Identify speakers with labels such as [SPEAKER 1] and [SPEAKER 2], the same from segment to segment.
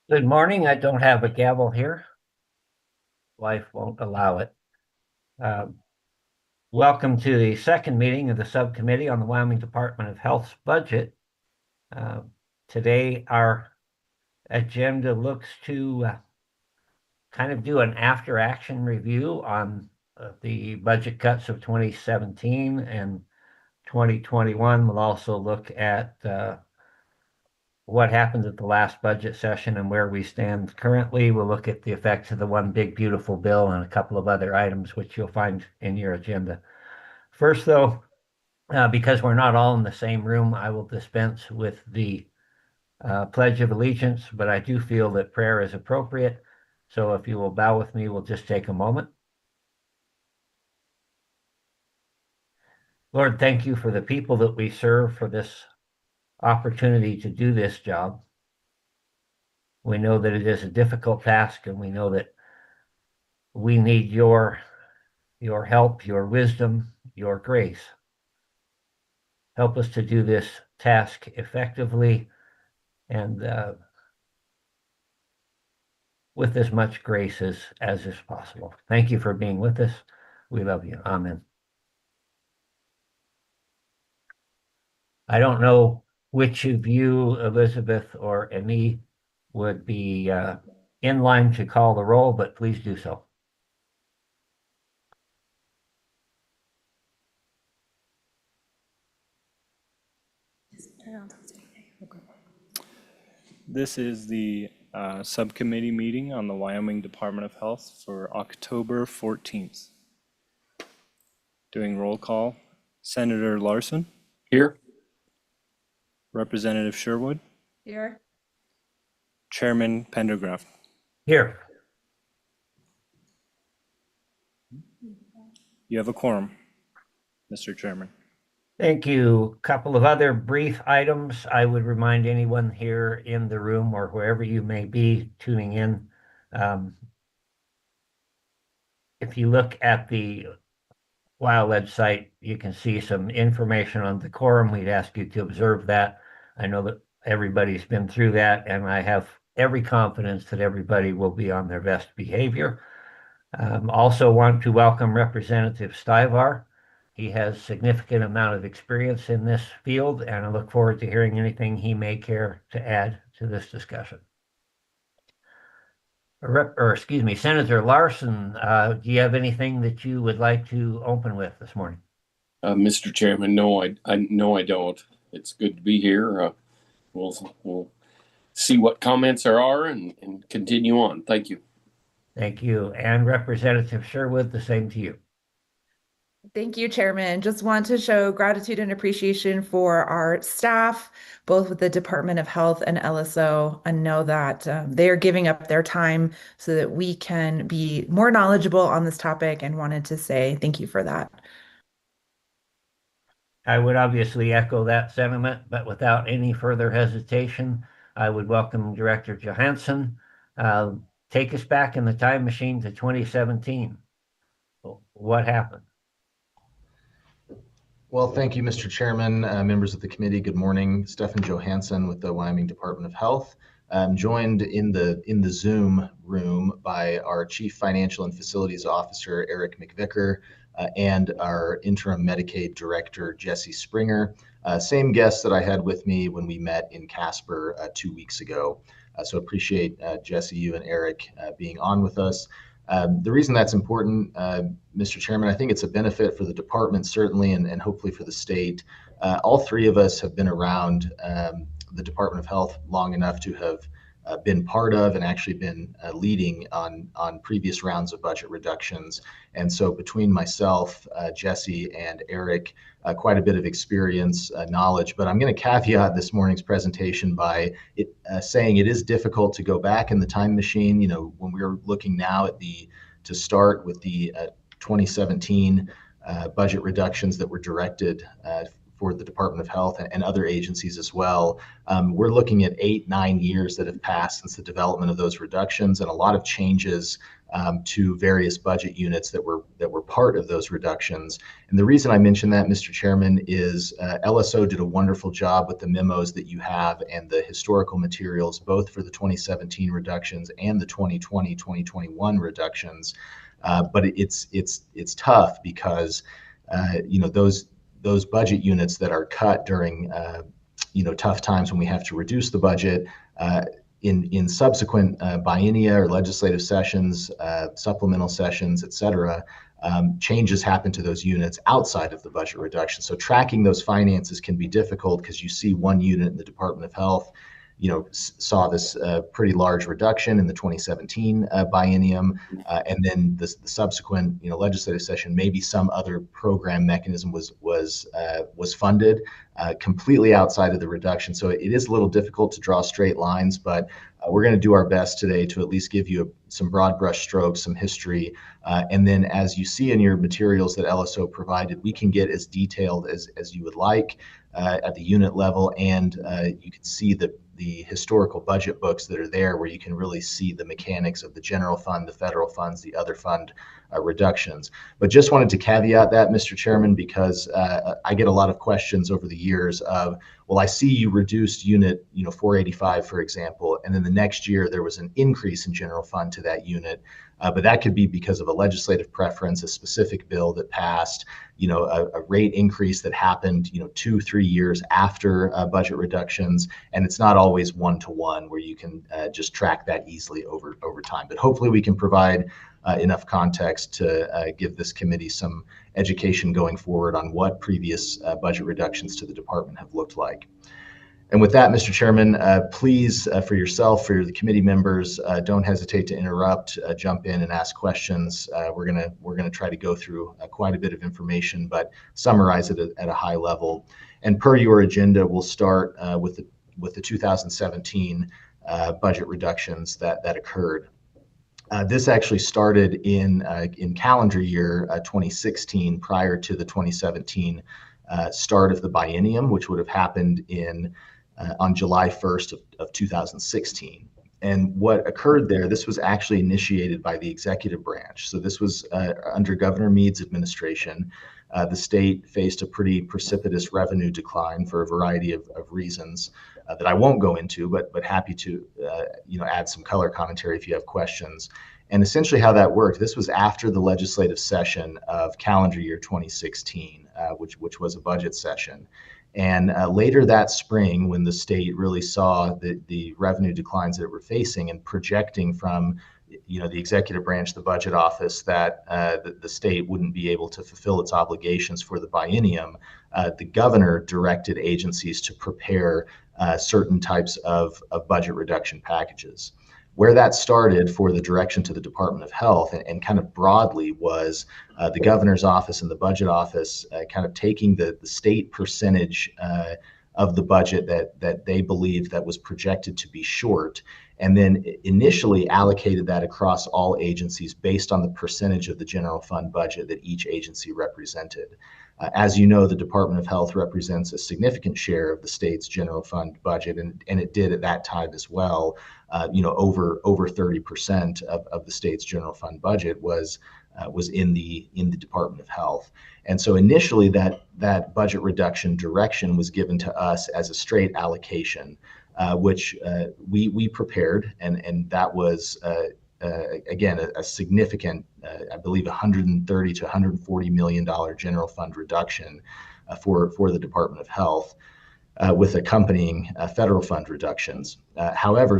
[SPEAKER 1] Good morning. I don't have a gavel here. Wife won't allow it. Welcome to the second meeting of the Subcommittee on the Wyoming Department of Health's budget. Uh, Today, our agenda looks to kind of do an after-action review on the budget cuts of 2017 and 2021. We'll also look at what happened at the last budget session and where we stand currently. We'll look at the effects of the one big beautiful bill and a couple of other items which you'll find in your agenda. First, though, because we're not all in the same room, I will dispense with the Pledge of Allegiance, but I do feel that prayer is appropriate. So if you will bow with me, we'll just take a moment. Lord, thank you for the people that we serve, for this opportunity to do this job. We know that it is a difficult task, and we know that we need your help, your wisdom, your grace. Help us to do this task effectively and with as much grace as is possible. Thank you for being with us. We love you. Amen. I don't know which of you, Elizabeth or Amy, would be in line to call the roll, but please do so.
[SPEAKER 2] This is the subcommittee meeting on the Wyoming Department of Health for October 14th. Doing roll call, Senator Larson.
[SPEAKER 1] Here.
[SPEAKER 2] Representative Sherwood.
[SPEAKER 3] Here.
[SPEAKER 2] Chairman Pendergraft.
[SPEAKER 1] Here.
[SPEAKER 2] You have a quorum, Mr. Chairman.
[SPEAKER 1] Thank you. A couple of other brief items. I would remind anyone here in the room or wherever you may be tuning in. If you look at the WyoLED site, you can see some information on the quorum. We'd ask you to observe that. I know that everybody's been through that, and I have every confidence that everybody will be on their best behavior. Also want to welcome Representative Stivar. He has significant amount of experience in this field, and I look forward to hearing anything he may care to add to this discussion. Senator Larson, do you have anything that you would like to open with this morning?
[SPEAKER 4] Mr. Chairman, no, I don't. It's good to be here. We'll see what comments there are and continue on. Thank you.
[SPEAKER 1] Thank you. And Representative Sherwood, the same to you.
[SPEAKER 3] Thank you, Chairman. Just want to show gratitude and appreciation for our staff, both with the Department of Health and LSO, and know that they are giving up their time so that we can be more knowledgeable on this topic, and wanted to say thank you for that.
[SPEAKER 1] I would obviously echo that sentiment, but without any further hesitation, I would welcome Director Johansson. Take us back in the time machine to 2017. What happened?
[SPEAKER 5] Well, thank you, Mr. Chairman, members of the committee. Good morning. Stephen Johansson with the Wyoming Department of Health. I'm joined in the Zoom room by our Chief Financial and Facilities Officer, Eric McVicker, and our Interim Medicaid Director, Jesse Springer. Same guests that I had with me when we met in Casper 2 weeks ago. So appreciate Jesse, you and Eric being on with us. The reason that's important, Mr. Chairman, I think it's a benefit for the department, certainly, and hopefully for the state. All three of us have been around the Department of Health long enough to have been part of and actually been leading on previous rounds of budget reductions. And so between myself, Jesse, and Eric, quite a bit of experience, knowledge. But I'm going to caveat this morning's presentation by saying it is difficult to go back in the time machine. You know, when we're looking now at to start with the 2017 budget reductions that were directed the Department of Health and other agencies as well. We're looking at 8-9 years that have passed since the development of those reductions, and a lot of changes to various budget units that were part of those reductions. And the reason I mention that, Mr. Chairman, is LSO did a wonderful job with the memos that you have and the historical materials, both for the 2017 reductions and the 2020-2021 reductions. But it's tough because those budget units that are cut during tough times when we have to reduce the budget. In subsequent biennia or legislative sessions, supplemental sessions, et cetera, changes happen to those units outside of the budget reduction. So tracking those finances can be difficult because you see one unit in the Department of Health, saw this pretty large reduction in the 2017 biennium, and then the subsequent legislative session, maybe some other program mechanism was funded completely outside of the reduction. So it is a little difficult to draw straight lines, but we're going to do our best today to at least give you some broad brush strokes, some history, and then as you see in your materials that LSO provided, we can get as detailed as you would like at the unit level, and you can see the historical budget books that are there where you can really see the mechanics of the general fund, the federal funds, the other fund reductions. But just wanted to caveat that, Mr. Chairman, because I get a lot of questions over the years of, well, I see you reduced unit 485, for example, and then the next year there was an increase in general fund to that unit. But that could be because of a legislative preference, a specific bill that passed, a rate increase that happened, 2-3 years after budget reductions. And it's not always one-to-one where you can just track that easily over time. But hopefully we can provide enough context to give this committee some education going forward on what previous budget reductions to the department have looked like. And with that, Mr. Chairman, please, for yourself, for the committee members, don't hesitate to interrupt, jump in and ask questions. We're gonna try to go through quite a bit of information, but summarize it at a high level. And per your agenda, we'll start with the 2017 budget reductions that occurred. This actually started in calendar year 2016, prior to the 2017 start of the biennium, which would have happened on July 1st of 2016. And what occurred there, this was actually initiated by the executive branch. So this was under Governor Mead's administration. The state faced a pretty precipitous revenue decline for a variety of reasons that I won't go into, but happy to add some color commentary if you have questions. And essentially how that worked, this was after the legislative session of calendar year 2016, which was a budget session. And later that spring, when the state really saw the revenue declines that it were facing and projecting from the executive branch, the budget office, that the state wouldn't be able to fulfill its obligations for the biennium, the governor directed agencies to prepare certain types of budget reduction packages. Where that started for the direction to the Department of Health and kind of broadly was the governor's office and the budget office kind of taking the state percentage of the budget that they believed that was projected to be short, and then initially allocated that across all agencies based on the percentage of the general fund budget that each agency represented. As you know, the Department of Health represents a significant share of the state's general fund budget, and it did at that time as well. Over 30% of the state's general fund budget was in the Department of Health. And so initially that budget reduction direction was given to us as a straight allocation, which we prepared, and that was again a significant, I believe, $130 to $140 million general fund reduction for the Department of Health, with accompanying federal fund reductions. However,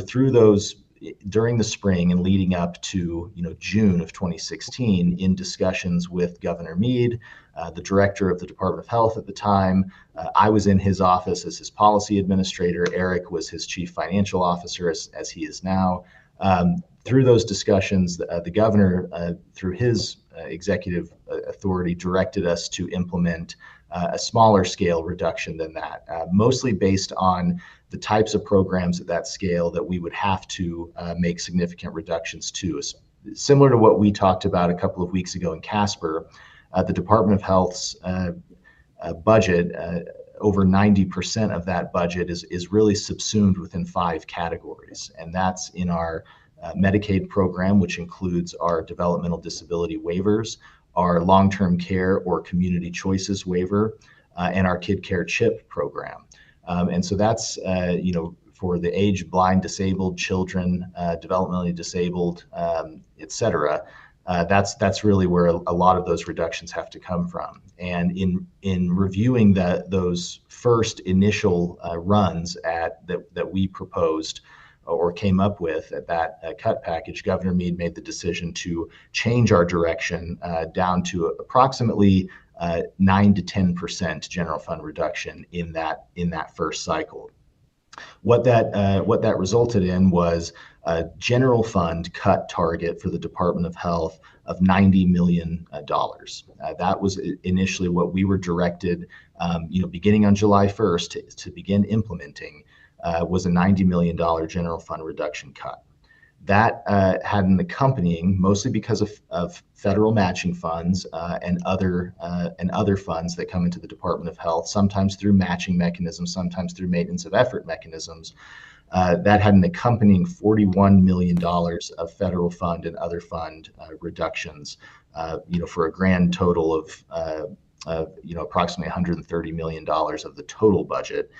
[SPEAKER 5] during the spring and leading up to June of 2016, in discussions with Governor Mead, the director of the Department of Health at the time, I was in his office as his policy administrator. Eric was his chief financial officer, as he is now. Through those discussions, the governor, through his executive authority, directed us to implement a smaller scale reduction than that, mostly based on the types of programs at that scale that we would have to make significant reductions to. Similar to what we talked about a couple of weeks ago in Casper, the Department of Health's budget over 90% of that budget is really subsumed within 5 categories. And that's in our Medicaid program, which includes our developmental disability waivers, our long-term care or community choices waiver, and our Kid Care CHIP program. And so that's, for the age blind, disabled children, developmentally disabled, et cetera. That's really where a lot of those reductions have to come from. And in reviewing those first initial runs that we proposed or came up with at that cut package, Governor Mead made the decision to change our direction down to approximately 9 to 10% general fund reduction in that first cycle. What that resulted in was a general fund cut target for the Department of Health of $90 million. That was initially what we were directed, beginning on July 1st to begin implementing, was a $90 million general fund reduction cut. That had an accompanying, mostly because of federal matching funds and other funds that come into the Department of Health, sometimes through matching mechanisms, sometimes through maintenance of effort mechanisms. That had an accompanying $41 million of federal fund and other fund reductions, for a grand total of approximately $130 million of the total budget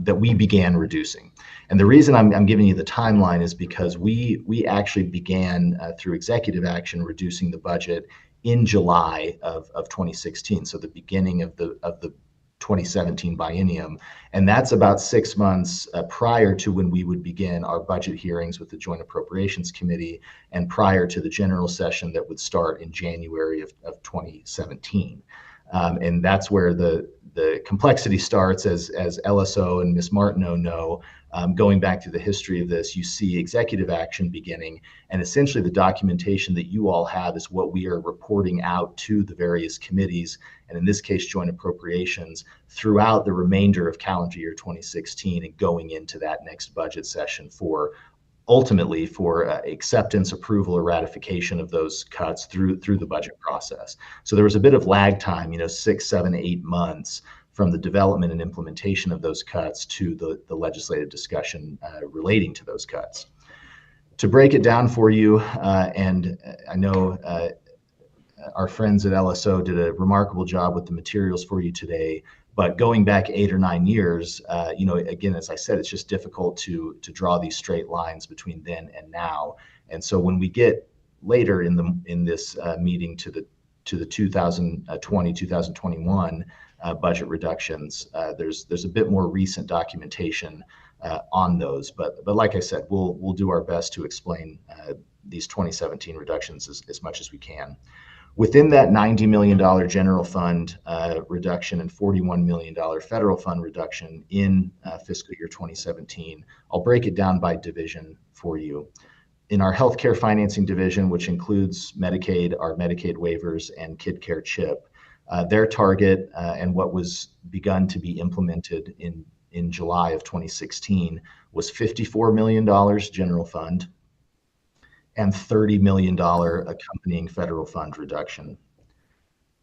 [SPEAKER 5] that we began reducing. And the reason I'm giving you the timeline is because we actually began through executive action reducing the budget in July of 2016, so the beginning of the 2017 biennium, and that's about 6 months prior to when we would begin our budget hearings with the Joint Appropriations Committee, and prior to the general session that would start in January of 2017. And that's where the complexity starts, as LSO and Ms. Martineau know. Going back through the history of this, you see executive action beginning, and essentially the documentation that you all have is what we are reporting out to the various committees, and in this case, Joint Appropriations, throughout the remainder of calendar year 2016 and going into that next budget session ultimately for acceptance, approval, or ratification of those cuts through the budget process. So there was a bit of lag time, 6, 7, 8 months from the development and implementation of those cuts to the legislative discussion relating to those cuts. To break it down for you, and I know our friends at LSO did a remarkable job with the materials for you today, but going back 8 or 9 years, again, as I said, it's just difficult to draw these straight lines between then and now. And so when we get later in this meeting to the 2020, 2021 budget reductions, there's a bit more recent documentation on those. But like I said, we'll do our best to explain these 2017 reductions as much as we can. Within that $90 million general fund reduction and $41 million federal fund reduction in fiscal year 2017, I'll break it down by division for you. In our healthcare financing division, which includes Medicaid, our Medicaid waivers, and Kid Care CHIP, their target and what was begun to be implemented in July of 2016 was $54 million general fund and $30 million accompanying federal fund reduction.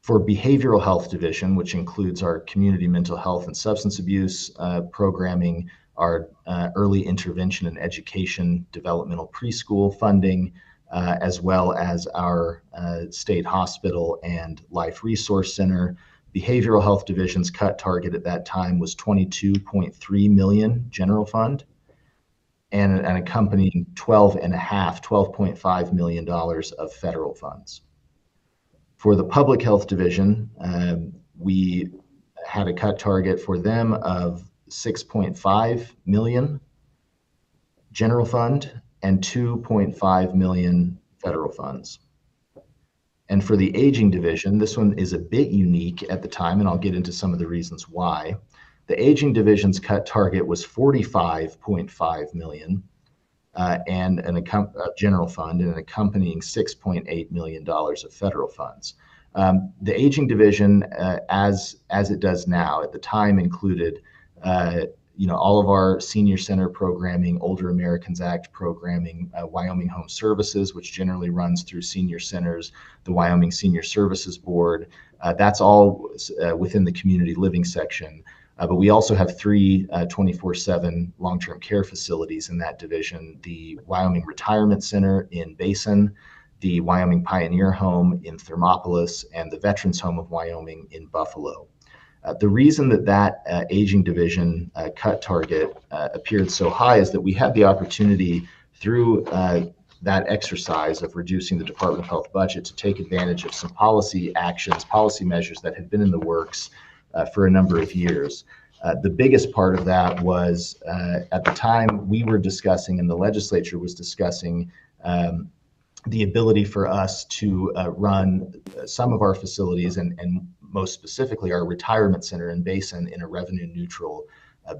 [SPEAKER 5] For behavioral health division, which includes our community mental health and substance abuse programming, our early intervention and education developmental preschool funding, as well as our state hospital and life resource center, behavioral health division's cut target at that time was $22.3 million general fund, and an accompanying $12.5 million of federal funds. For the public health division, we had a cut target for them of $6.5 million general fund and $2.5 million federal funds. And for the aging division, this one is a bit unique at the time, and I'll get into some of the reasons why. The aging division's cut target was $45.5 million and a general fund and an accompanying $6.8 million of federal funds. The aging division, as it does now, at the time included all of our senior center programming, Older Americans Act programming, Wyoming Home Services, which generally runs through senior centers, the Wyoming Senior Services Board. That's all within the community living section. But we also have three 24/7 long-term care facilities in that division: the Wyoming Retirement Center in Basin, the Wyoming Pioneer Home in Thermopolis, and the Veterans Home of Wyoming in Buffalo. The reason that aging division cut target appeared so high is that we had the opportunity through that exercise of reducing the Department of Health budget to take advantage of some policy actions, policy measures that had been in the works for a number of years. The biggest part of that was at the time we were discussing, and the legislature was discussing, the ability for us to run some of our facilities and most specifically our retirement center in Basin in a revenue neutral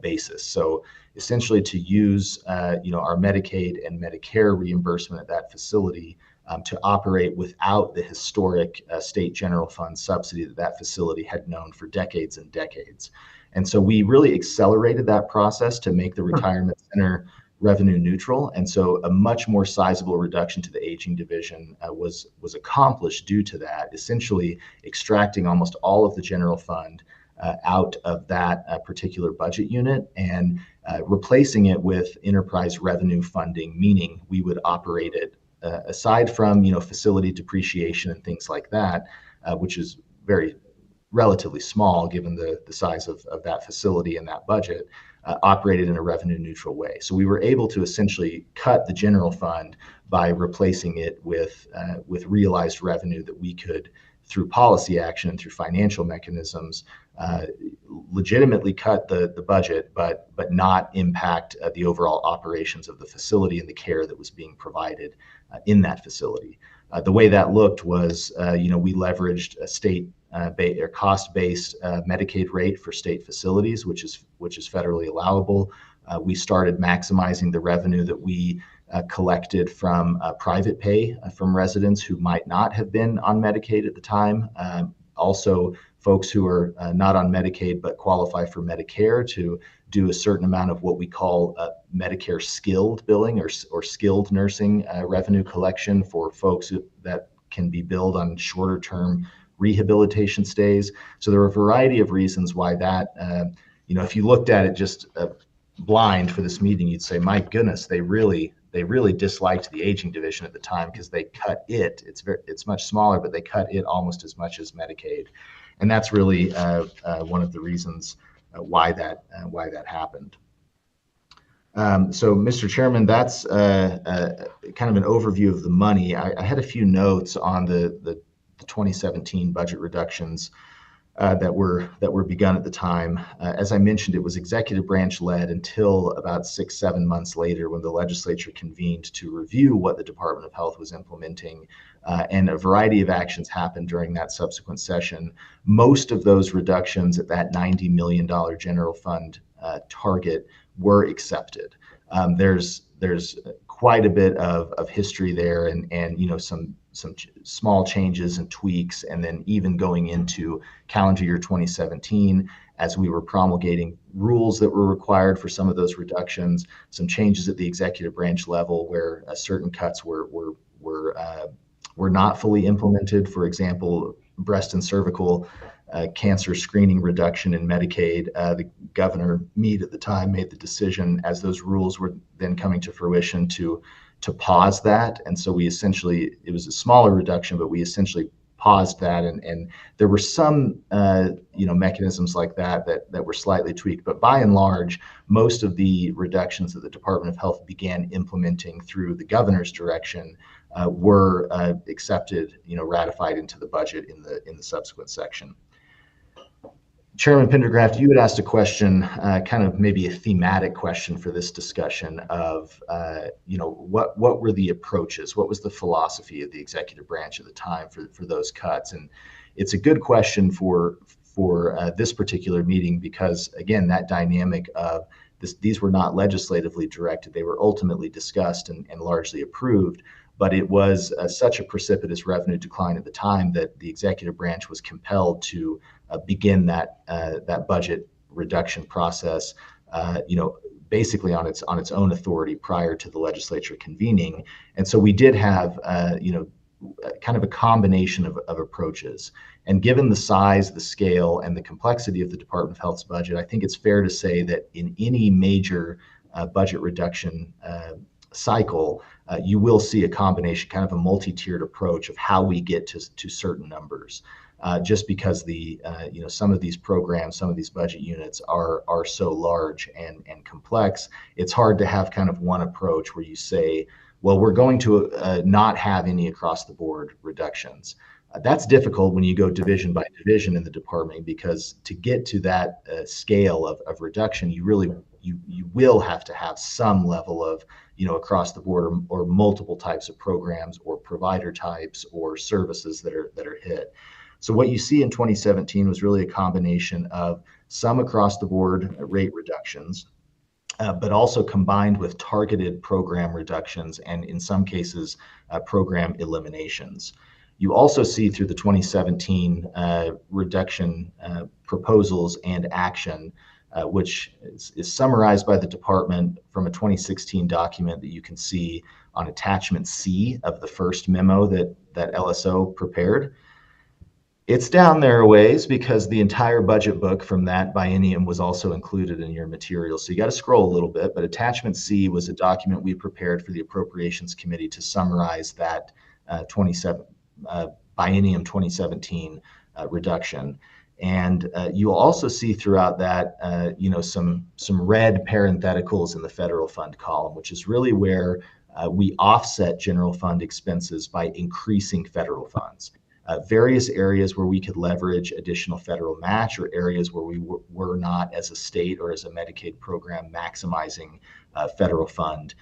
[SPEAKER 5] basis. So essentially to use our Medicaid and Medicare reimbursement at that facility to operate without the historic state general fund subsidy that facility had known for decades and decades. And so we really accelerated that process to make the retirement center revenue neutral. And so a much more sizable reduction to the aging division was accomplished due to that, essentially extracting almost all of the general fund out of that particular budget unit and replacing it with enterprise revenue funding, meaning we would operate it aside from facility depreciation and things like that, which is very relatively small given the size of that facility and that budget, operated in a revenue neutral way. So we were able to essentially cut the general fund by replacing it with realized revenue that we could, through policy action and through financial mechanisms, legitimately cut the budget, but not impact the overall operations of the facility and the care that was being provided in that facility. The way that looked was, we leveraged a state or cost-based Medicaid rate for state facilities, which is federally allowable. We started maximizing the revenue that we collected from private pay from residents who might not have been on Medicaid at the time. Also, folks who are not on Medicaid but qualify for Medicare to do a certain amount of what we call Medicare skilled billing or skilled nursing revenue collection for folks that can be billed on shorter term rehabilitation stays. So there were a variety of reasons why that, if you looked at it just blind for this meeting, you'd say, my goodness, they really disliked the aging division at the time because they cut it. It's much smaller, but they cut it almost as much as Medicaid. And that's really one of the reasons why that happened. So, Mr. Chairman, that's kind of an overview of the money. I had a few notes on the 2017 budget reductions that were begun at the time. As I mentioned, it was executive branch led until about 6-7 months later when the legislature convened to review what the Department of Health was implementing. And a variety of actions happened during that subsequent session. Most of those reductions at that $90 million general fund target were accepted. There's quite a bit of history there and some small changes and tweaks, and then even going into calendar year 2017, as we were promulgating rules that were required for some of those reductions, some changes at the executive branch level where certain cuts were not fully implemented. For example, breast and cervical cancer screening reduction in Medicaid. The Governor Meade at the time made the decision, as those rules were then coming to fruition, to pause that. And so it was a smaller reduction, but we essentially paused that. And there were some mechanisms like that were slightly tweaked. But by and large, most of the reductions that the Department of Health began implementing through the governor's direction were accepted, ratified into the budget in the subsequent section. Chairman Pendergraft, you had asked a question, kind of maybe a thematic question for this discussion of, what were the approaches? What was the philosophy of the executive branch at the time for those cuts? And it's a good question for this particular meeting because, again, that dynamic of these were not legislatively directed. They were ultimately discussed and largely approved. But it was such a precipitous revenue decline at the time that the executive branch was compelled to begin that budget reduction process basically on its own authority prior to the legislature convening. And so we did have kind of a combination of approaches. And given the size, the scale, and the complexity of the Department of Health's budget, I think it's fair to say that in any major budget reduction cycle, you will see a combination, kind of a multi-tiered approach of how we get to certain numbers. Just because some of these programs, some of these budget units are so large and complex, it's hard to have kind of one approach where you say, well, we're going to not have any across the board reductions. That's difficult when you go division by division in the department, because to get to that scale of reduction, you will have to have some level of across the board or multiple types of programs or provider types or services that are hit. So what you see in 2017 was really a combination of some across the board rate reductions, but also combined with targeted program reductions and in some cases program eliminations. You also see through the 2017 reduction proposals and action, which is summarized by the department from a 2016 document that you can see on attachment C of the first memo that LSO prepared. It's down there a ways because the entire budget book from that biennium was also included in your material. So you got to scroll a little bit, but attachment C was a document we prepared for the Appropriations Committee to summarize that biennium 2017 reduction. And you'll also see throughout that, some red parentheticals in the federal fund column, which is really where we offset general fund expenses by increasing federal funds. Various areas where we could leverage additional federal match, or areas where we were not, as a state or as a Medicaid program, maximizing federal fund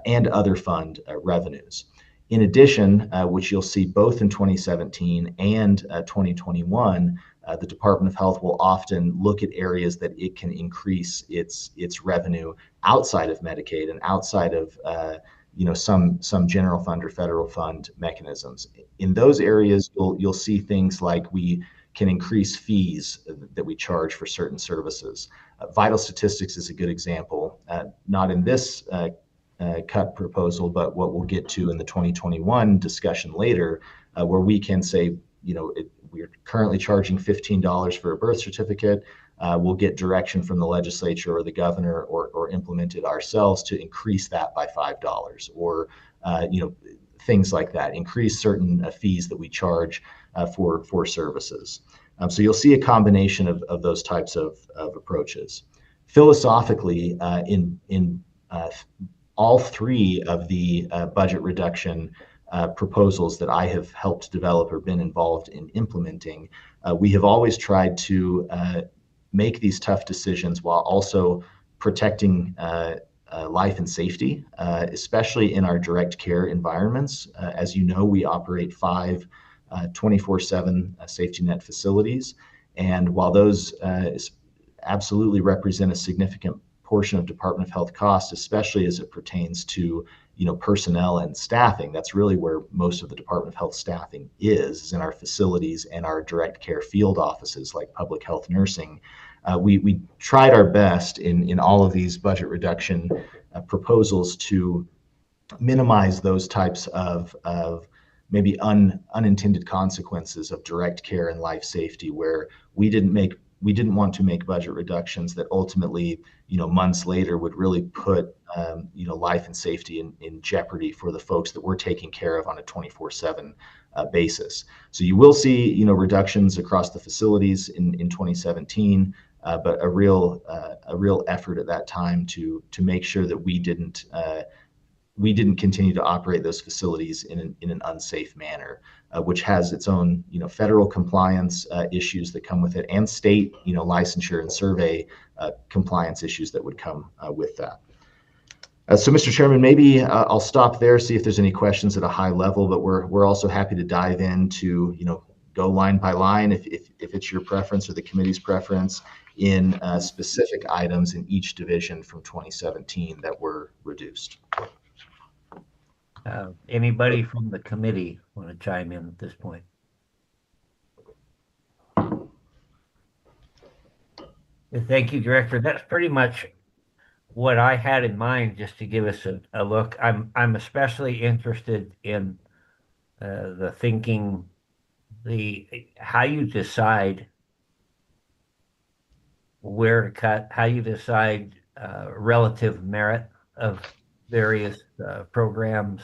[SPEAKER 5] and other fund revenues. In addition, which you'll see both in 2017 and 2021, the Department of Health will often look at areas that it can increase its revenue outside of Medicaid and outside of some general fund or federal fund mechanisms. In those areas, you'll see things like we can increase fees that we charge for certain services. Vital statistics is a good example, not in this cut proposal, but what we'll get to in the 2021 discussion later, where we can say, we're currently charging $15 for a birth certificate. We'll get direction from the legislature or the governor or implement it ourselves to increase that by $5, or things like that, increase certain fees that we charge for services. So you'll see a combination of those types of approaches. Philosophically, in all three of the budget reduction proposals that I have helped develop or been involved in implementing, we have always tried to make these tough decisions while also protecting life and safety, especially in our direct care environments. As you know, we operate 5 24/7 safety net facilities. And while those absolutely represent a significant portion of Department of Health costs, especially as it pertains to personnel and staffing, that's really where most of the Department of Health staffing is in our facilities and our direct care field offices like public health nursing. We tried our best in all of these budget reduction proposals to minimize those types of maybe unintended consequences of direct care and life safety, where we didn't want to make budget reductions that ultimately, months later would really put, life and safety in jeopardy for the folks that we're taking care of on a 24/7 basis. So you will see, reductions across the facilities in 2017, but a real effort at that time to make sure that we didn't continue to operate those facilities in an unsafe manner, which has its own, federal compliance issues that come with it, and state, licensure and survey compliance issues that would come with that. So, Mr. Chairman, maybe I'll stop there, see if there's any questions at a high level, but we're also happy to dive into, go line by line if it's your preference or the committee's preference in specific items in each division from 2017 that were reduced.
[SPEAKER 1] Anybody from the committee want to chime in at this point? Thank you, Director. That's pretty much what I had in mind, just to give us a look, I'm especially interested in the thinking, how you decide where to cut, how you decide relative merit of various programs,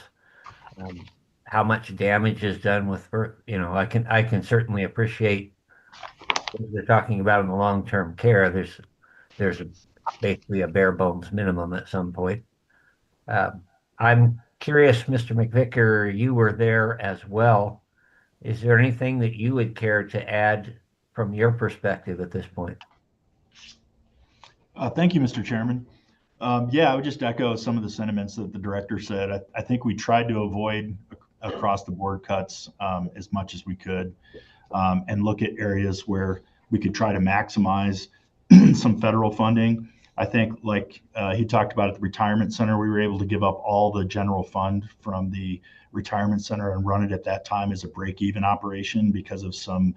[SPEAKER 1] um, how much damage is done with, I can certainly appreciate what they're talking about in the long-term care. There's basically a bare bones minimum at some point. Um, I'm curious, Mr. McVicker, you were there as well. Is there anything that you would care to add from your perspective at this point?
[SPEAKER 6] Thank you, Mr. Chairman. Yeah, I would just echo some of the sentiments that the director said. I think we tried to avoid across the board cuts as much as we could, and look at areas where we could try to maximize some federal funding. I think, like he talked about at the retirement center, we were able to give up all the general fund from the retirement center and run it at that time as a break-even operation because of some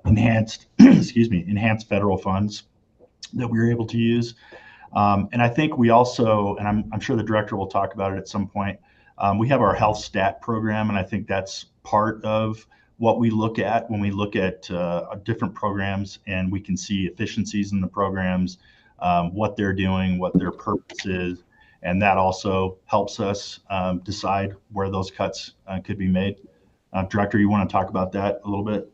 [SPEAKER 6] enhanced, enhanced federal funds that we were able to use. And I think we also, and I'm sure the director will talk about it at some point, we have our health stat program, and I think that's part of what we look at when we look at different programs, and we can see efficiencies in the programs, what they're doing, what their purpose is, and that also helps us decide where those cuts could be made. Director, you want to talk about that a little bit?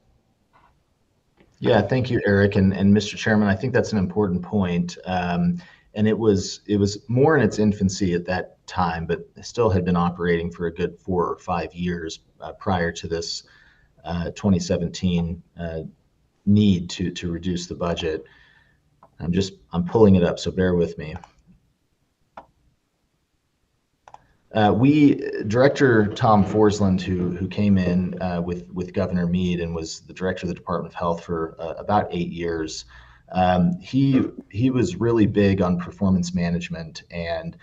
[SPEAKER 5] Yeah, thank you, Eric. And Mr. Chairman, I think that's an important point. And it was more in its infancy at that time, but still had been operating for a good 4 or 5 years prior to this 2017 need to reduce the budget. I'm pulling it up, so bear with me. Director Tom Forsland, who came in with Governor Meade and was the director of the Department of Health for about 8 years, he was really big on performance management and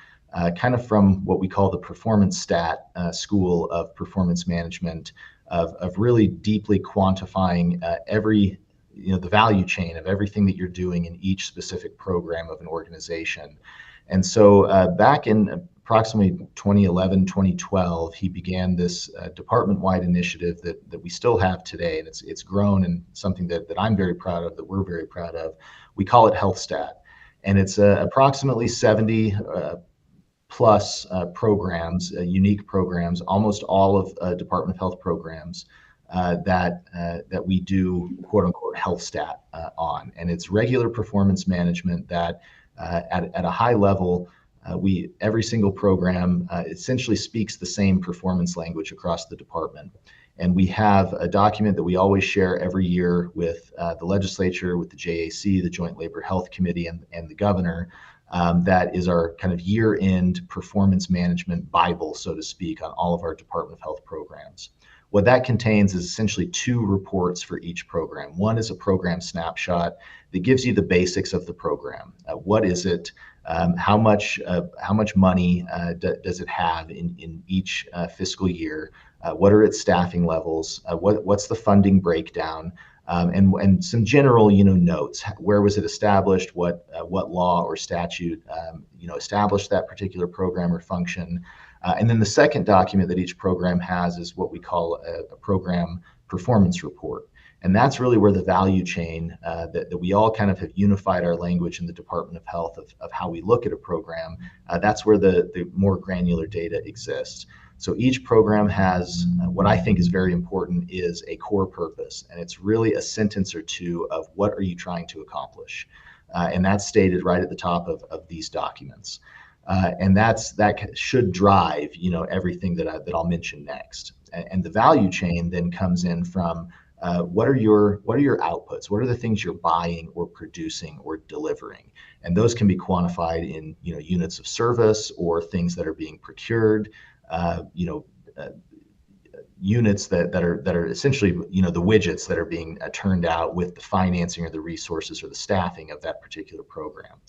[SPEAKER 5] kind of from what we call the performance stat school of performance management, of really deeply quantifying the value chain of everything that you're doing in each specific program of an organization. And so back in approximately 2011, 2012, he began this department-wide initiative that we still have today, and it's grown and something that I'm very proud of, that we're very proud of. We call it HealthStat, and it's approximately 70 plus programs, unique programs, almost all of Department of Health programs that we do quote unquote health stat on. And it's regular performance management that at a high level, every single program essentially speaks the same performance language across the department. And we have a document that we always share every year with the legislature, with the JAC, the Joint Labor Health Committee, and the governor. That is our kind of year-end performance management Bible, so to speak, on all of our Department of Health programs. What that contains is essentially 2 reports for each program. One is a program snapshot that gives you the basics of the program. What is it? How much money does it have in each fiscal year? What are its staffing levels? What's the funding breakdown? And some general, notes. Where was it established? What law or statute, established that particular program or function? And then the second document that each program has is what we call a program performance report. And that's really where the value chain that we all kind of have unified our language in the Department of Health of how we look at a program. That's where the more granular data exists. So each program has what I think is very important is a core purpose. And it's really a sentence or two of what are you trying to accomplish? And that's stated right at the top of these documents. And that should drive, everything that I'll mention next. And the value chain then comes in from what are your outputs? What are the things you're buying or producing or delivering? And those can be quantified in units of service or things that are being procured. Units that are essentially the widgets that are being turned out with the financing or the resources or the staffing of that particular program.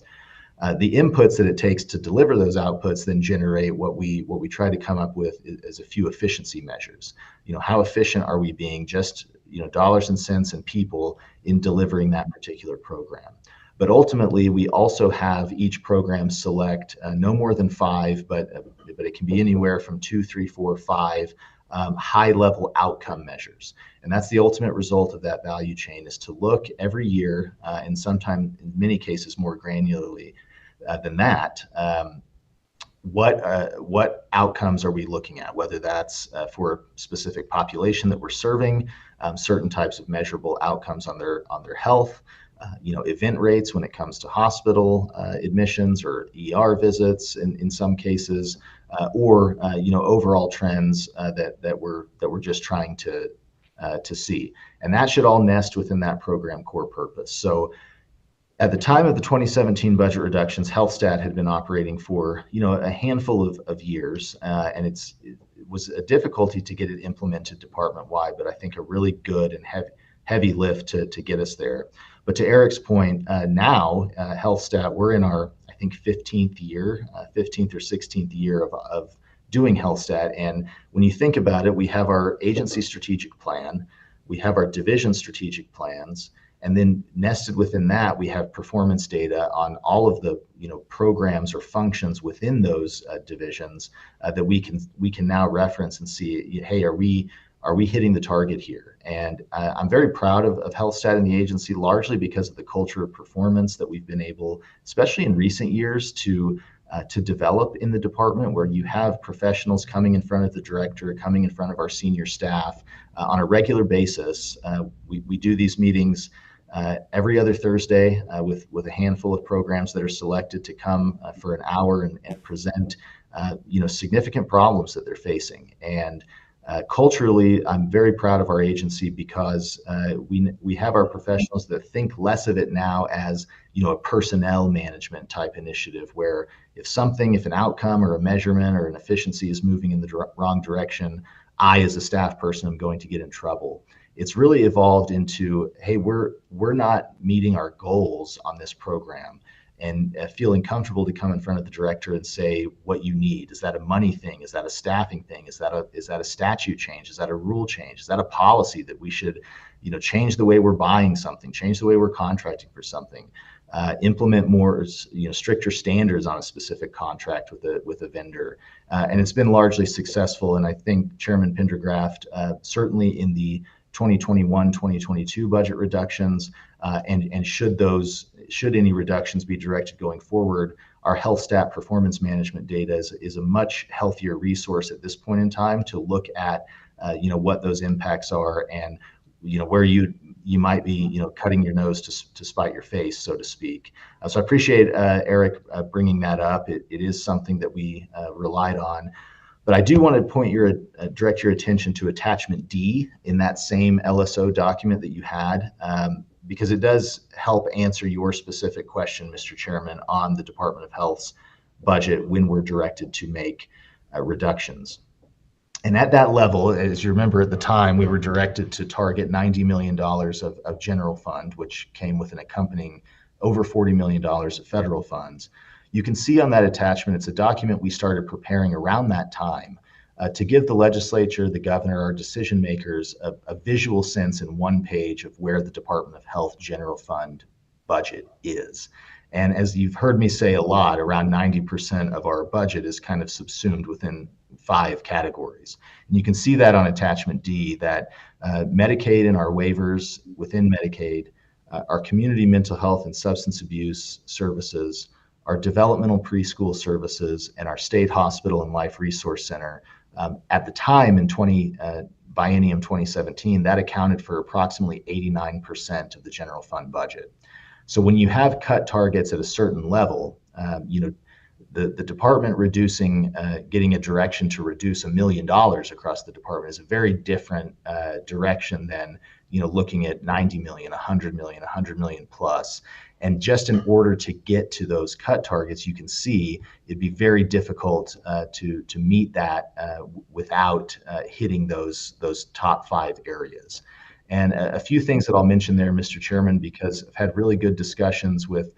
[SPEAKER 5] The inputs that it takes to deliver those outputs then generate what we try to come up with is a few efficiency measures. How efficient are we being, just dollars and cents and people in delivering that particular program? But ultimately, we also have each program select no more than 5, but it can be anywhere from 2, 3, 4, 5 high-level outcome measures. And that's the ultimate result of that value chain, is to look every year, and sometimes in many cases more granularly than that, what outcomes are we looking at, whether that's for a specific population that we're serving, certain types of measurable outcomes on their health, event rates when it comes to hospital admissions or ER visits in some cases, or overall trends that we're just trying to see. And that should all nest within that program core purpose. So at the time of the 2017 budget reductions, HealthStat had been operating for a handful of years, and it was a difficulty to get it implemented department-wide, but I think a really good and heavy lift to get us there. But to Eric's point, now HealthStat, we're in our, I think, 15th or 16th year of doing HealthStat. And when you think about it, we have our agency strategic plan, we have our division strategic plans, and then nested within that, we have performance data on all of the programs or functions within those divisions that we can now reference and see, hey, are we hitting the target here? And I'm very proud of HealthStat and the agency, largely because of the culture of performance that we've been able, especially in recent years, to develop in the department, where you have professionals coming in front of the director, coming in front of our senior staff on a regular basis. We do these meetings every other Thursday with a handful of programs that are selected to come for an hour and present significant problems that they're facing. And culturally, I'm very proud of our agency because we have our professionals that think less of it now as a personnel management type initiative, where if an outcome or a measurement or an efficiency is moving in the wrong direction, I as a staff person am going to get in trouble. It's really evolved into, hey, we're not meeting our goals on this program, and feeling comfortable to come in front of the director and say what you need. Is that a money thing? Is that a staffing thing? Is that a statute change? Is that a rule change? Is that a policy that we should, change the way we're buying something, change the way we're contracting for something, implement more, stricter standards on a specific contract with a vendor? And it's been largely successful. And I think Chairman Pendergraft, certainly in the 2021-2022 budget reductions, and should any reductions be directed going forward, our HealthStat performance management data is a much healthier resource at this point in time to look at what those impacts are, and where you might be cutting your nose to spite your face, so to speak. So I appreciate Eric bringing that up. It is something that we relied on. But I do want to direct your attention to attachment D in that same LSO document that you had, because it does help answer your specific question, Mr. Chairman, on the Department of Health's budget when we're directed to make reductions. And at that level, as you remember at the time, we were directed to target $90 million of general fund, which came with an accompanying over $40 million of federal funds. You can see on that attachment, it's a document we started preparing around that time to give the legislature, the governor, our decision makers a visual sense in one page of where the Department of Health general fund budget is. And as you've heard me say a lot, around 90% of our budget is kind of subsumed within 5 categories. And you can see that on attachment D, that Medicaid and our waivers within Medicaid, our community mental health and substance abuse services, our developmental preschool services, and our state hospital and life resource center. At the time in biennium 2017, that accounted for approximately 89% of the general fund budget. So when you have cut targets at a certain level, the department getting a direction to reduce $1 million across the department is a very different direction than looking at 90 million, 100 million, 100 million plus. And just in order to get to those cut targets, you can see it'd be very difficult to meet that without hitting those top 5 areas. And a few things that I'll mention there, Mr. Chairman, because I've had really good discussions with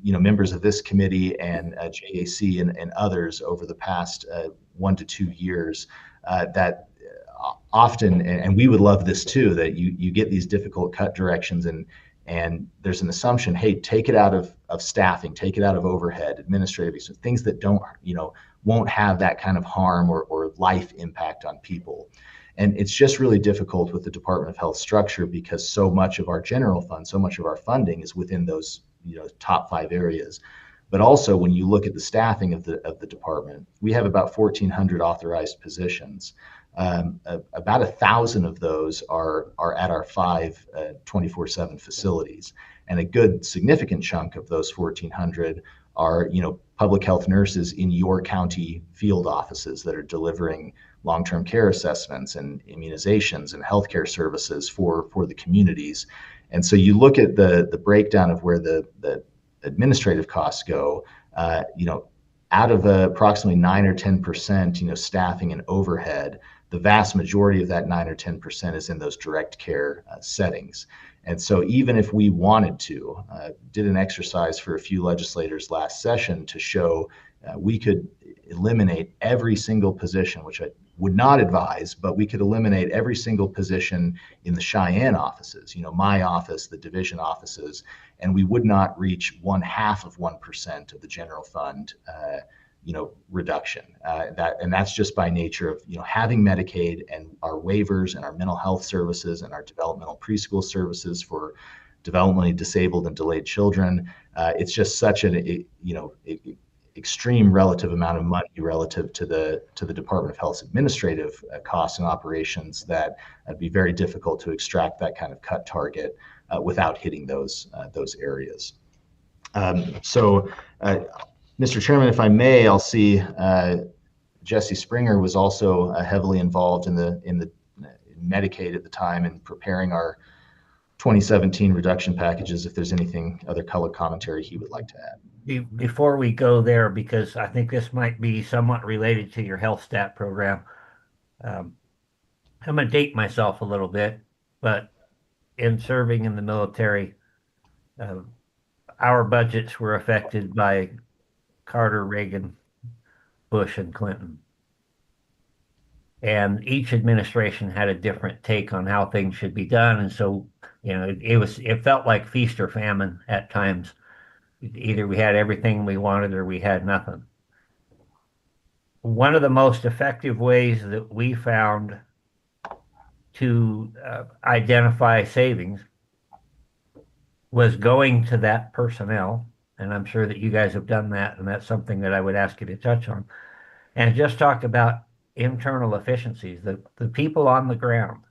[SPEAKER 5] members of this committee and JAC and others over the past 1 to 2 years, that often, and we would love this too, that you get these difficult cut directions, and And there's an assumption, hey, take it out of staffing, take it out of overhead, administrative, so things that don't, won't have that kind of harm or life impact on people. And it's just really difficult with the Department of Health structure because so much of our general fund, so much of our funding is within those top 5 areas. But also when you look at the staffing of the department, we have about 1,400 authorized positions. About 1,000 of those are at our 5 24/7 facilities. And a good significant chunk of those 1,400 are, public health nurses in your county field offices that are delivering long-term care assessments and immunizations and healthcare services for the communities. And so you look at the breakdown of where the administrative costs go, out of approximately 9 or 10%, staffing and overhead, the vast majority of that 9 or 10% is in those direct care settings. And so even if we wanted to, did an exercise for a few legislators last session to show we could eliminate every single position, which I would not advise, but we could eliminate every single position in the Cheyenne offices, my office, the division offices, and we would not reach 0.5% of the general fund reduction. That's just by nature of having Medicaid and our waivers and our mental health services and our developmental preschool services for developmentally disabled and delayed children. It's just such an extreme relative amount of money relative to the Department of Health's administrative costs and operations that it'd be very difficult to extract that kind of cut target without hitting those areas. Mr. Chairman, if I may, I'll see Jesse Springer was also heavily involved in Medicaid at the time in preparing our 2017 reduction packages. If there's anything other color commentary he would like to add.
[SPEAKER 1] Before we go there, because I think this might be somewhat related to your health stat program, I'm going to date myself a little bit, but in serving in the military, our budgets were affected by Carter, Reagan, Bush, and Clinton. And each administration had a different take on how things should be done. And so, it felt like feast or famine at times. Either we had everything we wanted or we had nothing. One of the most effective ways that we found to identify savings was going to that personnel. And I'm sure that you guys have done that, and that's something that I would ask you to touch on. And just talk about internal efficiencies. The people on the ground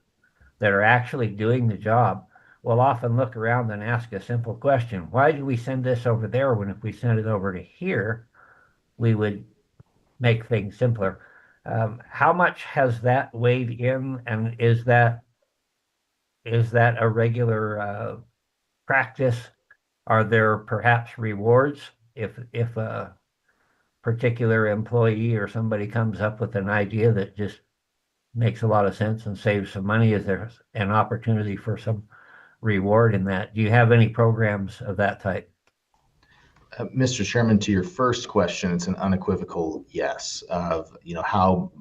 [SPEAKER 1] that are actually doing the job will often look around and ask a simple question. Why did we send this over there when if we sent it over to here, we would make things simpler? How much has that weighed in, and is that a regular practice? Are there perhaps rewards if a particular employee or somebody comes up with an idea that just makes a lot of sense and saves some money? Is there an opportunity for some reward in that? Do you have any programs of that type?
[SPEAKER 5] Mr. Chairman, to your first question, it's an unequivocal yes. Of how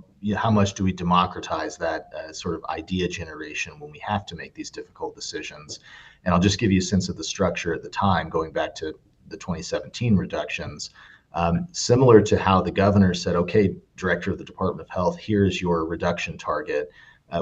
[SPEAKER 5] much do we democratize that sort of idea generation when we have to make these difficult decisions? And I'll just give you a sense of the structure at the time, going back to the 2017 reductions. Similar to how the governor said, okay, Director of the Department of Health, here's your reduction target.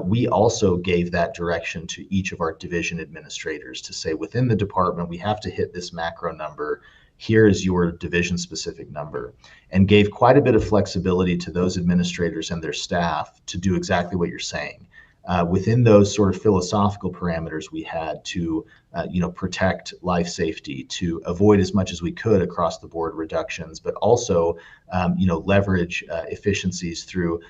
[SPEAKER 5] We also gave that direction to each of our division administrators to say, within the department, we have to hit this macro number. Here is your division specific number, and gave quite a bit of flexibility to those administrators and their staff to do exactly what you're saying. Within those sort of philosophical parameters, we had to, protect life safety, to avoid as much as we could across the board reductions, but also, leverage efficiencies through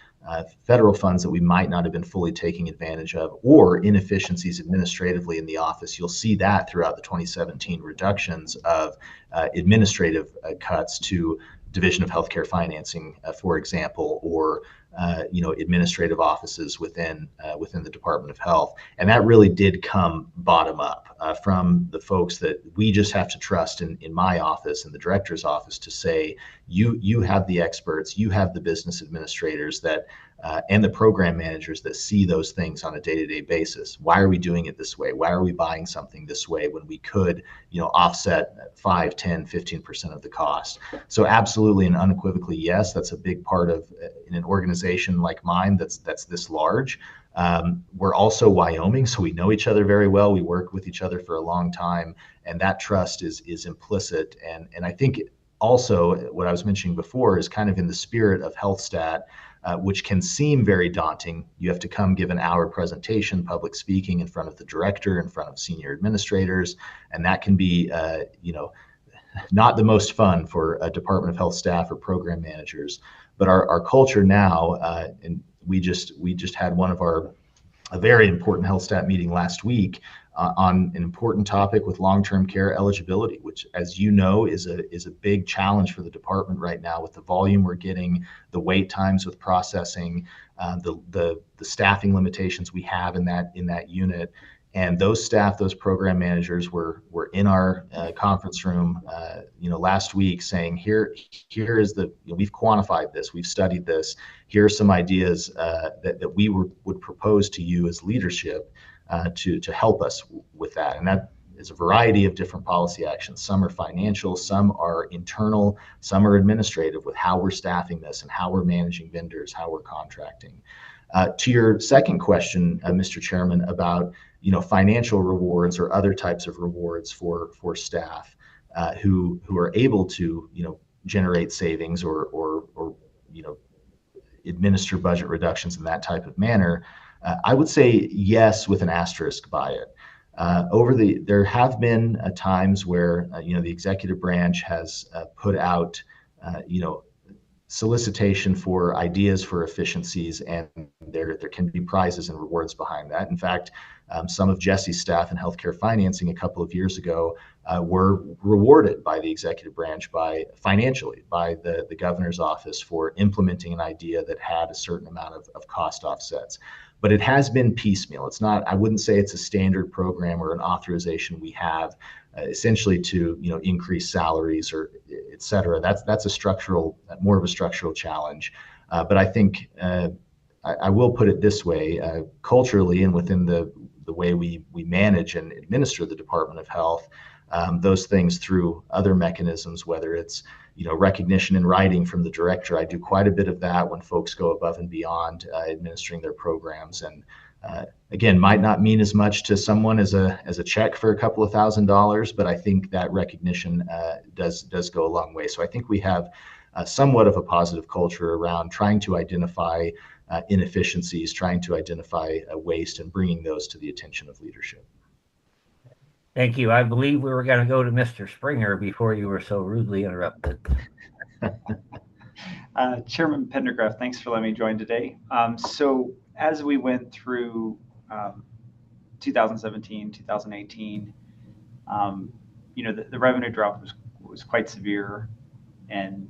[SPEAKER 5] federal funds that we might not have been fully taking advantage of, or inefficiencies administratively in the office. You'll see that throughout the 2017 reductions of administrative cuts to Division of Healthcare Financing, for example, or administrative offices within the Department of Health. And that really did come bottom up from the folks that we just have to trust in my office and the director's office to say, you have the experts, you have the business administrators that and the program managers that see those things on a day-to-day basis. Why are we doing it this way? Why are we buying something this way when we could, offset 5, 10, 15% of the cost? So absolutely and unequivocally, yes, that's a big part of in an organization like mine that's this large. We're also Wyoming, so we know each other very well. We work with each other for a long time, and that trust is implicit. And I think also what I was mentioning before is kind of in the spirit of HealthStat, which can seem very daunting. You have to come give an hour presentation, public speaking in front of the director, in front of senior administrators, and that can be, not the most fun for a Department of Health staff or program managers. But our culture now, and we just had one of a very important HealthStat meeting last week on an important topic with long-term care eligibility, which, as you know, is a big challenge for the department right now with the volume we're getting, the wait times with processing, the staffing limitations we have in that unit. And those staff, those program managers were in our conference room, last week saying, here is we've quantified this, we've studied this. Here are some ideas that we would propose to you as leadership to help us with that. And that is a variety of different policy actions. Some are financial, some are internal, some are administrative with how we're staffing this and how we're managing vendors, how we're contracting. To your second question, Mr. Chairman, about financial rewards or other types of rewards for staff who are able to generate savings or administer budget reductions in that type of manner, I would say yes, with an asterisk by it. There have been times where the executive branch has put out solicitation for ideas for efficiencies, and there can be prizes and rewards behind that. In fact, some of Jesse's staff in healthcare financing a couple of years ago were rewarded by the executive branch financially by the governor's office for implementing an idea that had a certain amount of cost offsets. But it has been piecemeal. It's not, I wouldn't say it's a standard program or an authorization we have essentially to increase salaries or et cetera. That's more of a structural challenge. But I think I will put it this way, culturally and within the way we manage and administer the Department of Health, those things through other mechanisms, whether it's recognition in writing from the director. I do quite a bit of that when folks go above and beyond administering their programs, and again, might not mean as much to someone as a check for a couple of $1,000s, but I think that recognition does go a long way. So I think we have somewhat of a positive culture around trying to identify inefficiencies, trying to identify waste, and bringing those to the attention of leadership.
[SPEAKER 1] Thank you. I believe we were going to go to Mr. Springer before you were so rudely interrupted.
[SPEAKER 7] Chairman Pendergraft, thanks for letting me join today. So as we went through 2017, 2018, the revenue drop was quite severe, and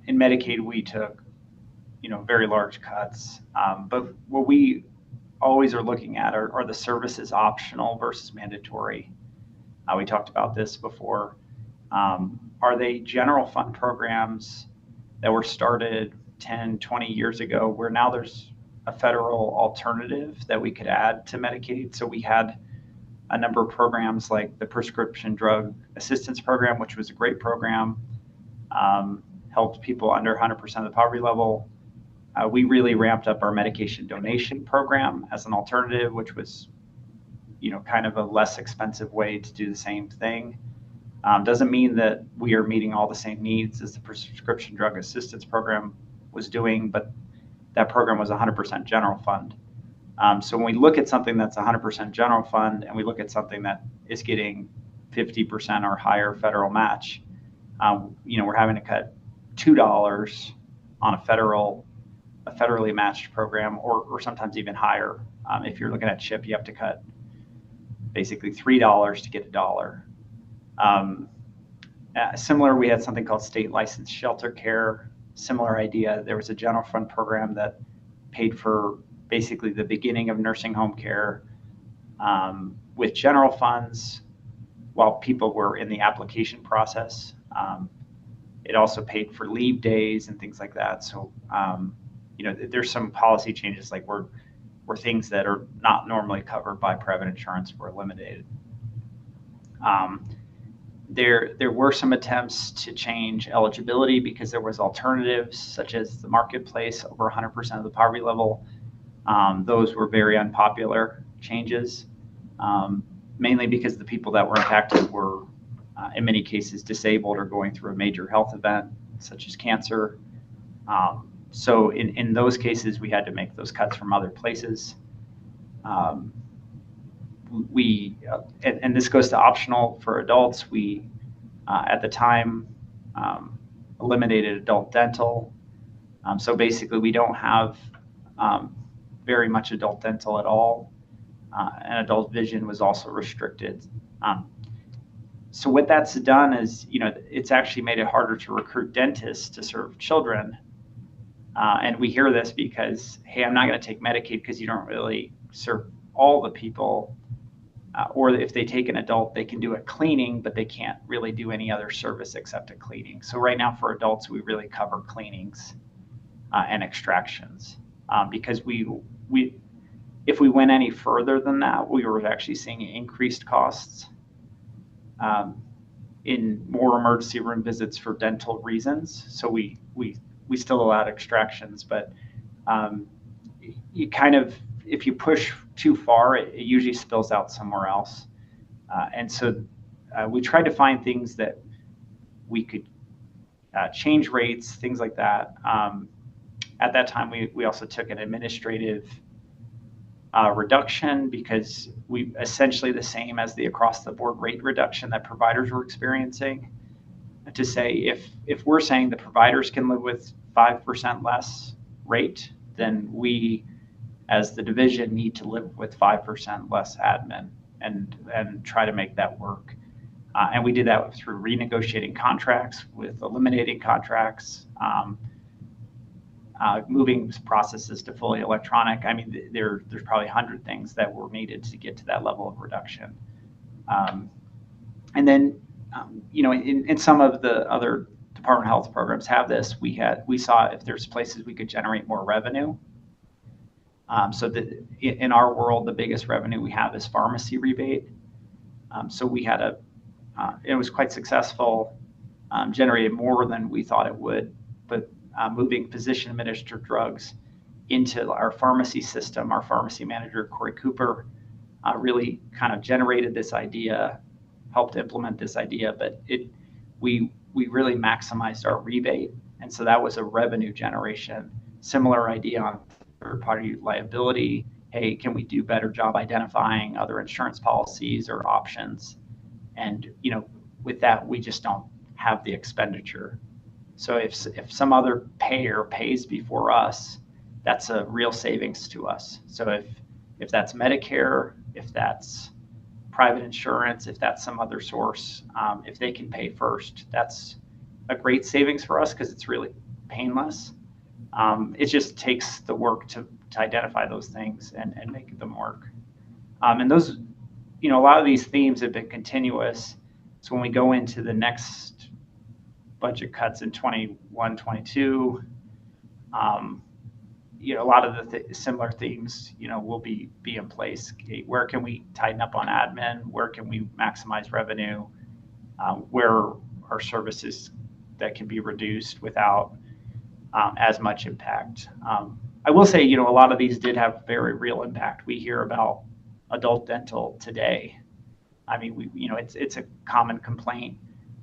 [SPEAKER 7] in Medicaid we took very large cuts. But what we always are looking at are the services optional versus mandatory. We talked about this before. Are they general fund programs that were started 10, 20 years ago, where now there's a federal alternative that we could add to Medicaid? So we had a number of programs like the Prescription Drug Assistance Program, which was a great program, helped people under 100% of the poverty level. We really ramped up our medication donation program as an alternative, which was, kind of a less expensive way to do the same thing. Doesn't mean that we are meeting all the same needs as the Prescription Drug Assistance Program was doing, but that program was 100% general fund. So when we look at something that's 100% general fund and we look at something that is getting 50% or higher federal match, we're having to cut $2 on a federally matched program, or sometimes even higher. If you're looking at CHIP, you have to cut basically $3 to get $1. Similar, we had something called state licensed shelter care similar idea. There was a general fund program that paid for basically the beginning of nursing home care with general funds while people were in the application process. It also paid for leave days and things like that. So, there's some policy changes like where things that are not normally covered by private insurance were eliminated. There were some attempts to change eligibility because there was alternatives such as the marketplace over 100% of the poverty level. Those were very unpopular changes, mainly because the people that were impacted were in many cases disabled or going through a major health event such as cancer. So in those cases, we had to make those cuts from other places. And this goes to optional for adults. We, at the time, eliminated adult dental. So basically, we don't have very much adult dental at all. And adult vision was also restricted. So what that's done is, it's actually made it harder to recruit dentists to serve children. And we hear this because, hey, I'm not going to take Medicaid because you don't really serve all the people. Or if they take an adult, they can do a cleaning, but they can't really do any other service except a cleaning. So right now for adults, we really cover cleanings and extractions because if we went any further than that, we were actually seeing increased costs in more emergency room visits for dental reasons. So we still allowed extractions, but you kind of, if you push too far, it usually spills out somewhere else. And so we tried to find things that we could change rates, things like that. At that time, we also took an administrative reduction because we essentially the same as the across the board rate reduction that providers were experiencing, to say if we're saying the providers can live with 5% less rate, then we as the division need to live with 5% less admin and try to make that work. And we did that through renegotiating contracts, with eliminating contracts, moving processes to fully electronic. I mean, there's probably 100 things that were needed to get to that level of reduction. And then, in some of the other Department of Health programs have this, we saw if there's places we could generate more revenue. So that in our world, the biggest revenue we have is pharmacy rebate. So we had it was quite successful, generated more than we thought it would, but moving physician administered drugs into our pharmacy system, our pharmacy manager, Corey Cooper, really kind of generated this idea, helped implement this idea, but we really maximized our rebate. And so that was a revenue generation. Similar idea on third-party liability. Hey, can we do a better job identifying other insurance policies or options? And with that, we just don't have the expenditure. So if some other payer pays before us, that's a real savings to us. So if that's Medicare, if that's private insurance, if that's some other source, if they can pay first, that's a great savings for us because it's really painless. It just takes the work to identify those things and make them work. And those, a lot of these themes have been continuous. So when we go into the next budget cuts in 21, 22, a lot of the similar themes, will be in place. Okay, where can we tighten up on admin? Where can we maximize revenue? Where are services that can be reduced without as much impact? I will say, a lot of these did have very real impact. We hear about adult dental today. I mean, it's a common complaint.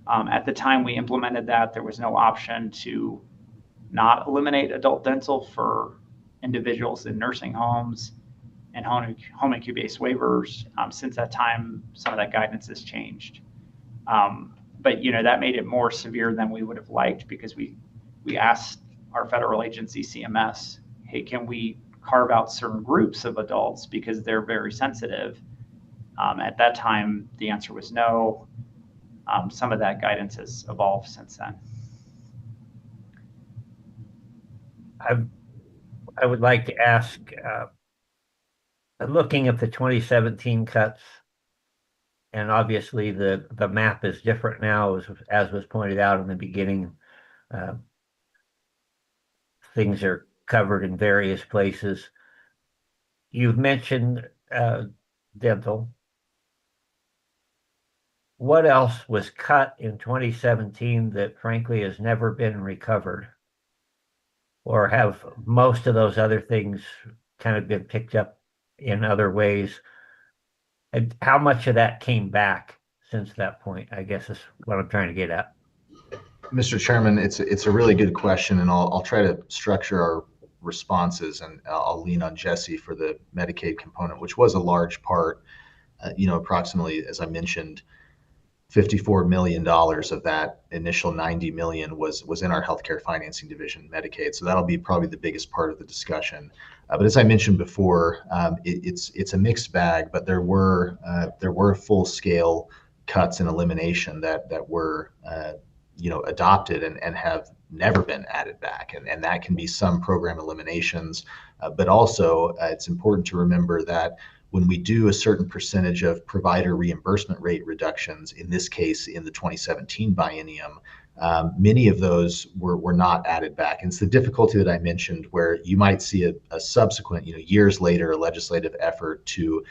[SPEAKER 7] At the time we implemented that, there was no option to not eliminate adult dental for individuals in nursing homes and home IQ-based waivers. Since that time, some of that guidance has changed. But that made it more severe than we would have liked because we asked our federal agency, CMS, hey, can we carve out certain groups of adults because they're very sensitive? At that time, the answer was no. Some of that guidance has evolved since then.
[SPEAKER 1] I would like to ask, looking at the 2017 cuts, and obviously the map is different now, as was pointed out in the beginning. Uh, things are covered in various places. You've mentioned dental. What else was cut in 2017 that frankly has never been recovered? Or have most of those other things kind of been picked up in other ways? And how much of that came back since that point, I guess is what I'm trying to get at.
[SPEAKER 5] Mr. Chairman, it's a really good question, and I'll try to structure our responses, and I'll lean on Jesse for the Medicaid component, which was a large part. Approximately, as I mentioned, $54 million of that initial 90 million was in our healthcare financing division, Medicaid. So that'll be probably the biggest part of the discussion. But as I mentioned before, it's a mixed bag. But there were full scale cuts and elimination that were adopted and have never been added back, and that can be some program eliminations. But also, it's important to remember that when we do a certain percentage of provider reimbursement rate reductions, in this case, in the 2017 biennium, many of those were not added back. And it's the difficulty that I mentioned, where you might see a subsequent, years later, a legislative effort to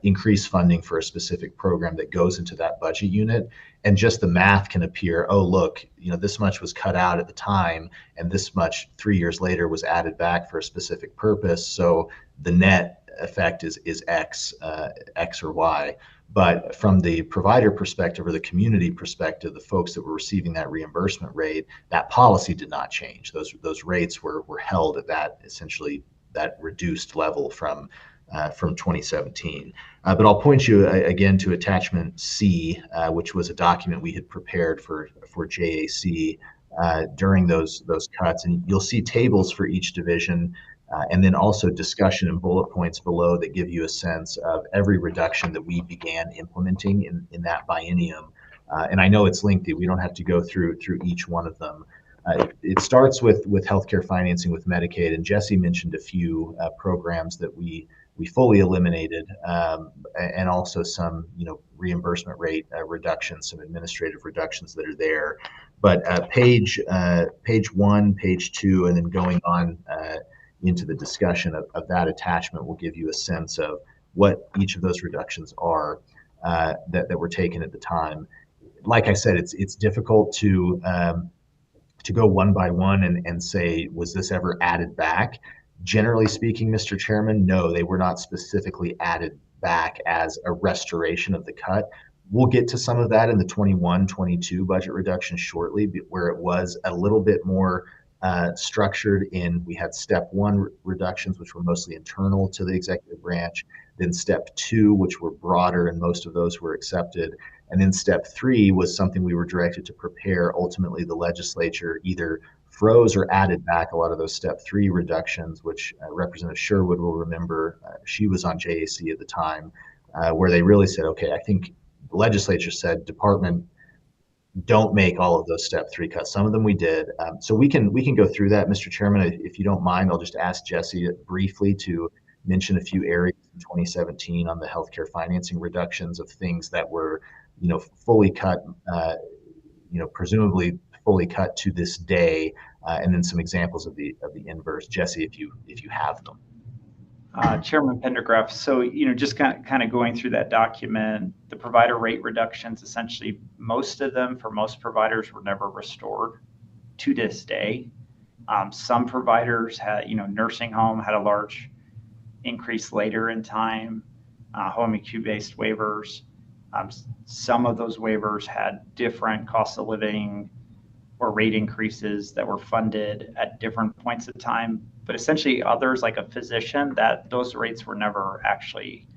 [SPEAKER 5] increase funding for a specific program that goes into that budget unit. And just the math can appear, oh, look, this much was cut out at the time, and this much 3 years later was added back for a specific purpose. So the net effect is X or Y. But from the provider perspective or the community perspective, the folks that were receiving that reimbursement rate, that policy did not change. Those rates were held at that, essentially that reduced level from 2017. But I'll point you again to attachment C, which was a document we had prepared for JAC during those cuts, and you'll see tables for each division. And then also discussion and bullet points below that give you a sense of every reduction that we began implementing in that biennium. And I know it's lengthy. We don't have to go through each one of them. It starts with healthcare financing with Medicaid, and Jesse mentioned a few programs that we fully eliminated, and also some reimbursement rate reductions, some administrative reductions that are there. But page 1, page 2, and then going on into the discussion of that attachment will give you a sense of what each of those reductions are that were taken at the time. Like I said, it's difficult to go one by one and say, was this ever added back? Generally speaking, Mr. Chairman, no, they were not specifically added back as a restoration of the cut. We'll get to some of that in the 21-22 budget reduction shortly, where it was a little bit more structured in. We had step 1 reductions, which were mostly internal to the executive branch, then step 2, which were broader, and most of those were accepted. And then step 3 was something we were directed to prepare. Ultimately, the legislature either froze or added back a lot of those step 3 reductions, which Representative Sherwood will remember. She was on JAC at the time, where they really said, okay, I think the legislature said, department, don't make all of those step 3 cuts. Some of them we did. So we can go through that, Mr. Chairman. If you don't mind, I'll just ask Jesse briefly to mention a few areas in 2017 on the healthcare financing reductions of things that were, fully cut, presumably fully cut to this day, and then some examples of the inverse. Jesse, if you have them.
[SPEAKER 7] Chairman Pendergraph, so just kind of going through that document, the provider rate reductions, essentially most of them for most providers were never restored to this day. Some providers had, nursing home had a large increase later in time, home acute-based waivers. Some of those waivers had different cost of living or rate increases that were funded at different points of time. But essentially others, like a physician, that those rates were never actually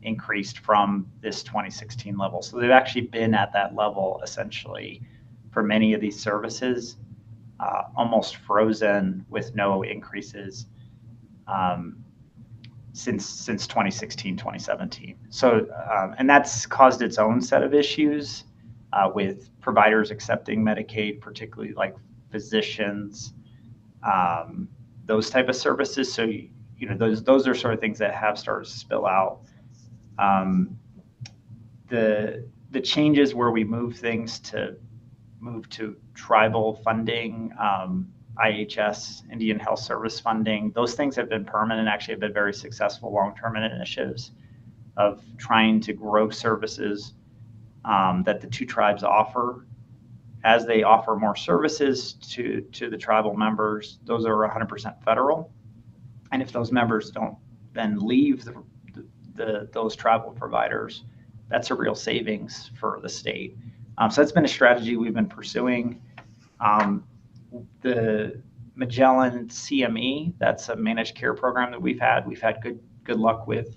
[SPEAKER 7] increased from this 2016 level. So they've actually been at that level essentially for many of these services, almost frozen with no increases since 2016, 2017. So, and that's caused its own set of issues with providers accepting Medicaid, particularly like physicians, those type of services. So, those are sort of things that have started to spill out. The changes where we move to tribal funding, IHS, Indian Health Service funding, those things have been permanent, actually have been very successful long-term initiatives of trying to grow services that the two tribes offer. As they offer more services to the tribal members, those are 100% federal. And if those members don't then leave those tribal providers, that's a real savings for the state. So that's been a strategy we've been pursuing. The Magellan CME, that's a managed care program that we've had good luck with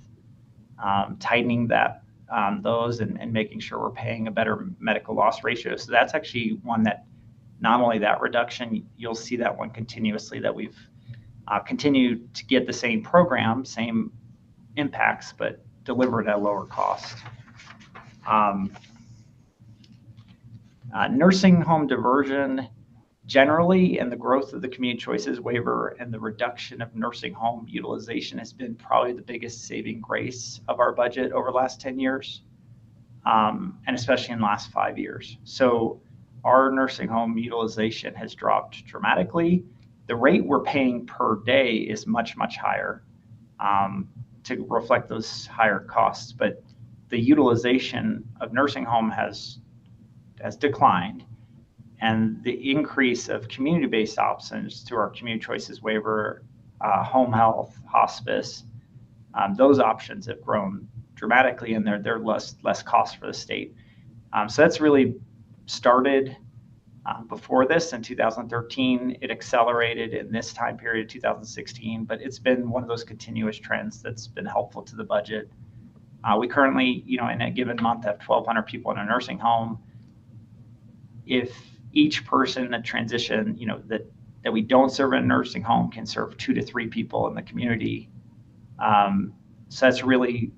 [SPEAKER 7] tightening those and making sure we're paying a better medical loss ratio. So that's actually one that not only that reduction, you'll see that one continuously, that we've continued to get the same program, same impacts, but delivered at a lower cost. Nursing home diversion generally, and the growth of the community choices waiver and the reduction of nursing home utilization has been probably the biggest saving grace of our budget over the last 10 years, and especially in the last 5 years. So our nursing home utilization has dropped dramatically. The rate we're paying per day is much, much higher to reflect those higher costs, but the utilization of nursing home has declined. And the increase of community-based options through our community choices waiver, home health, hospice, those options have grown dramatically, and they're less cost for the state. So that's really started before this in 2013. It accelerated in this time period, 2016, but it's been one of those continuous trends that's been helpful to the budget. We currently, in a given month, have 1,200 people in a nursing home. If each person that transition, that we don't serve in a nursing home can serve 2 to 3 people in the community. So that's really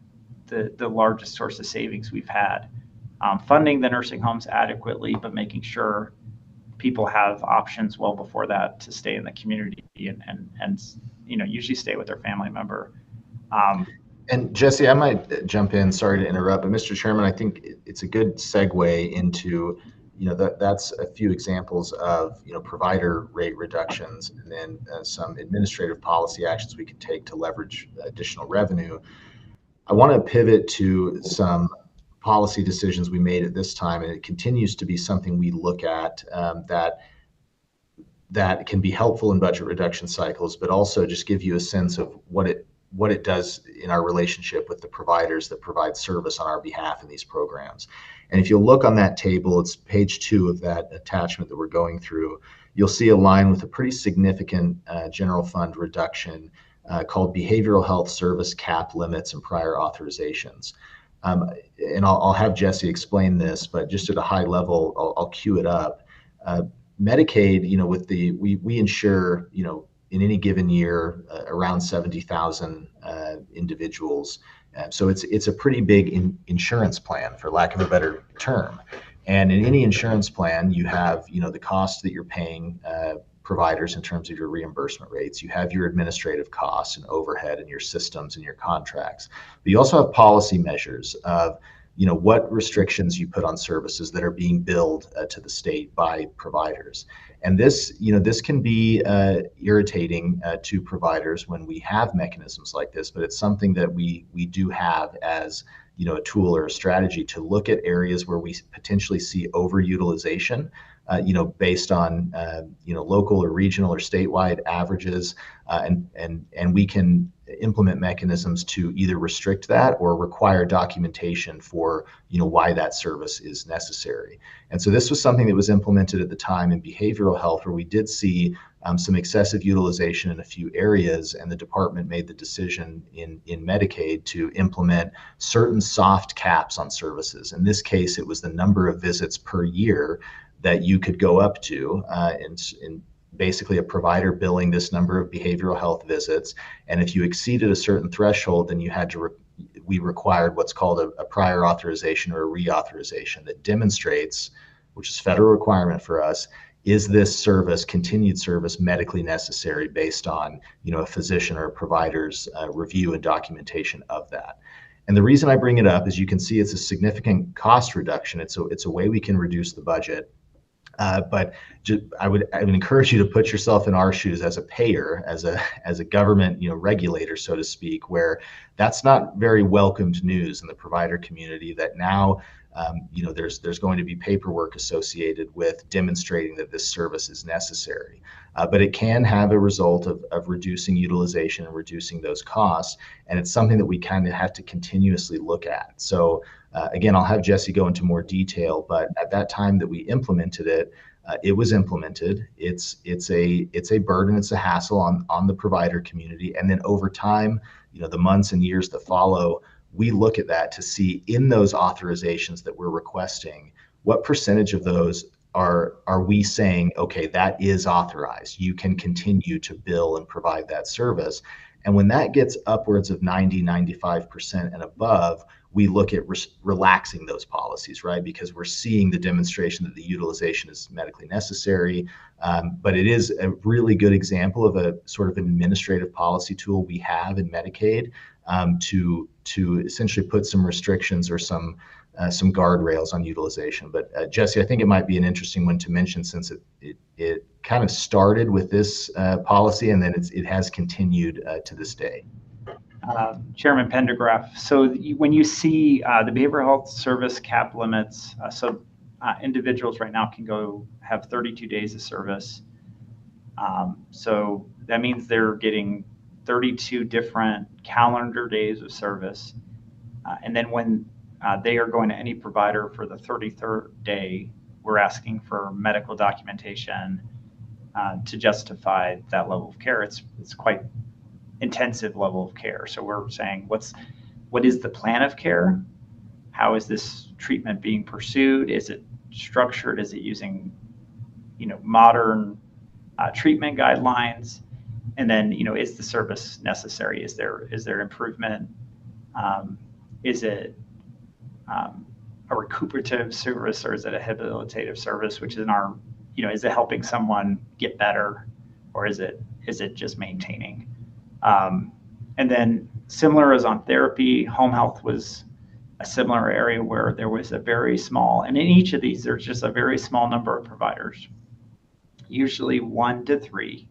[SPEAKER 7] the largest source of savings we've had. Funding the nursing homes adequately, but making sure people have options well before that to stay in the community and usually stay with their family member.
[SPEAKER 5] And Jesse, I might jump in, sorry to interrupt, but Mr. Chairman, I think it's a good segue into that's a few examples of provider rate reductions, and then some administrative policy actions we can take to leverage additional revenue. I want to pivot to some policy decisions we made at this time, and it continues to be something we look at that can be helpful in budget reduction cycles, but also just give you a sense of what it does in our relationship with the providers that provide service on our behalf in these programs. And if you'll look on that table, it's page 2 of that attachment that we're going through, you'll see a line with a pretty significant general fund reduction called behavioral health service cap limits and prior authorizations. And I'll have Jesse explain this, but just at a high level, I'll cue it up. Medicaid, we insure, in any given year, around 70,000 individuals. So it's a pretty big insurance plan, for lack of a better term. And in any insurance plan, you have, the cost that you're paying providers in terms of your reimbursement rates. You have your administrative costs and overhead and your systems and your contracts. But you also have policy measures of, what restrictions you put on services that are being billed to the state by providers. And this can be irritating to providers when we have mechanisms like this, but it's something that we do have as a tool or a strategy to look at areas where we potentially see overutilization, based on local or regional or statewide averages, and we can implement mechanisms to either restrict that or require documentation for why that service is necessary. And so this was something that was implemented at the time in behavioral health, where we did see some excessive utilization in a few areas, and the department made the decision in Medicaid to implement certain soft caps on services. In this case, it was the number of visits per year that you could go up to, in basically a provider billing this number of behavioral health visits. And if you exceeded a certain threshold, then you had to, we required what's called a prior authorization or a reauthorization that demonstrates, which is federal requirement for us, is this service, continued service, medically necessary based on, a physician or a provider's review and documentation of that. And the reason I bring it up is you can see it's a significant cost reduction. It's a way we can reduce the budget. But I would encourage you to put yourself in our shoes as a payer, as a government regulator, so to speak, where that's not very welcomed news in the provider community. That now there's going to be paperwork associated with demonstrating that this service is necessary. But it can have a result of reducing utilization and reducing those costs, and it's something that we kind of have to continuously look at. So. Again, I'll have Jesse go into more detail, but at that time that we implemented it, it was implemented. It's a burden, it's a hassle on the provider community, and then over time, the months and years that follow, we look at that to see in those authorizations that we're requesting, what percentage of those are we saying, okay, that is authorized. You can continue to bill and provide that service. And when that gets upwards of 90, 95% and above, we look at relaxing those policies, right? Because we're seeing the demonstration that the utilization is medically necessary. But it is a really good example of a sort of an administrative policy tool we have in Medicaid to essentially put some restrictions or some guardrails on utilization. But Jesse, I think it might be an interesting one to mention, since it kind of started with this policy and then it has continued to this day.
[SPEAKER 7] Chairman Pendergraph, so when you see the behavioral health service cap limits, individuals right now can go have 32 days of service. So that means they're getting 32 different calendar days of service. And then when they are going to any provider for the 33rd day, we're asking for medical documentation to justify that level of care. It's quite intensive level of care. So we're saying, what is the plan of care? How is this treatment being pursued? Is it structured? Is it using, modern treatment guidelines? And then, is the service necessary? Is there improvement? Is it a recuperative service, or is it a rehabilitative service, which is in our, is it helping someone get better, or is it just maintaining? And then similar as on therapy, home health was a similar area where there was a very small, and in each of these, there's just a very small number of providers, usually 1 to 3,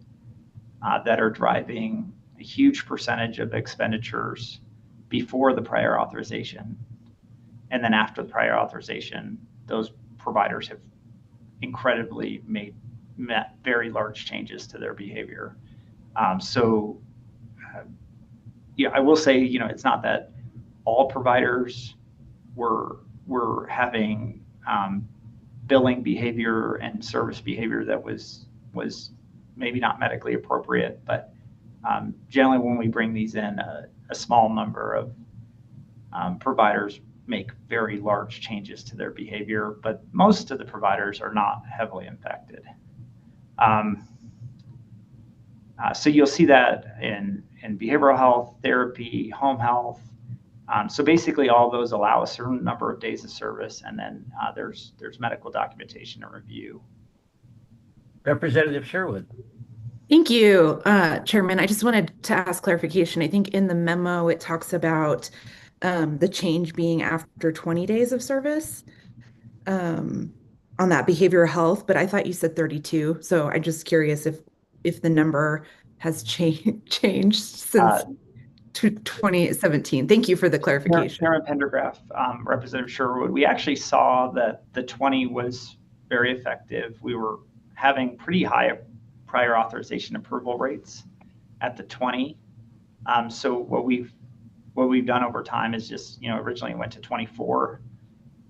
[SPEAKER 7] that are driving a huge percentage of expenditures before the prior authorization. And then after the prior authorization, those providers have incredibly met very large changes to their behavior. I will say, it's not that all providers were having billing behavior and service behavior that was maybe not medically appropriate, but generally when we bring these in, a small number of providers make very large changes to their behavior, but most of the providers are not heavily impacted. So you'll see that in behavioral health, therapy, home health. So basically all those allow a certain number of days of service, and then there's medical documentation and review.
[SPEAKER 1] Representative Sherwood.
[SPEAKER 3] Thank you, Chairman. I just wanted to ask clarification. I think in the memo, it talks about the change being after 20 days of service on that behavioral health, but I thought you said 32. So I'm just curious if the number has changed since 2017. Thank you for the clarification.
[SPEAKER 7] Chairman Pendergraph, Representative Sherwood, we actually saw that the 20 was very effective. We were having pretty high prior authorization approval rates at the 20. So what we've done over time is just, originally went to 24,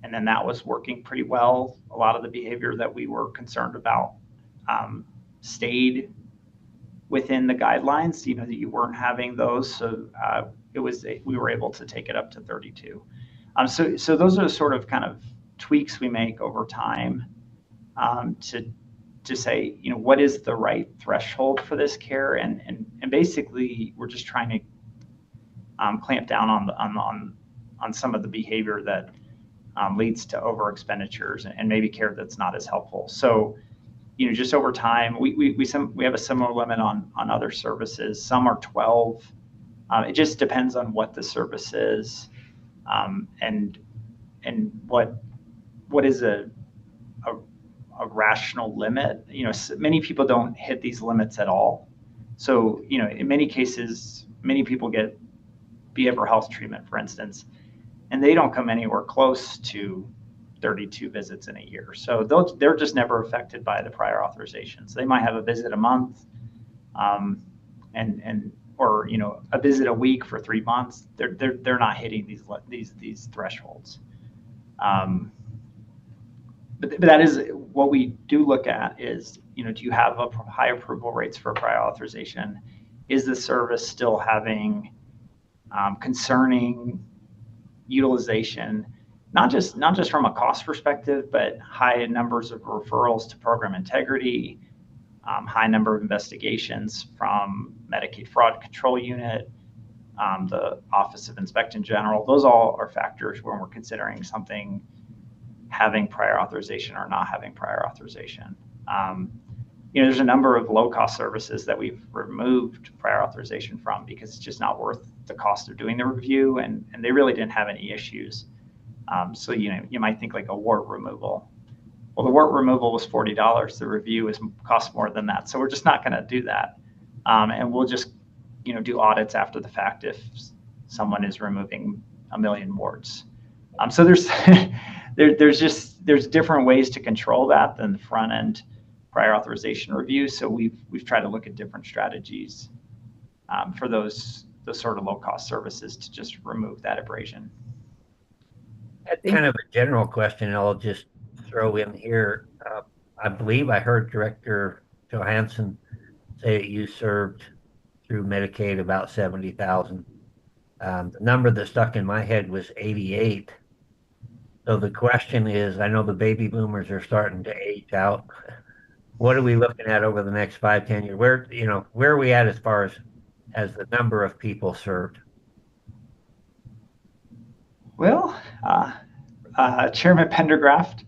[SPEAKER 7] and then that was working pretty well. A lot of the behavior that we were concerned about stayed within the guidelines, that you weren't having those. So we were able to take it up to 32. So those are sort of kind of tweaks we make over time to say, what is the right threshold for this care? And basically we're just trying to clamp down on some of the behavior that leads to over expenditures and maybe care that's not as helpful. So just over time, we have a similar limit on other services. Some are 12. It just depends on what the service is, and what is a rational limit. Many people don't hit these limits at all. So, in many cases, many people get behavioral health treatment, for instance, and they don't come anywhere close to 32 visits in a year. So they're just never affected by the prior authorizations. They might have a visit a month, or a visit a week for 3 months. They're not hitting these thresholds. But that is what we do look at is, do you have high approval rates for prior authorization? Is the service still having concerning utilization, not just from a cost perspective, but high numbers of referrals to program integrity, high number of investigations from Medicaid Fraud Control Unit, the Office of Inspector General. Those all are factors when we're considering something having prior authorization or not having prior authorization. There's a number of low-cost services that we've removed prior authorization from because it's just not worth the cost of doing the review, and they really didn't have any issues. So you might think like a wart removal. Well, the wart removal was $40. The review cost more than that, so we're just not going to do that. And we'll just do audits after the fact if someone is removing 1 million warts. So there's there's different ways to control that than the front end prior authorization review. So we've tried to look at different strategies for those sort of low cost services to just remove that abrasion.
[SPEAKER 1] That's kind of a general question I'll just throw in here. I believe I heard Director Johansson say that you served through Medicaid about 70,000. The number that stuck in my head was 88. So the question is, I know the baby boomers are starting to age out. What are we looking at over the next 5-10 years? Where are we at as far as the number of people served?
[SPEAKER 7] Well, Chairman Pendergraft,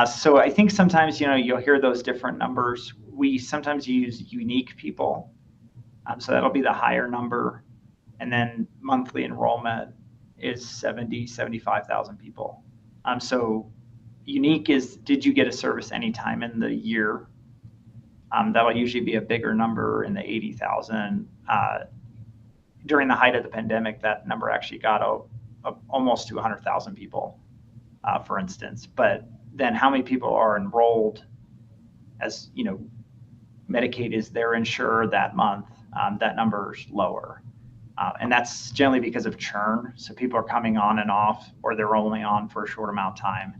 [SPEAKER 7] so I think sometimes, you'll hear those different numbers. We sometimes use unique people. So that'll be the higher number. And then monthly enrollment is 75,000 people. So unique is, did you get a service anytime in the year? That'll usually be a bigger number in the 80,000. During the height of the pandemic, that number actually got almost to 100,000 people, for instance. But then how many people are enrolled as, Medicaid is their insurer that month, that number is lower. And that's generally because of churn. So people are coming on and off, or they're only on for a short amount of time.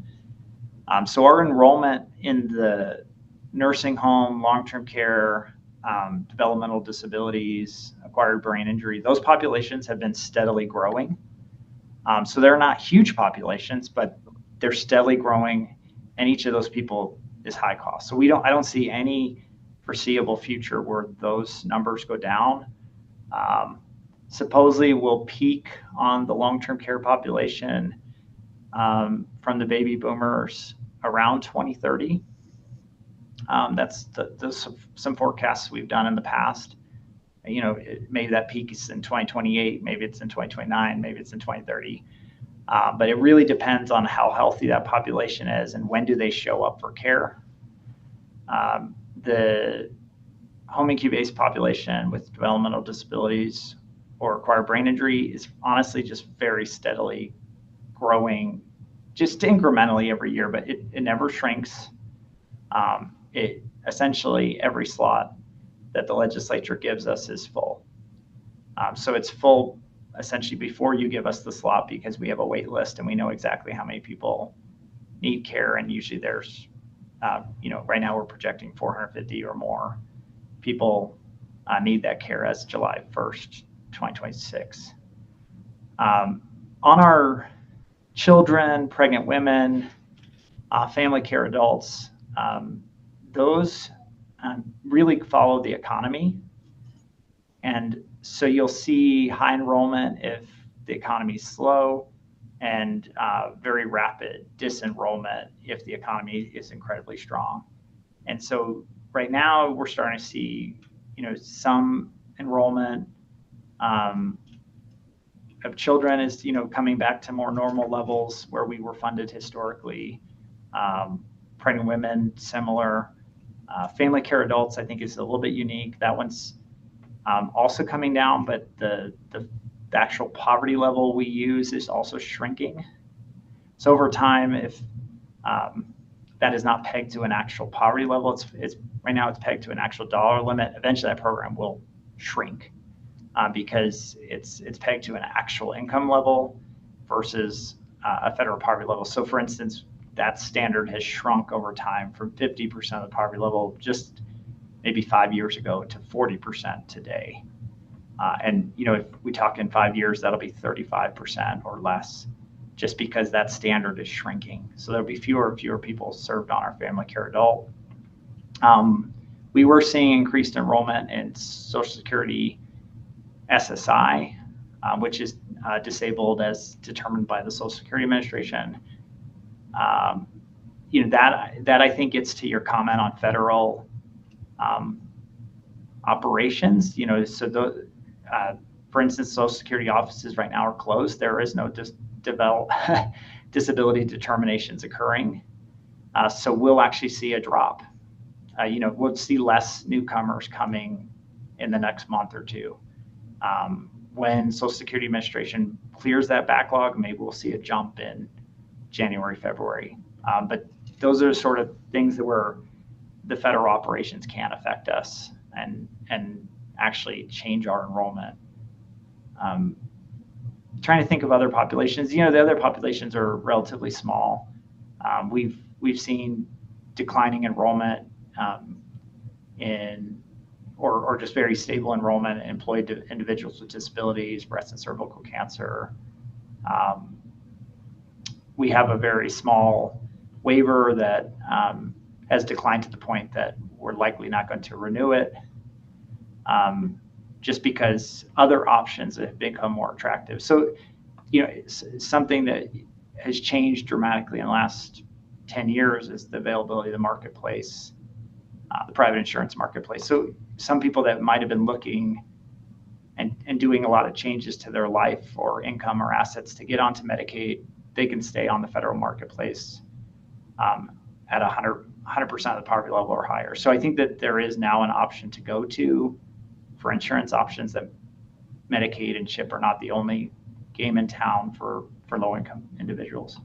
[SPEAKER 7] So our enrollment in the nursing home, long-term care, developmental disabilities, acquired brain injury, those populations have been steadily growing. So they're not huge populations, but they're steadily growing, and each of those people is high cost. So I don't see any foreseeable future where those numbers go down. Supposedly we'll peak on the long-term care population from the baby boomers around 2030. That's some forecasts we've done in the past. Maybe that peak is in 2028, maybe it's in 2029, maybe it's in 2030. But it really depends on how healthy that population is and when do they show up for care. The home INCUBE-based population with developmental disabilities or acquired brain injury is honestly just very steadily growing, just incrementally every year, but it never shrinks. It essentially every slot that the legislature gives us is full. So it's full essentially before you give us the slot because we have a wait list and we know exactly how many people need care. And usually there's, right now we're projecting 450 or more people need that care as July 1st, 2026. On our children, pregnant women, family care adults, those really follow the economy. And so you'll see high enrollment if the economy is slow and very rapid disenrollment if the economy is incredibly strong. And so right now we're starting to see, some enrollment of children is, coming back to more normal levels where we were funded historically. Pregnant women, similar. Family care adults, I think, is a little bit unique. That one's also coming down, but the actual poverty level we use is also shrinking. So over time, if that is not pegged to an actual poverty level, it's right now it's pegged to an actual dollar limit. Eventually, that program will shrink because it's pegged to an actual income level versus a federal poverty level. So, for instance, that standard has shrunk over time from 50% of the poverty level just maybe 5 years ago to 40% today. And if we talk in 5 years, that'll be 35% or less, just because that standard is shrinking. So there'll be fewer and fewer people served on our family care adult. We were seeing increased enrollment in Social Security SSI, which is disabled as determined by the Social Security Administration. That I think gets to your comment on federal operations. So for instance, Social Security offices right now are closed. There is no disability determinations occurring. So we'll actually see a drop. We'll see less newcomers coming in the next month or two. When Social Security Administration clears that backlog, maybe we'll see a jump in January, February. But those are sort of things that where the federal operations can affect us and actually change our enrollment. Trying to think of other populations. The other populations are relatively small. We've seen declining enrollment in or just very stable enrollment in employed individuals with disabilities, breast and cervical cancer. We have a very small waiver that has declined to the point that we're likely not going to renew it, just because other options have become more attractive. So, something that has changed dramatically in the last 10 years is the availability of the marketplace, the private insurance marketplace. So some people that might have been looking and doing a lot of changes to their life or income or assets to get onto Medicaid, they can stay on the federal marketplace at 100% of the poverty level or higher. So I think that there is now an option to go to for insurance options, that Medicaid and CHIP are not the only game in town for low-income individuals.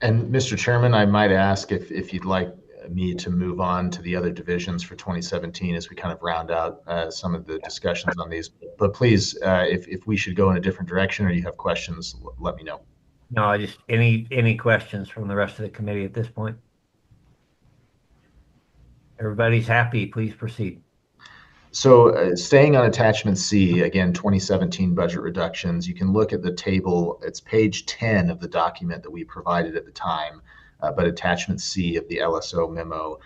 [SPEAKER 5] And Mr. Chairman, I might ask if you'd like me to move on to the other divisions for 2017 as we kind of round out some of the discussions on these. But please, if we should go in a different direction or you have questions, let me know.
[SPEAKER 1] No, just any questions from the rest of the committee at this point? Everybody's happy. Please proceed.
[SPEAKER 5] So staying on attachment C, again, 2017 budget reductions, you can look at the table. It's page 10 of the document that we provided at the time, but attachment C of the LSO memo.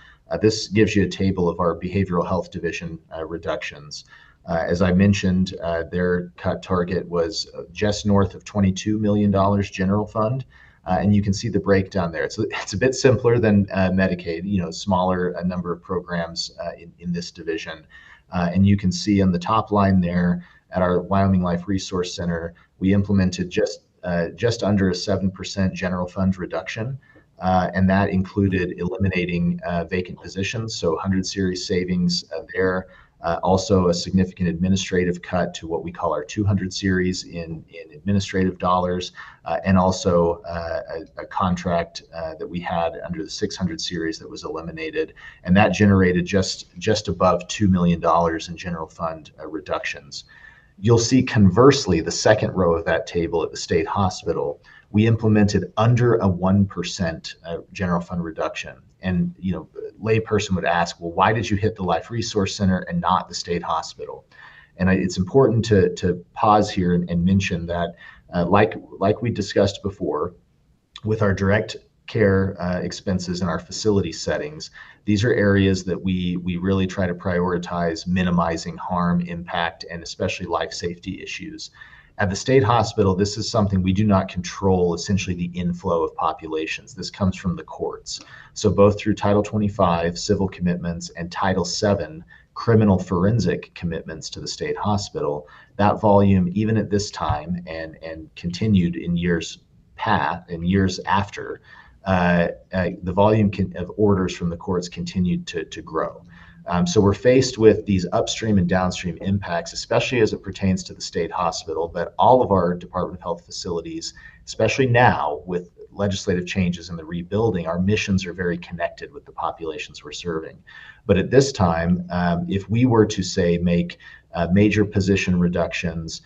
[SPEAKER 5] This gives you a table of our behavioral health division reductions. As I mentioned, their cut target was just north of $22 million general fund. And you can see the breakdown there. It's a bit simpler than Medicaid, smaller number of programs in this division. And you can see on the top line there at our Wyoming Life Resource Center, we implemented just under a 7% general fund reduction. And that included eliminating vacant positions, so 100 series savings there. Also a significant administrative cut to what we call our 200 series in administrative dollars, and also a contract that we had under the 600 series that was eliminated. And that generated just above $2 million in general fund reductions. You'll see conversely, the second row of that table at the state hospital, we implemented under a 1% general fund reduction. And, layperson would ask, well, why did you hit the Life Resource Center and not the state hospital? And it's important to pause here and mention that, like we discussed before, with our direct care expenses in our facility settings, these are areas that we really try to prioritize minimizing harm, impact, and especially life safety issues. At the state hospital, this is something we do not control, essentially the inflow of populations. This comes from the courts. So both through Title 25 civil commitments and Title 7 criminal forensic commitments to the state hospital, that volume, even at this time and continued in years past and years after, the volume of orders from the courts continued to grow. So we're faced with these upstream and downstream impacts, especially as it pertains to the state hospital, but all of our Department of Health facilities, especially now with legislative changes and the rebuilding, our missions are very connected with the populations we're serving. But at this time, if we were to say make major position reductions,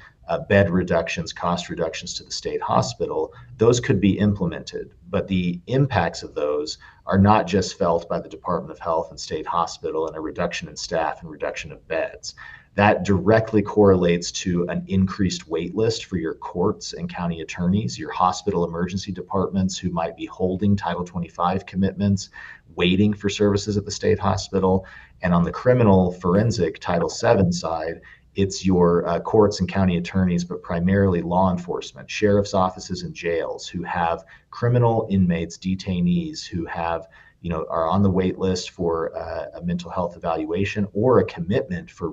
[SPEAKER 5] bed reductions, cost reductions to the state hospital, those could be implemented. But the impacts of those are not just felt by the Department of Health and state hospital and a reduction in staff and reduction of beds. That directly correlates to an increased wait list for your courts and county attorneys, your hospital emergency departments who might be holding Title 25 commitments, waiting for services at the state hospital. And on the criminal forensic Title 7 side, it's your courts and county attorneys, but primarily law enforcement, sheriff's offices and jails who have criminal inmates, detainees who have, are on the wait list for a mental health evaluation or a commitment for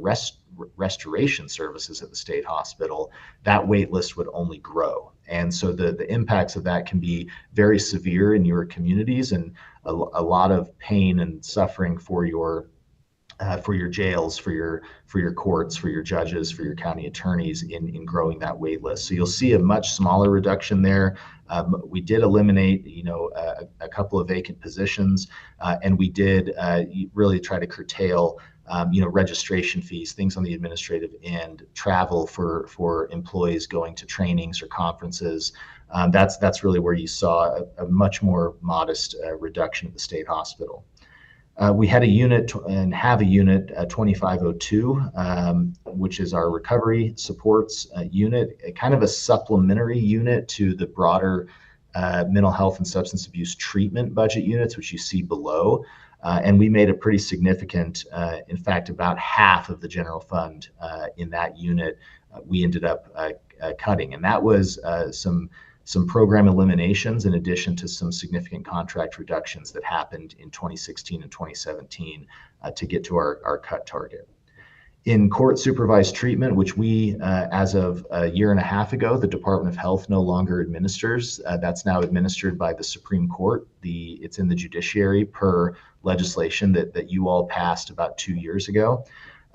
[SPEAKER 5] restoration services at the state hospital. That wait list would only grow. And so the impacts of that can be very severe in your communities, and a lot of pain and suffering for your jails, for your courts, for your judges, for your county attorneys in growing that wait list. So you'll see a much smaller reduction there. We did eliminate, a couple of vacant positions, and we did really try to curtail, registration fees, things on the administrative end, travel for employees going to trainings or conferences. That's really where you saw a much more modest reduction at the state hospital. We had a unit and have a unit 2502, which is our recovery supports unit, kind of a supplementary unit to the broader mental health and substance abuse treatment budget units, which you see below. And we made a pretty significant, in fact, about half of the general fund in that unit we ended up cutting. And that was some program eliminations in addition to some significant contract reductions that happened in 2016 and 2017 to get to our cut target. In court supervised treatment, which we, as of a year and a half ago, the Department of Health no longer administers. That's now administered by the Supreme Court. It's in the judiciary per legislation that you all passed about 2 years ago.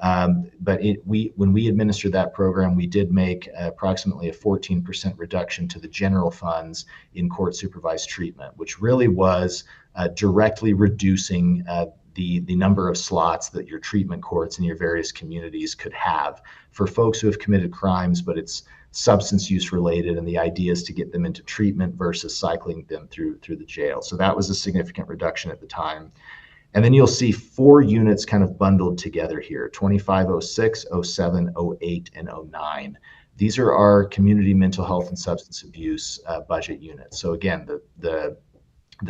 [SPEAKER 5] But when we administered that program, we did make approximately a 14% reduction to the general funds in court supervised treatment, which really was directly reducing the number of slots that your treatment courts in your various communities could have for folks who have committed crimes, but it's substance use related, and the idea is to get them into treatment versus cycling them through the jail. So that was a significant reduction at the time. And then you'll see 4 units kind of bundled together here: 2506, 07, 08, and 09. These are our community mental health and substance abuse budget units. So again, the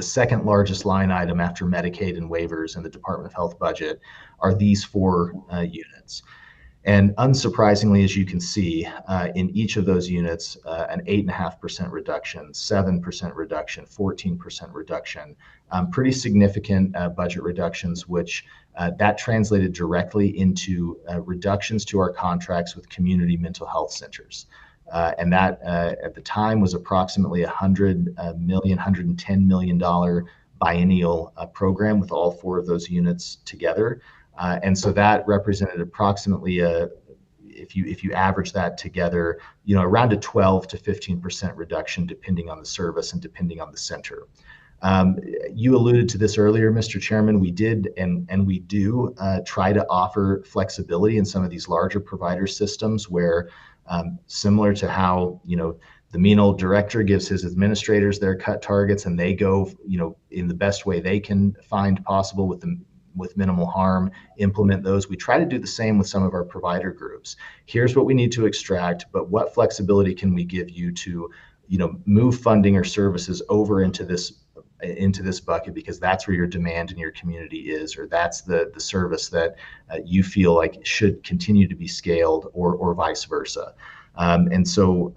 [SPEAKER 5] second largest line item after Medicaid and waivers in the Department of Health budget are these 4 units. And unsurprisingly, as you can see, in each of those units, an 8.5% reduction, 7% reduction, 14% reduction, pretty significant budget reductions, which that translated directly into reductions to our contracts with community mental health centers. And that at the time was approximately $110 million biennial program with all 4 of those units together. And so that represented approximately if you average that together, around a 12 to 15% reduction, depending on the service and depending on the center. You alluded to this earlier, Mr. Chairman. We did and we do try to offer flexibility in some of these larger provider systems where, similar to how, the mean old director gives his administrators their cut targets and they go, in the best way they can find possible with minimal harm, implement those. We try to do the same with some of our provider groups. Here's what we need to extract, but what flexibility can we give you to, move funding or services over into this bucket, because that's where your demand in your community is, or that's the service that you feel like should continue to be scaled, or vice versa. And so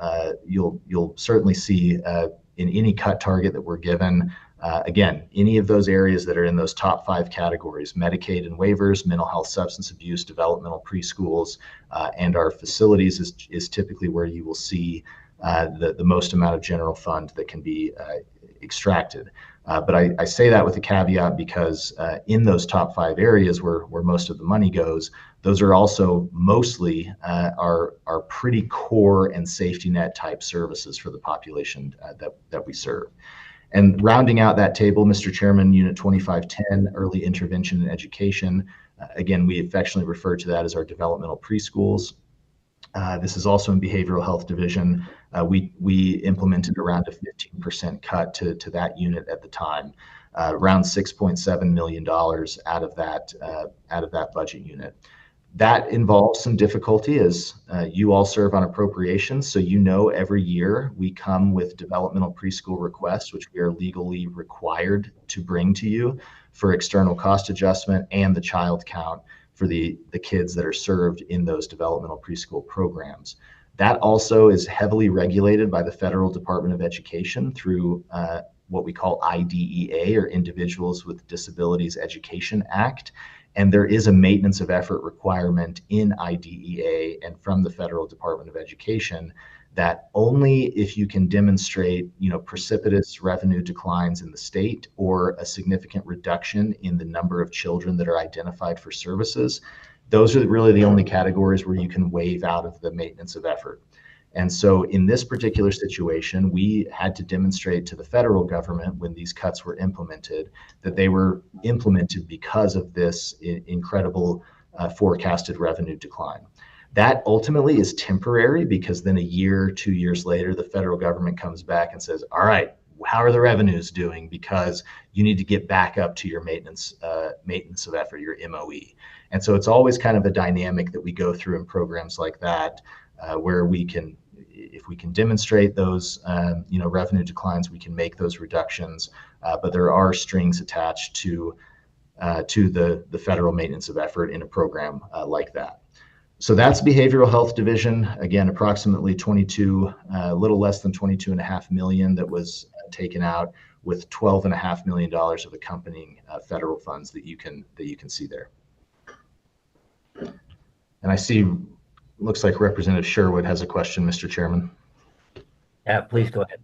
[SPEAKER 5] you'll certainly see in any cut target that we're given, again, any of those areas that are in those top 5 categories, Medicaid and waivers, mental health, substance abuse, developmental preschools, and our facilities is typically where you will see the most amount of general fund that can be extracted. But I say that with a caveat because in those top 5 areas where most of the money goes, those are also mostly are pretty core and safety net type services for the population that we serve. And rounding out that table, Mr. Chairman, Unit 2510, Early Intervention and Education. Again, we affectionately refer to that as our developmental preschools. This is also in Behavioral Health Division. We implemented around a 15% cut to that unit at the time, around $6.7 million out of that budget unit. That involves some difficulty as you all serve on appropriations. So every year we come with developmental preschool requests, which we are legally required to bring to you for external cost adjustment and the child count for the kids that are served in those developmental preschool programs. That also is heavily regulated by the Federal Department of Education through what we call IDEA, or Individuals with Disabilities Education Act. And there is a maintenance of effort requirement in IDEA and from the Federal Department of Education that only if you can demonstrate, precipitous revenue declines in the state or a significant reduction in the number of children that are identified for services, those are really the only categories where you can waive out of the maintenance of effort. And so in this particular situation, we had to demonstrate to the federal government when these cuts were implemented that they were implemented because of this incredible forecasted revenue decline. That ultimately is temporary because then a year, 2 years later, the federal government comes back and says, all right, how are the revenues doing? Because you need to get back up to your maintenance of effort, your MOE. And so it's always kind of a dynamic that we go through in programs like that, where if we can demonstrate those, revenue declines, we can make those reductions. But there are strings attached to the federal maintenance of effort in a program like that. So that's Behavioral Health Division. Again, approximately a little less than 22.5 million that was taken out, with $12.5 million of accompanying federal funds that you can see there. And I see, looks like Representative Sherwood has a question, Mr. Chairman.
[SPEAKER 1] Yeah, please go ahead.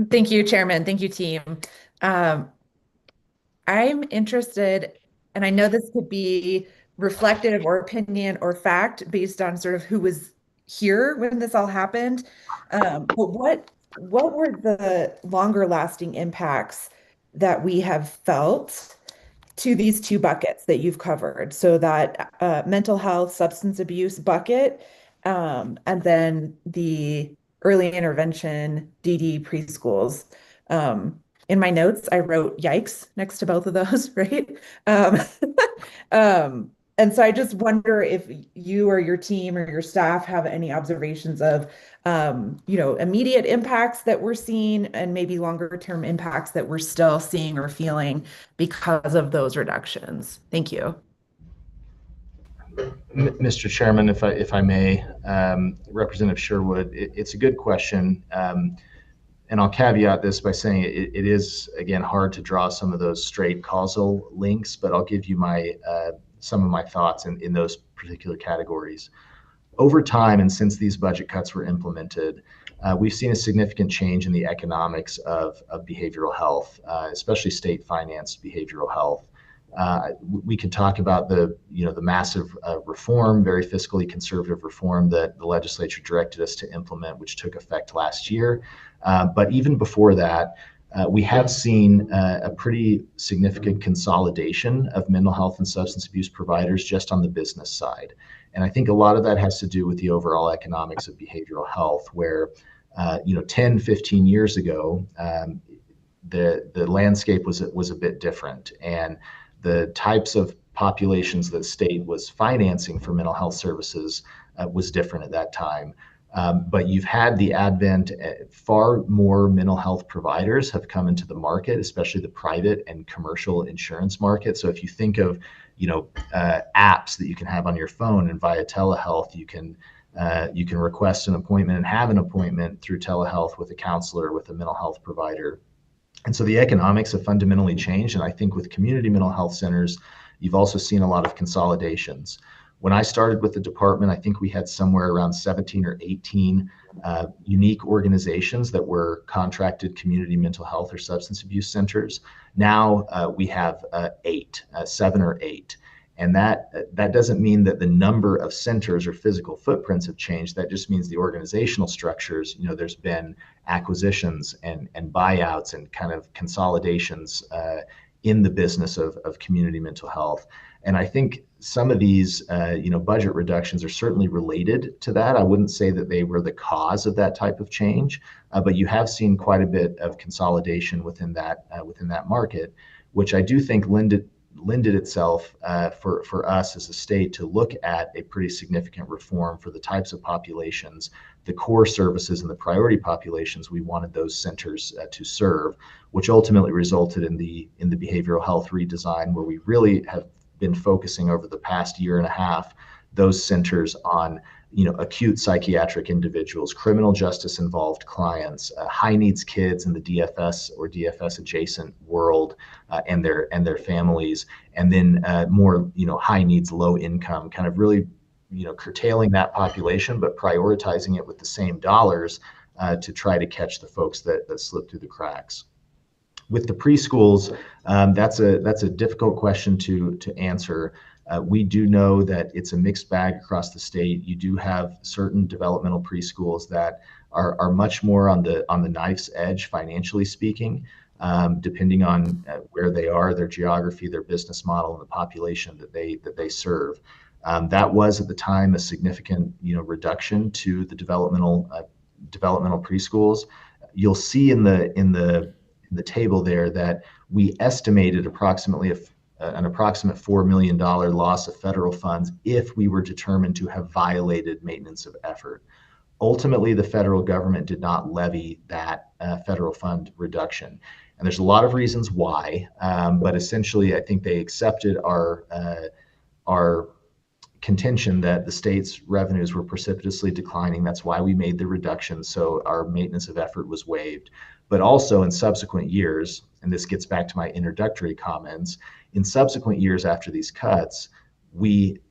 [SPEAKER 3] Thank you, Chairman. Thank you, team. I'm interested, and I know this could be reflective or opinion or fact based on sort of who was here when this all happened. But what were the longer lasting impacts that we have felt to these 2 buckets that you've covered? So that mental health, substance abuse bucket, and then the early intervention DD preschools. In my notes, I wrote yikes next to both of those, right? And so I just wonder if you or your team or your staff have any observations of, immediate impacts that we're seeing and maybe longer term impacts that we're still seeing or feeling because of those reductions. Thank you.
[SPEAKER 5] Mr. Chairman, if I may, Representative Sherwood, it's a good question. And I'll caveat this by saying it is, again, hard to draw some of those straight causal links, but I'll give you some of my thoughts in those particular categories. Over time, and since these budget cuts were implemented, we've seen a significant change in the economics of behavioral health, especially state-financed behavioral health. We could talk about the massive reform, very fiscally conservative reform that the legislature directed us to implement, which took effect last year. But even before that, we have seen a pretty significant consolidation of mental health and substance abuse providers just on the business side. And I think a lot of that has to do with the overall economics of behavioral health, where 10, 15 years ago, the landscape was a bit different. And the types of populations that state was financing for mental health services was different at that time. But you've had the advent, far more mental health providers have come into the market, especially the private and commercial insurance market. So if you think of, apps that you can have on your phone, and via telehealth, you can You can request an appointment and have an appointment through telehealth with a counselor, with a mental health provider. And so the economics have fundamentally changed. And I think with community mental health centers, you've also seen a lot of consolidations. When I started with the department, I think we had somewhere around 17 or 18 unique organizations that were contracted community mental health or substance abuse centers. Now we have 7 or 8. And that doesn't mean that the number of centers or physical footprints have changed. That just means the organizational structures, there's been acquisitions and buyouts and kind of consolidations in the business of community mental health. And I think some of these, budget reductions are certainly related to that. I wouldn't say that they were the cause of that type of change, but you have seen quite a bit of consolidation within that market, which I do think lended itself for us as a state to look at a pretty significant reform for the types of populations, the core services and the priority populations we wanted those centers to serve, which ultimately resulted in the behavioral health redesign, where we really have been focusing over the past year and a half those centers on acute psychiatric individuals, criminal justice involved clients, high needs kids in the DFS or DFS adjacent world, and their families, and then more high needs, low income, kind of really curtailing that population, but prioritizing it with the same dollars to try to catch the folks that slip through the cracks. With the preschools, that's a difficult question to answer. We do know that it's a mixed bag across the state. You do have certain developmental preschools that are much more on the knife's edge, financially speaking, depending on where they are, their geography, their business model, and the population that they serve. That was at the time a significant reduction to the developmental preschools. You'll see in the table there that we estimated an approximate $4 million loss of federal funds if we were determined to have violated maintenance of effort. Ultimately, the federal government did not levy that federal fund reduction. And there's a lot of reasons why, but essentially, I think they accepted our contention that the state's revenues were precipitously declining. That's why we made the reduction. So our maintenance of effort was waived. But also in subsequent years, and this gets back to my introductory comments, in subsequent years after these cuts, we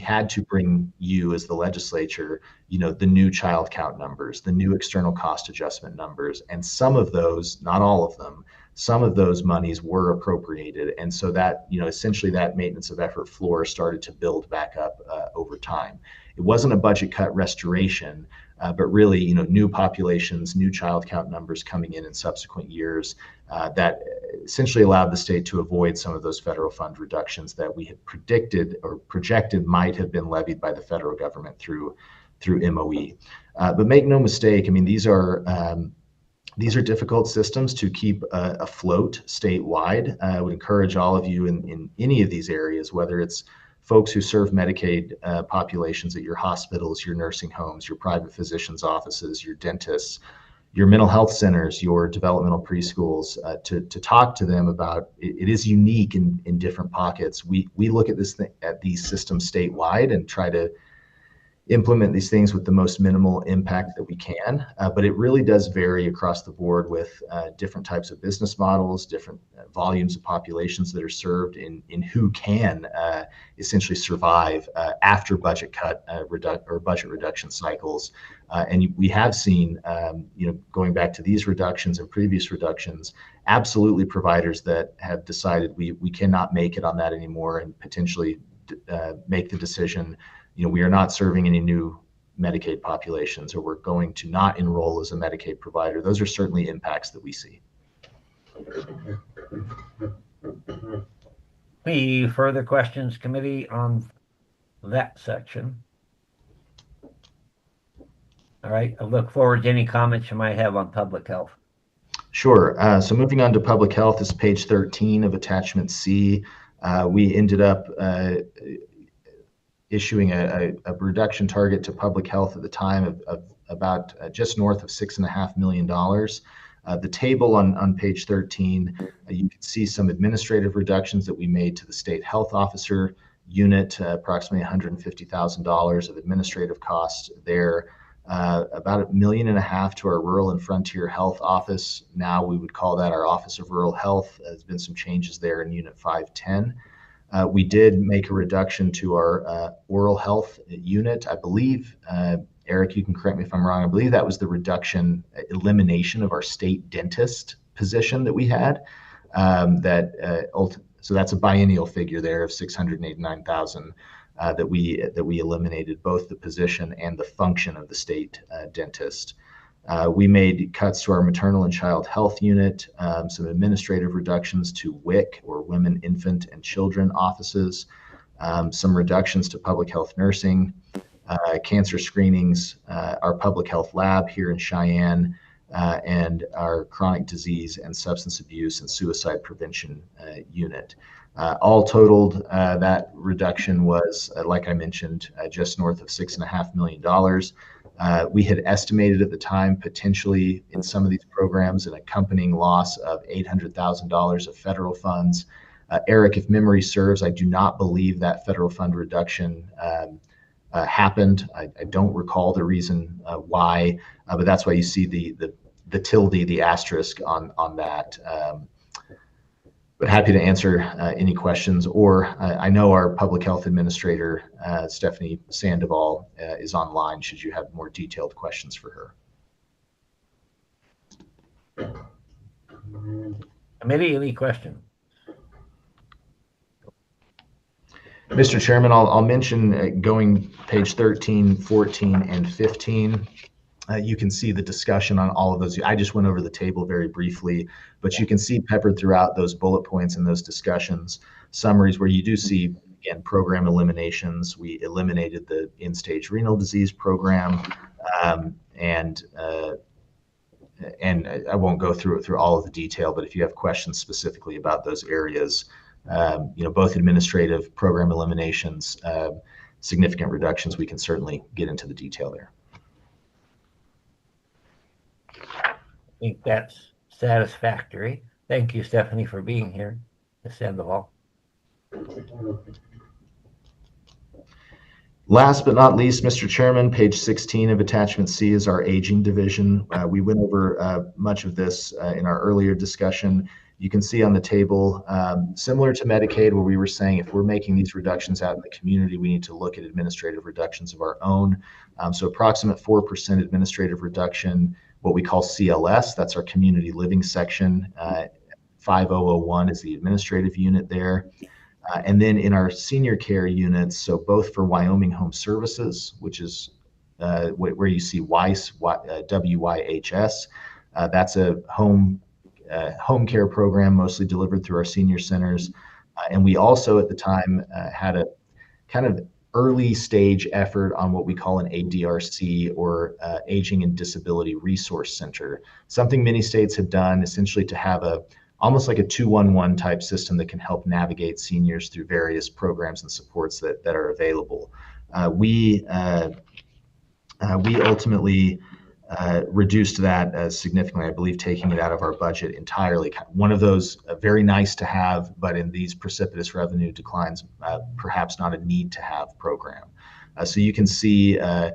[SPEAKER 5] had to bring you as the legislature, the new child count numbers, the new external cost adjustment numbers, and some of those, not all of them, some of those monies were appropriated. And so that, essentially that maintenance of effort floor started to build back up over time. It wasn't a budget cut restoration, but really, new populations, new child count numbers coming in subsequent years that essentially allowed the state to avoid some of those federal fund reductions that we had predicted or projected might have been levied by the federal government through MOE. But make no mistake, I mean, these are difficult systems to keep afloat statewide. I would encourage all of you in any of these areas, whether it's folks who serve Medicaid populations at your hospitals, your nursing homes, your private physicians' offices, your dentists, your mental health centers, your developmental preschools, to talk to them about it is unique in different pockets. We look at these systems statewide and try to implement these things with the most minimal impact that we can. But it really does vary across the board with different types of business models, different volumes of populations that are served in who can essentially survive after budget cut or budget reduction cycles. And we have seen, going back to these reductions and previous reductions, absolutely providers that have decided we cannot make it on that anymore and potentially make the decision, we are not serving any new Medicaid populations, or we're going to not enroll as a Medicaid provider. Those are certainly impacts that we see.
[SPEAKER 1] Any further questions, committee, on that section? All right, I look forward to any comments you might have on public health.
[SPEAKER 5] Sure. So moving on to public health, this is page 13 of attachment C. We ended up issuing a reduction target to public health at the time of about just north of $6.5 million. The table on page 13, you can see some administrative reductions that we made to the state health officer unit, approximately $150,000 of administrative costs there. About $1.5 million to our Rural and Frontier Health Office. Now we would call that our Office of Rural Health. There's been some changes there in Unit 510. We did make a reduction to our oral health unit. I believe, Eric, you can correct me if I'm wrong, I believe that was the elimination of our state dentist position that we had. So that's a biennial figure there of $689,000 that we eliminated both the position and the function of the state dentist. We made cuts to our maternal and child health unit, some administrative reductions to WIC, or Women, Infant, and Children offices, some reductions to public health nursing, cancer screenings, our public health lab here in Cheyenne, and our chronic disease and substance abuse and suicide prevention unit. All totaled, that reduction was, like I mentioned, just north of $6.5 million. We had estimated at the time potentially in some of these programs an accompanying loss of $800,000 of federal funds. Eric, if memory serves, I do not believe that federal fund reduction happened. I don't recall the reason why, but that's why you see the tilde, the asterisk on that. But happy to answer any questions, or I know our public health administrator, Stephanie Sandoval, is online should you have more detailed questions for her.
[SPEAKER 1] Committee, any questions?
[SPEAKER 5] Mr. Chairman, I'll mention going page 13, 14, and 15. You can see the discussion on all of those. I just went over the table very briefly, but you can see peppered throughout those bullet points and those discussions, summaries where you do see, again, program eliminations. We eliminated the end-stage renal disease program, and I won't go through all of the detail, but if you have questions specifically about those areas, both administrative program eliminations, significant reductions, we can certainly get into the detail there.
[SPEAKER 1] I think that's satisfactory. Thank you, Stephanie, for being here. Ms. Sandoval.
[SPEAKER 5] Last but not least, Mr. Chairman, page 16 of attachment C is our aging division. We went over much of this in our earlier discussion. You can see on the table, similar to Medicaid, where we were saying if we're making these reductions out in the community, we need to look at administrative reductions of our own. So approximate 4% administrative reduction, what we call CLS, that's our community living section. 5001 is the administrative unit there. And then in our senior care units, so both for Wyoming Home Services, which is where you see WYHS, WYHS, that's a home care program mostly delivered through our senior centers. And we also at the time had a kind of early stage effort on what we call an ADRC, or Aging and Disability Resource Center, something many states have done essentially to have almost like a 211 type system that can help navigate seniors through various programs and supports that are available. We ultimately reduced that significantly, I believe taking it out of our budget entirely. One of those very nice to have, but in these precipitous revenue declines, perhaps not a need to have program. So you can see about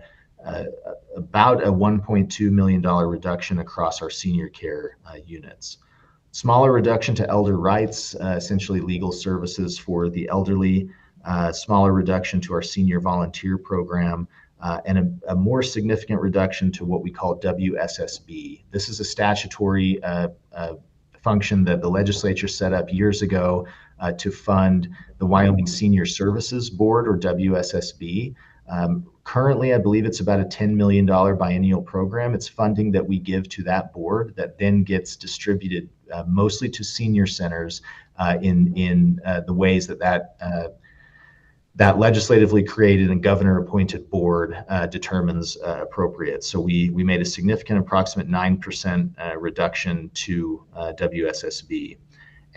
[SPEAKER 5] a $1.2 million reduction across our senior care units. Smaller reduction to elder rights, essentially legal services for the elderly, smaller reduction to our senior volunteer program, and a more significant reduction to what we call WSSB. This is a statutory function that the legislature set up years ago to fund the Wyoming Senior Services Board, or WSSB. Currently, I believe it's about a $10 million biennial program. It's funding that we give to that board that then gets distributed mostly to senior centers in the ways that legislatively created and governor appointed board determines appropriate. So we made a significant approximate 9% reduction to WSSB.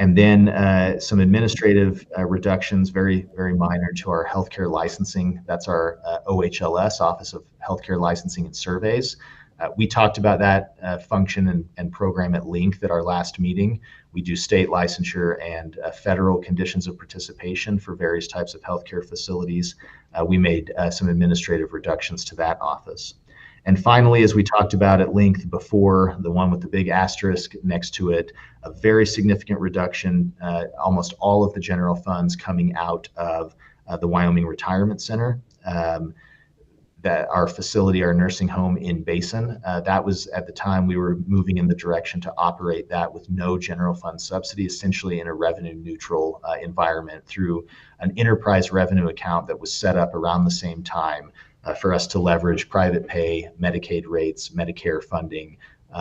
[SPEAKER 5] And then some administrative reductions, very, very minor, to our healthcare licensing. That's our OHLS, Office of Healthcare Licensing and Surveys. We talked about that function and program at length at our last meeting. We do state licensure and federal conditions of participation for various types of healthcare facilities. We made some administrative reductions to that office. And finally, as we talked about at length before, the one with the big asterisk next to it, a very significant reduction, almost all of the general funds coming out of the Wyoming Retirement Center. That our facility, our nursing home in Basin, that was at the time we were moving in the direction to operate that with no general fund subsidy, essentially in a revenue neutral environment through an enterprise revenue account that was set up around the same time for us to leverage private pay, Medicaid rates, Medicare funding,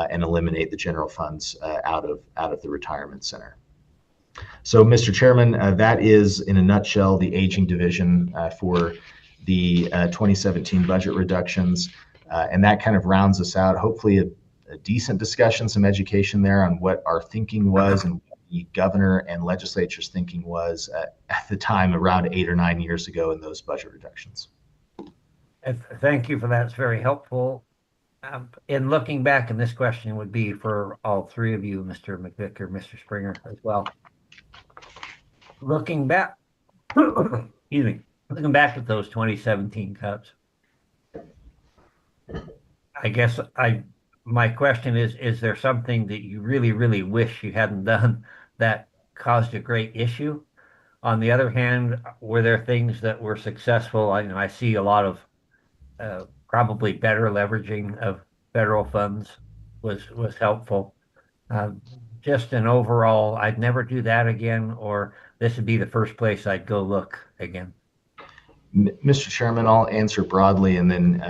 [SPEAKER 5] and eliminate the general funds out of the retirement center. So, Mr. Chairman, that is in a nutshell the aging division for the 2017 budget reductions, and that kind of rounds us out. Hopefully a decent discussion, some education there on what our thinking was and what the governor and legislature's thinking was at the time around 8 or 9 years ago in those budget reductions.
[SPEAKER 1] Thank you for that. It's very helpful. In looking back, and this question would be for all three of you, Mr. McVicker, Mr. Springer as well. Looking back, excuse me. Looking back at those 2017 cuts, I guess my question is there something that you really, really wish you hadn't done that caused a great issue? On the other hand, were there things that were successful? I see a lot of probably better leveraging of federal funds was helpful. Just an overall, I'd never do that again, or this would be the first place I'd go look again.
[SPEAKER 5] Mr. Chairman, I'll answer broadly and then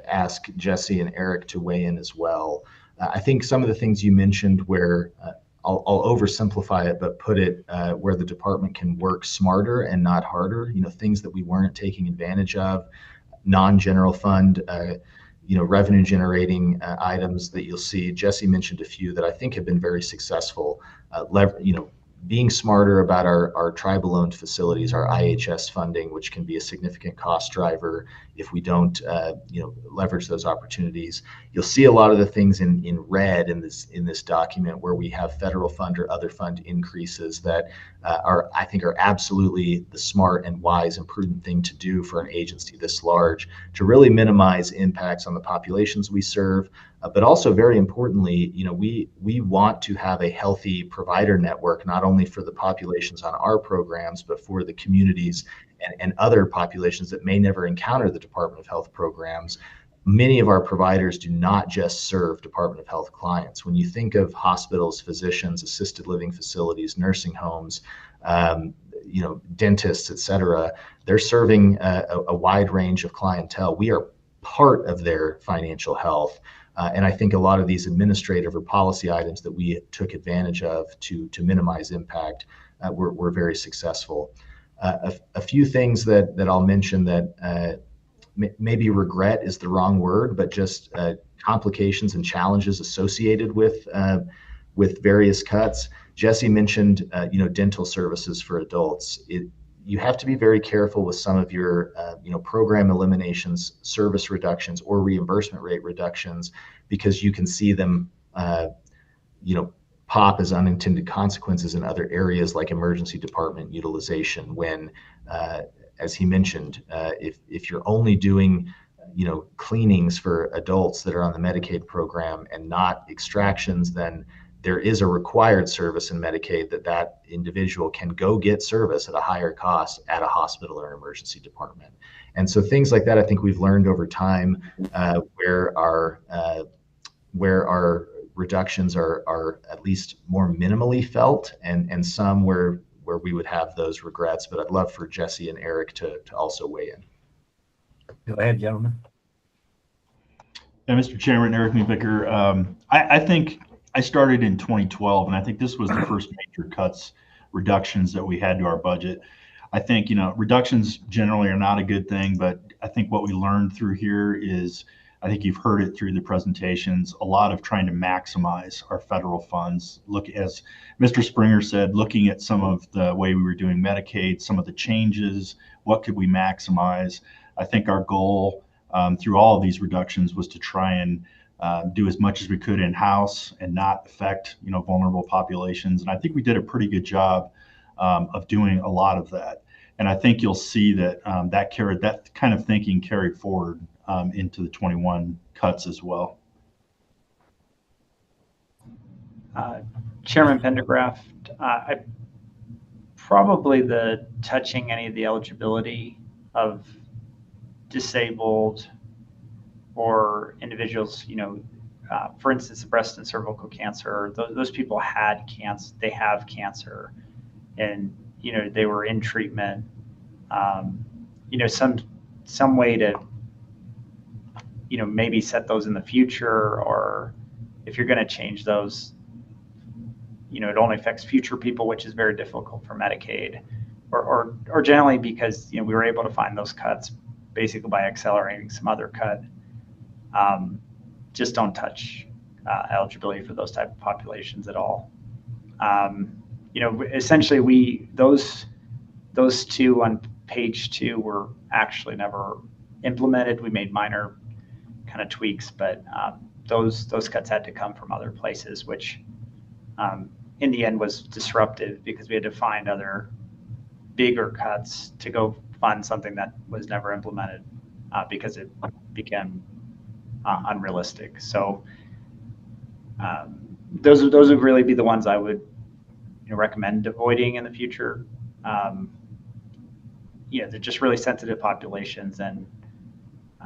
[SPEAKER 5] ask Jesse and Eric to weigh in as well. I think some of the things you mentioned where I'll oversimplify it, but put it where the department can work smarter and not harder, things that we weren't taking advantage of, non-general fund, revenue generating items that you'll see. Jesse mentioned a few that I think have been very successful. Being smarter about our tribal owned facilities, our IHS funding, which can be a significant cost driver if we don't leverage those opportunities. You'll see a lot of the things in red in this document where we have federal fund or other fund increases that I think are absolutely the smart and wise and prudent thing to do for an agency this large to really minimize impacts on the populations we serve. But also, very importantly, we want to have a healthy provider network, not only for the populations on our programs, but for the communities and other populations that may never encounter the Department of Health programs. Many of our providers do not just serve Department of Health clients. When you think of hospitals, physicians, assisted living facilities, nursing homes, dentists, et cetera, they're serving a wide range of clientele. We are part of their financial health. And I think a lot of these administrative or policy items that we took advantage of to minimize impact were very successful. A few things that I'll mention that maybe regret is the wrong word, but just complications and challenges associated with various cuts. Jesse mentioned, dental services for adults. You have to be very careful with some of your, program eliminations, service reductions, or reimbursement rate reductions, because you can see them, pop as unintended consequences in other areas like emergency department utilization. When, as he mentioned, if you're only doing, cleanings for adults that are on the Medicaid program and not extractions, then there is a required service in Medicaid that individual can go get service at a higher cost at a hospital or an emergency department. And so things like that, I think we've learned over time where our reductions are at least more minimally felt, and some where we would have those regrets. But I'd love for Jesse and Eric to also weigh in.
[SPEAKER 1] Go ahead, gentlemen.
[SPEAKER 6] Yeah, Mr. Chairman, Eric McVicker. I think I started in 2012, and I think this was the first major reductions that we had to our budget. I think, reductions generally are not a good thing, but I think what we learned through here is, I think you've heard it through the presentations, a lot of trying to maximize our federal funds. Look, as Mr. Springer said, looking at some of the way we were doing Medicaid, some of the changes, what could we maximize? I think our goal through all of these reductions was to try and do as much as we could in-house and not affect, vulnerable populations. And I think we did a pretty good job of doing a lot of that. And I think you'll see that that kind of thinking carried forward into the 21 cuts as well.
[SPEAKER 7] Chairman Pendergraft, probably the touching any of the eligibility of disabled or individuals, for instance, breast and cervical cancer, those people had cancer, they have cancer, and, they were in treatment. Some way to, maybe set those in the future, or if you're going to change those, it only affects future people, which is very difficult for Medicaid, or generally because, we were able to find those cuts basically by accelerating some other cut. Just don't touch eligibility for those type of populations at all. Essentially those two on page 2 were actually never implemented. We made minor kind of tweaks, but those cuts had to come from other places, which in the end was disruptive because we had to find other bigger cuts to go fund something that was never implemented because it became unrealistic. So those would really be the ones I would recommend avoiding in the future. They're just really sensitive populations, and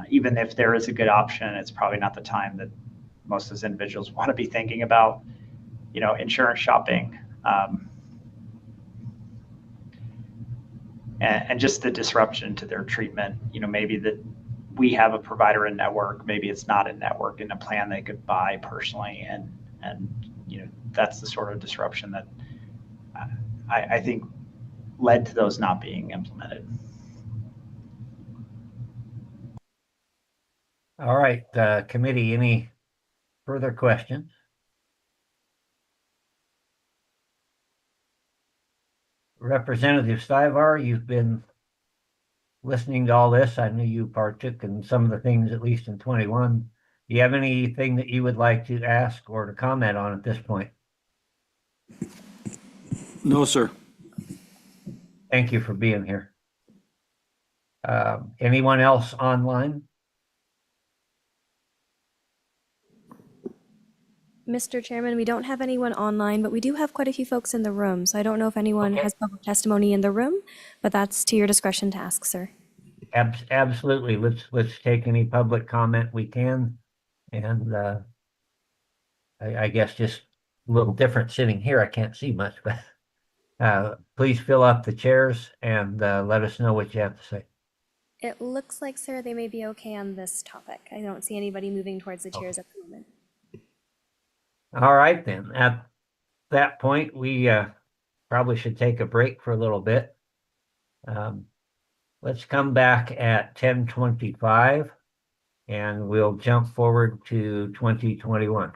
[SPEAKER 7] even if there is a good option, it's probably not the time that most of those individuals want to be thinking about, insurance shopping, and just the disruption to their treatment. Maybe that we have a provider in network, maybe it's not in network in a plan they could buy personally, and that's the sort of disruption that I think led to those not being implemented.
[SPEAKER 1] All right, committee, any further questions? Representative Stivar, you've been listening to all this. I knew you partook in some of the things, at least in 21. Do you have anything that you would like to ask or to comment on at this point?
[SPEAKER 8] No, sir.
[SPEAKER 1] Thank you for being here. Anyone else online?
[SPEAKER 9] Mr. Chairman, we don't have anyone online, but we do have quite a few folks in the room. So I don't know if anyone has public testimony in the room, but that's to your discretion to ask, sir.
[SPEAKER 1] Absolutely. Let's take any public comment we can. And I guess just a little different sitting here. I can't see much, but please fill up the chairs and let us know what you have to say.
[SPEAKER 9] It looks like, sir, they may be okay on this topic. I don't see anybody moving towards the chairs at the moment.
[SPEAKER 1] All right, then. At that point, we probably should take a break for a little bit. Let's come back at 10:25 and we'll jump forward to 2021.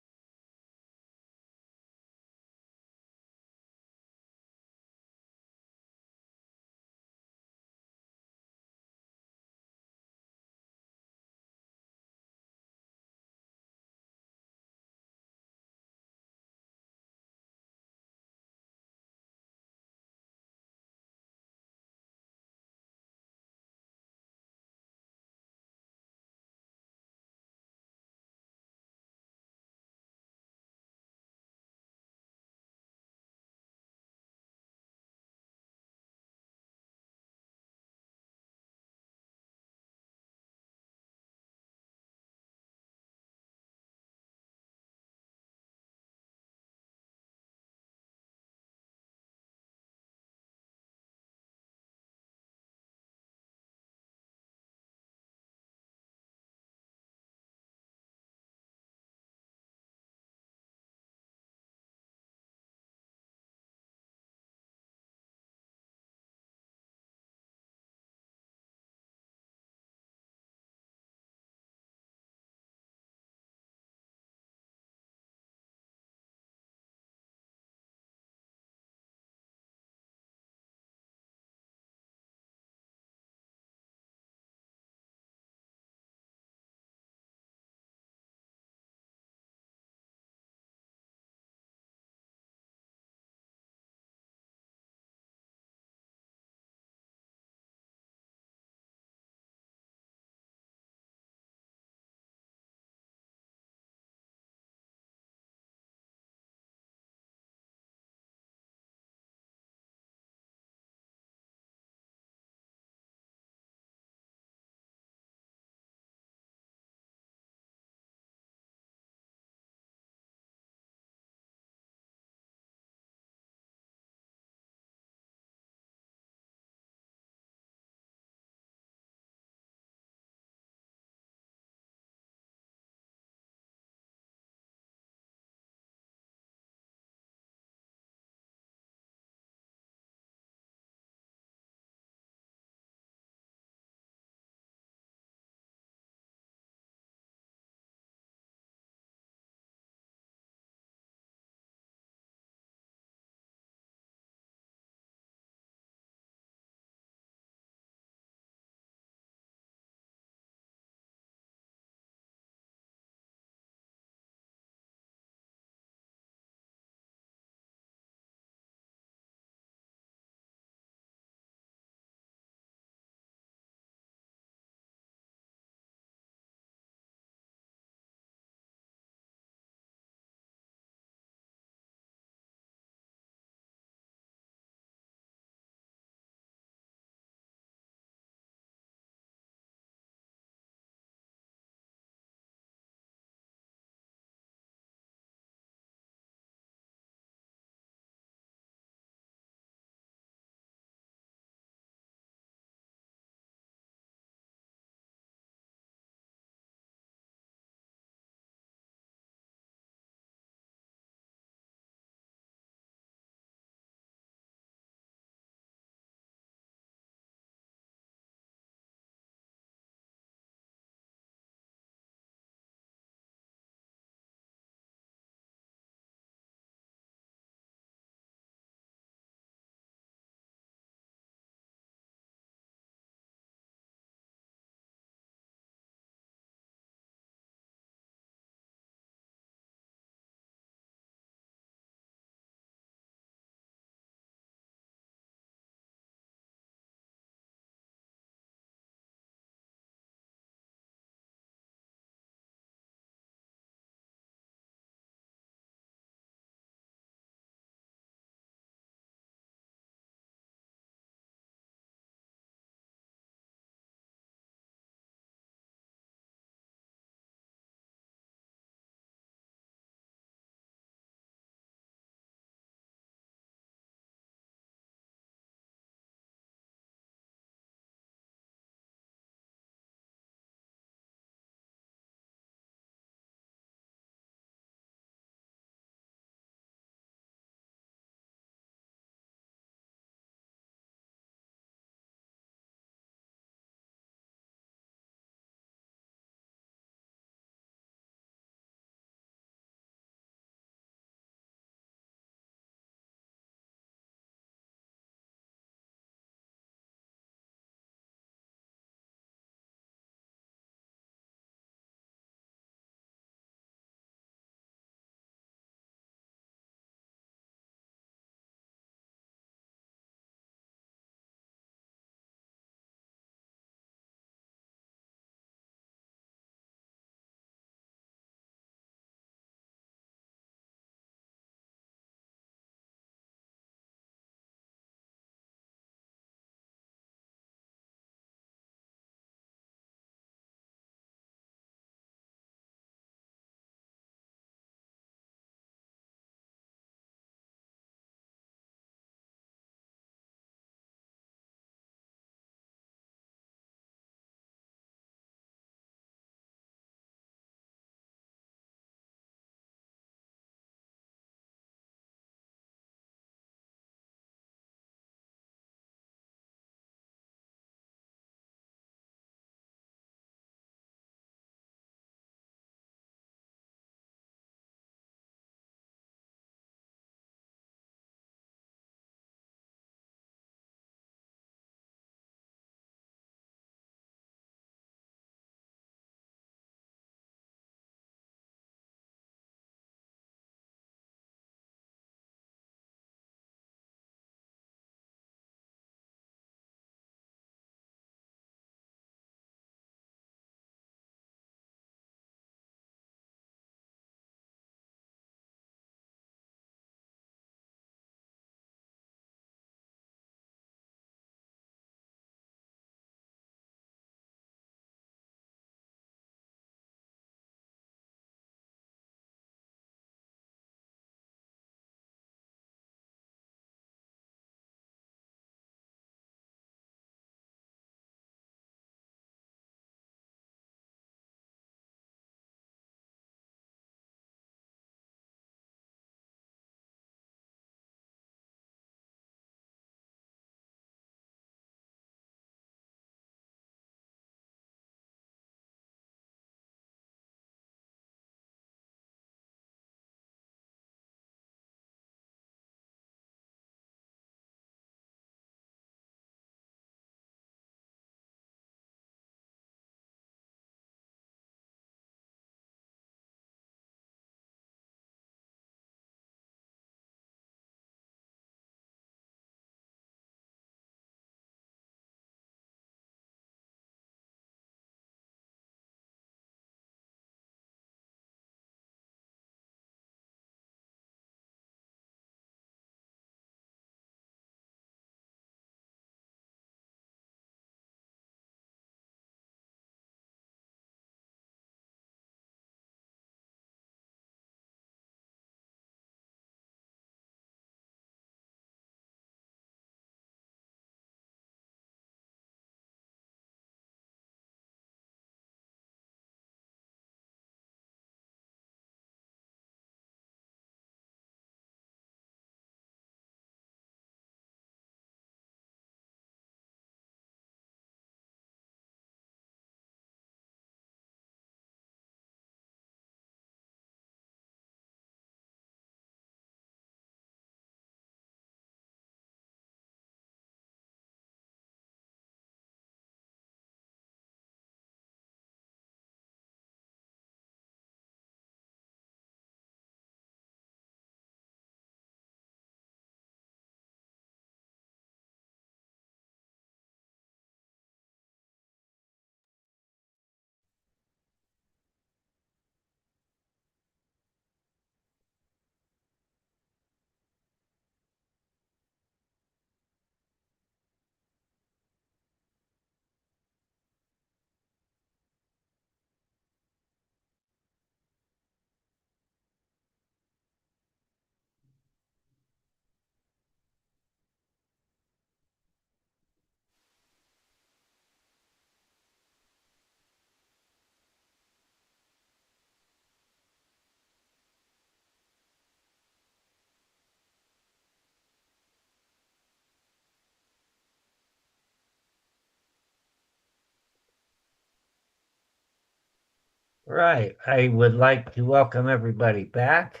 [SPEAKER 1] Right. I would like to welcome everybody back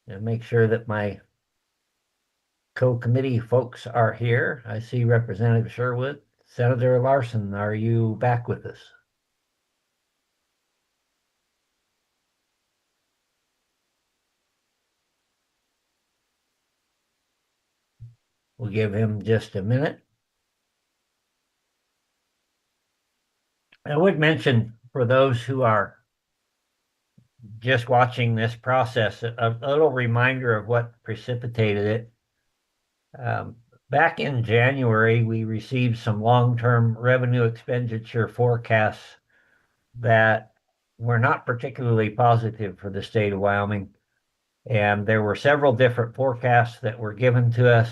[SPEAKER 1] and make sure that my co-committee folks are here. I see Representative Sherwood. Senator Larson, are you back with us? We'll give him just a minute. I would mention for those who are just watching this process, a little reminder of what precipitated it. Back in January, we received some long-term revenue expenditure forecasts that were not particularly positive for the state of Wyoming. And there were several different forecasts that were given to us.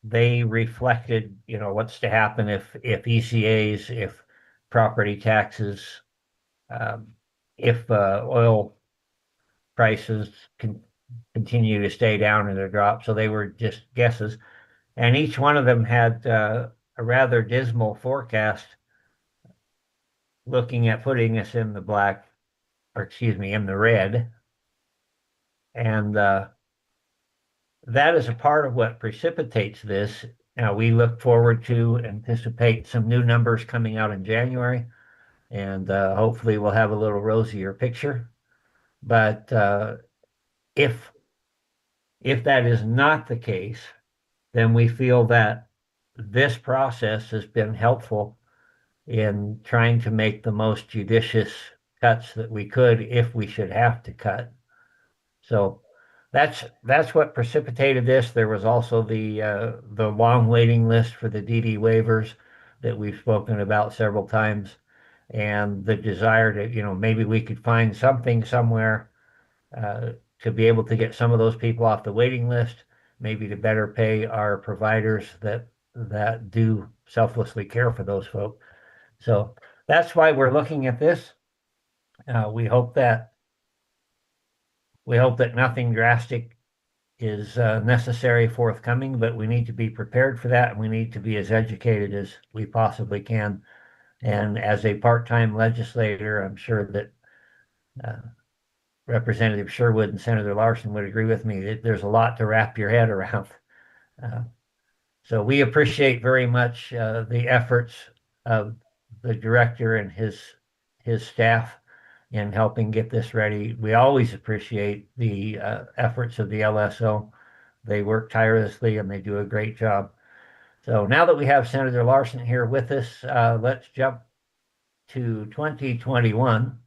[SPEAKER 1] They reflected, what's to happen if ECAs, if property taxes, if oil prices continue to stay down or drop. So they were just guesses. And each one of them had a rather dismal forecast looking at putting us in the black, or excuse me, in the red. And that is a part of what precipitates this. Now, we look forward to anticipate some new numbers coming out in January, and hopefully we'll have a little rosier picture. But if that is not the case, then we feel that this process has been helpful in trying to make the most judicious cuts that we could if we should have to cut. So that's what precipitated this. There was also the long waiting list for the DD waivers that we've spoken about several times, and the desire to, maybe we could find something somewhere to be able to get some of those people off the waiting list, maybe to better pay our providers that do selflessly care for those folks. So that's why we're looking at this. We hope that nothing drastic is necessary forthcoming, but we need to be prepared for that, and we need to be as educated as we possibly can. And as a part-time legislator, I'm sure that Representative Sherwood and Senator Larson would agree with me that there's a lot to wrap your head around. So we appreciate very much the efforts of the director and his staff in helping get this ready. We always appreciate the efforts of the LSO. They work tirelessly and they do a great job. So now that we have Senator Larson here with us, let's jump to 2021.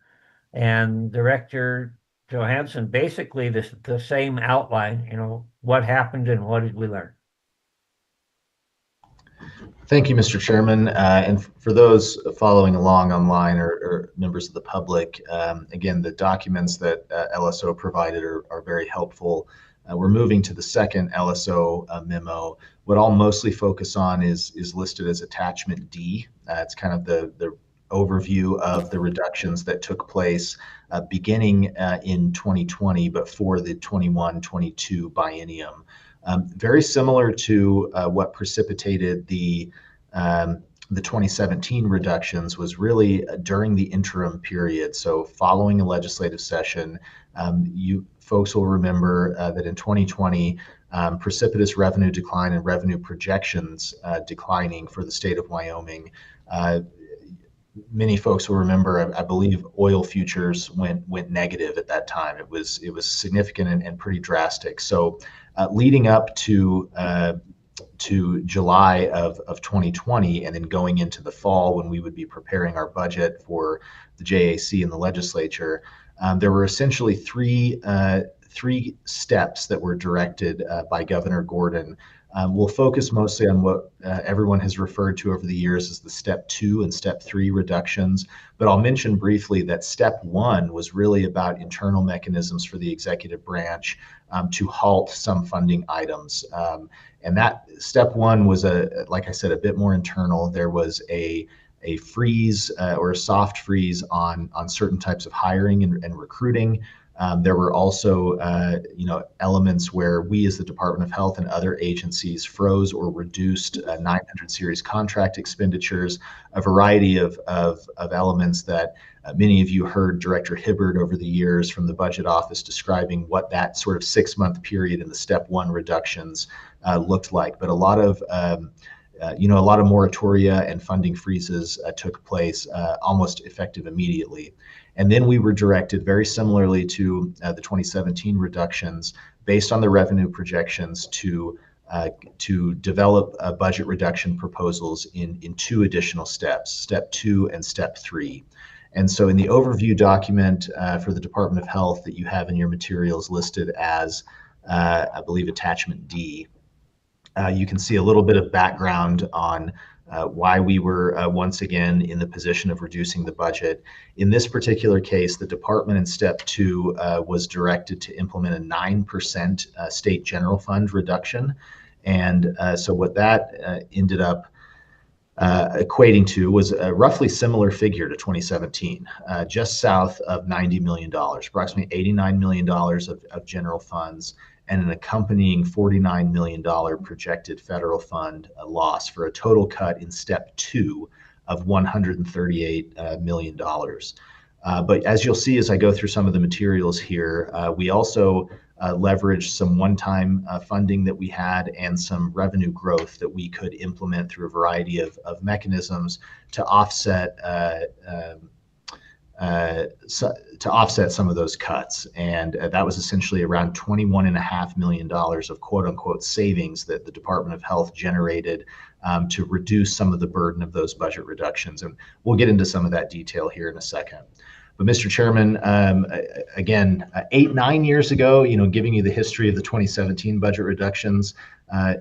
[SPEAKER 1] And Director Johansson, basically the same outline, what happened and what did we learn?
[SPEAKER 5] Thank you, Mr. Chairman. And for those following along online or members of the public, again, the documents that LSO provided are very helpful. We're moving to the second LSO memo. What I'll mostly focus on is listed as attachment D. It's kind of the overview of the reductions that took place beginning in 2020, but for the 21-22 biennium. Very similar to what precipitated the 2017 reductions was really during the interim period. So following a legislative session, you folks will remember that in 2020, precipitous revenue decline and revenue projections declining for the state of Wyoming. Many folks will remember, I believe, oil futures went negative at that time. It was significant and pretty drastic. So leading up to July of 2020, and then going into the fall when we would be preparing our budget for the JAC and the legislature, there were essentially three steps that were directed by Governor Gordon. We'll focus mostly on what everyone has referred to over the years as the step 2 and step 3 reductions, but I'll mention briefly that step 1 was really about internal mechanisms for the executive branch to halt some funding items. And that step 1 was, like I said, a bit more internal. There was a freeze or a soft freeze on certain types of hiring and recruiting. There were also, elements where we as the Department of Health and other agencies froze or reduced 900 series contract expenditures, a variety of elements that Many of you heard Director Hibbard over the years from the Budget Office describing what that sort of 6-month period in the Step 1 reductions looked like. But a lot of moratoria and funding freezes took place almost effective immediately. And then we were directed very similarly to the 2017 reductions based on the revenue projections to develop budget reduction proposals in 2 additional steps, Step 2 and Step 3. And so in the overview document for the Department of Health that you have in your materials listed as, I believe, Attachment D, you can see a little bit of background on why we were once again in the position of reducing the budget. In this particular case, the department in Step 2 was directed to implement a 9% state general fund reduction. And so what that ended up equating to was a roughly similar figure to 2017, just south of $90 million, approximately $89 million of general funds, and an accompanying $49 million projected federal fund loss for a total cut in Step 2 of $138 million. But as you'll see as I go through some of the materials here, we also leveraged some one-time funding that we had and some revenue growth that we could implement through a variety of mechanisms to offset some of those cuts. And that was essentially around $21.5 million of quote unquote savings that the Department of Health generated to reduce some of the burden of those budget reductions. And we'll get into some of that detail here in a second. But Mr. Chairman, again, 8-9 years ago, giving you the history of the 2017 budget reductions,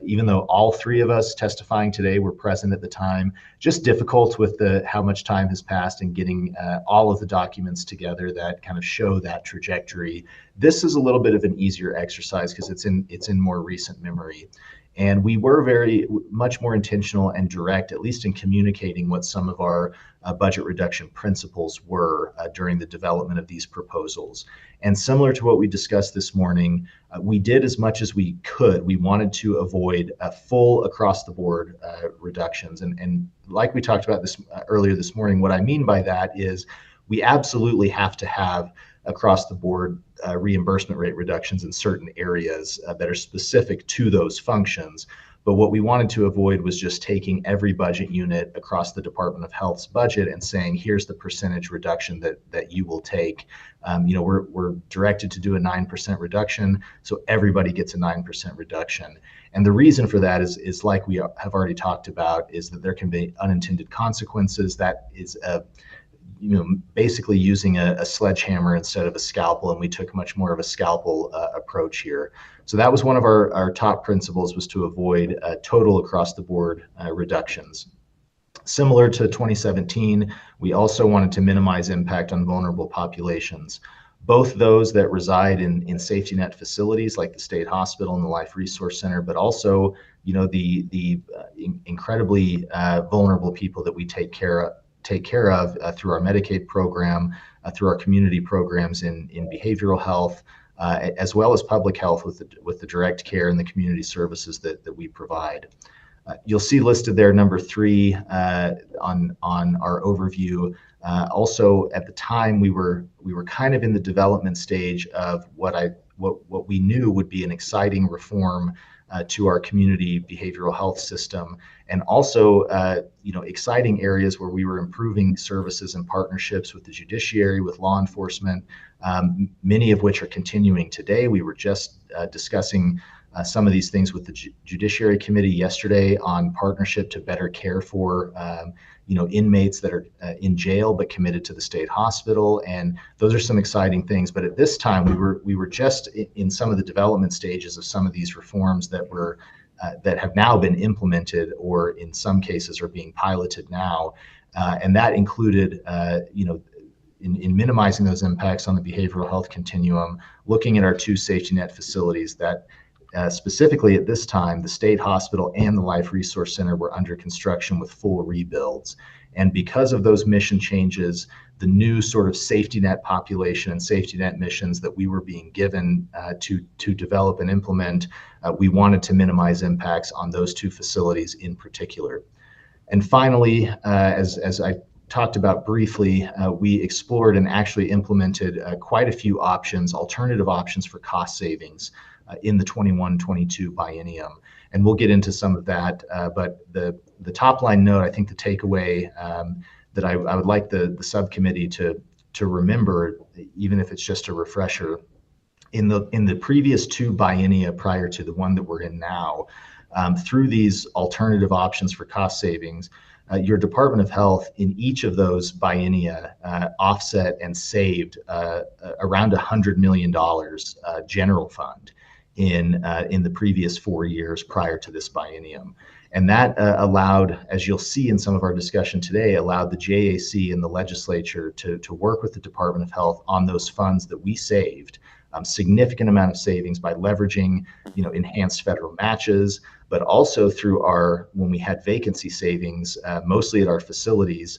[SPEAKER 5] even though all 3 of us testifying today were present at the time, just difficult with how much time has passed and getting all of the documents together that kind of show that trajectory. This is a little bit of an easier exercise because it's in more recent memory. And we were very much more intentional and direct, at least in communicating what some of our budget reduction principles were during the development of these proposals. And similar to what we discussed this morning, we did as much as we could. We wanted to avoid full across the board reductions. And like we talked about this earlier this morning, what I mean by that is we absolutely have to have across the board reimbursement rate reductions in certain areas that are specific to those functions. But what we wanted to avoid was just taking every budget unit across the Department of Health's budget and saying, here's the percentage reduction that you will take. We're directed to do a 9% reduction, so everybody gets a 9% reduction. And the reason for that is like we have already talked about, is that there can be unintended consequences. That is basically using a sledgehammer instead of a scalpel, and we took much more of a scalpel approach here. So that was one of our top principles, was to avoid total across the board reductions. Similar to 2017, we also wanted to minimize impact on vulnerable populations, both those that reside in safety net facilities like the state hospital and the Life Resource Center, but also the incredibly vulnerable people that we take care of through our Medicaid program, through our community programs in behavioral health, as well as public health with the direct care and the community services that we provide. You'll see listed there number 3 on our overview. Also, at the time, we were kind of in the development stage of what we knew would be an exciting reform to our community behavioral health system, and also exciting areas where we were improving services and partnerships with the judiciary, with law enforcement, many of which are continuing today. We were just discussing some of these things with the Judiciary Committee yesterday on partnership to better care for inmates that are in jail but committed to the state hospital, and those are some exciting things. But at this time, we were just in some of the development stages of some of these reforms that have now been implemented, or in some cases are being piloted now, and that included in minimizing those impacts on the behavioral health continuum, looking at our 2 safety net facilities that specifically at this time, the state hospital and the Life Resource Center were under construction with full rebuilds. And because of those mission changes, the new sort of safety net population and safety net missions that we were being given to develop and implement, we wanted to minimize impacts on those 2 facilities in particular. And finally, as I talked about briefly, we explored and actually implemented quite a few options, alternative options for cost savings in the 21-22 biennium. And we'll get into some of that, but the top line note, I think the takeaway that I would like the subcommittee to remember, even if it's just a refresher, in the previous two biennia prior to the one that we're in now, through these alternative options for cost savings, your Department of Health in each of those biennia offset and saved around $100 million general fund in the previous 4 years prior to this biennium. And that allowed, as you'll see in some of our discussion today, allowed the JAC and the legislature to work with the Department of Health on those funds that we saved, significant amount of savings by leveraging, enhanced federal matches, but also through when we had vacancy savings, mostly at our facilities,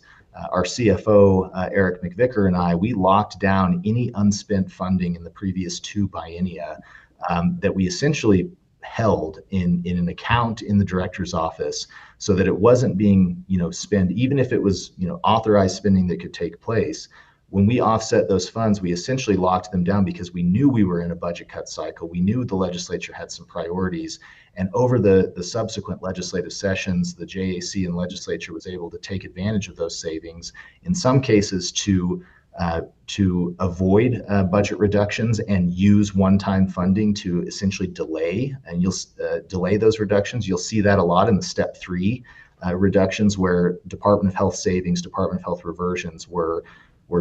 [SPEAKER 5] our CFO, Eric McVicker, and I, we locked down any unspent funding in the previous two biennia that we essentially held in an account in the director's office, so that it wasn't being, spent, even if it was, authorized spending that could take place. When we offset those funds, we essentially locked them down because we knew we were in a budget cut cycle. We knew the legislature had some priorities. And over the subsequent legislative sessions, the JAC and legislature was able to take advantage of those savings, in some cases to avoid budget reductions and use one-time funding to essentially delay those reductions. You'll see that a lot in the step 3 reductions, where Department of Health savings, Department of Health reversions were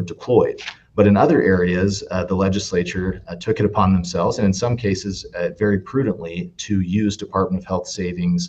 [SPEAKER 5] deployed. But in other areas, the legislature took it upon themselves, and in some cases, very prudently, to use Department of Health savings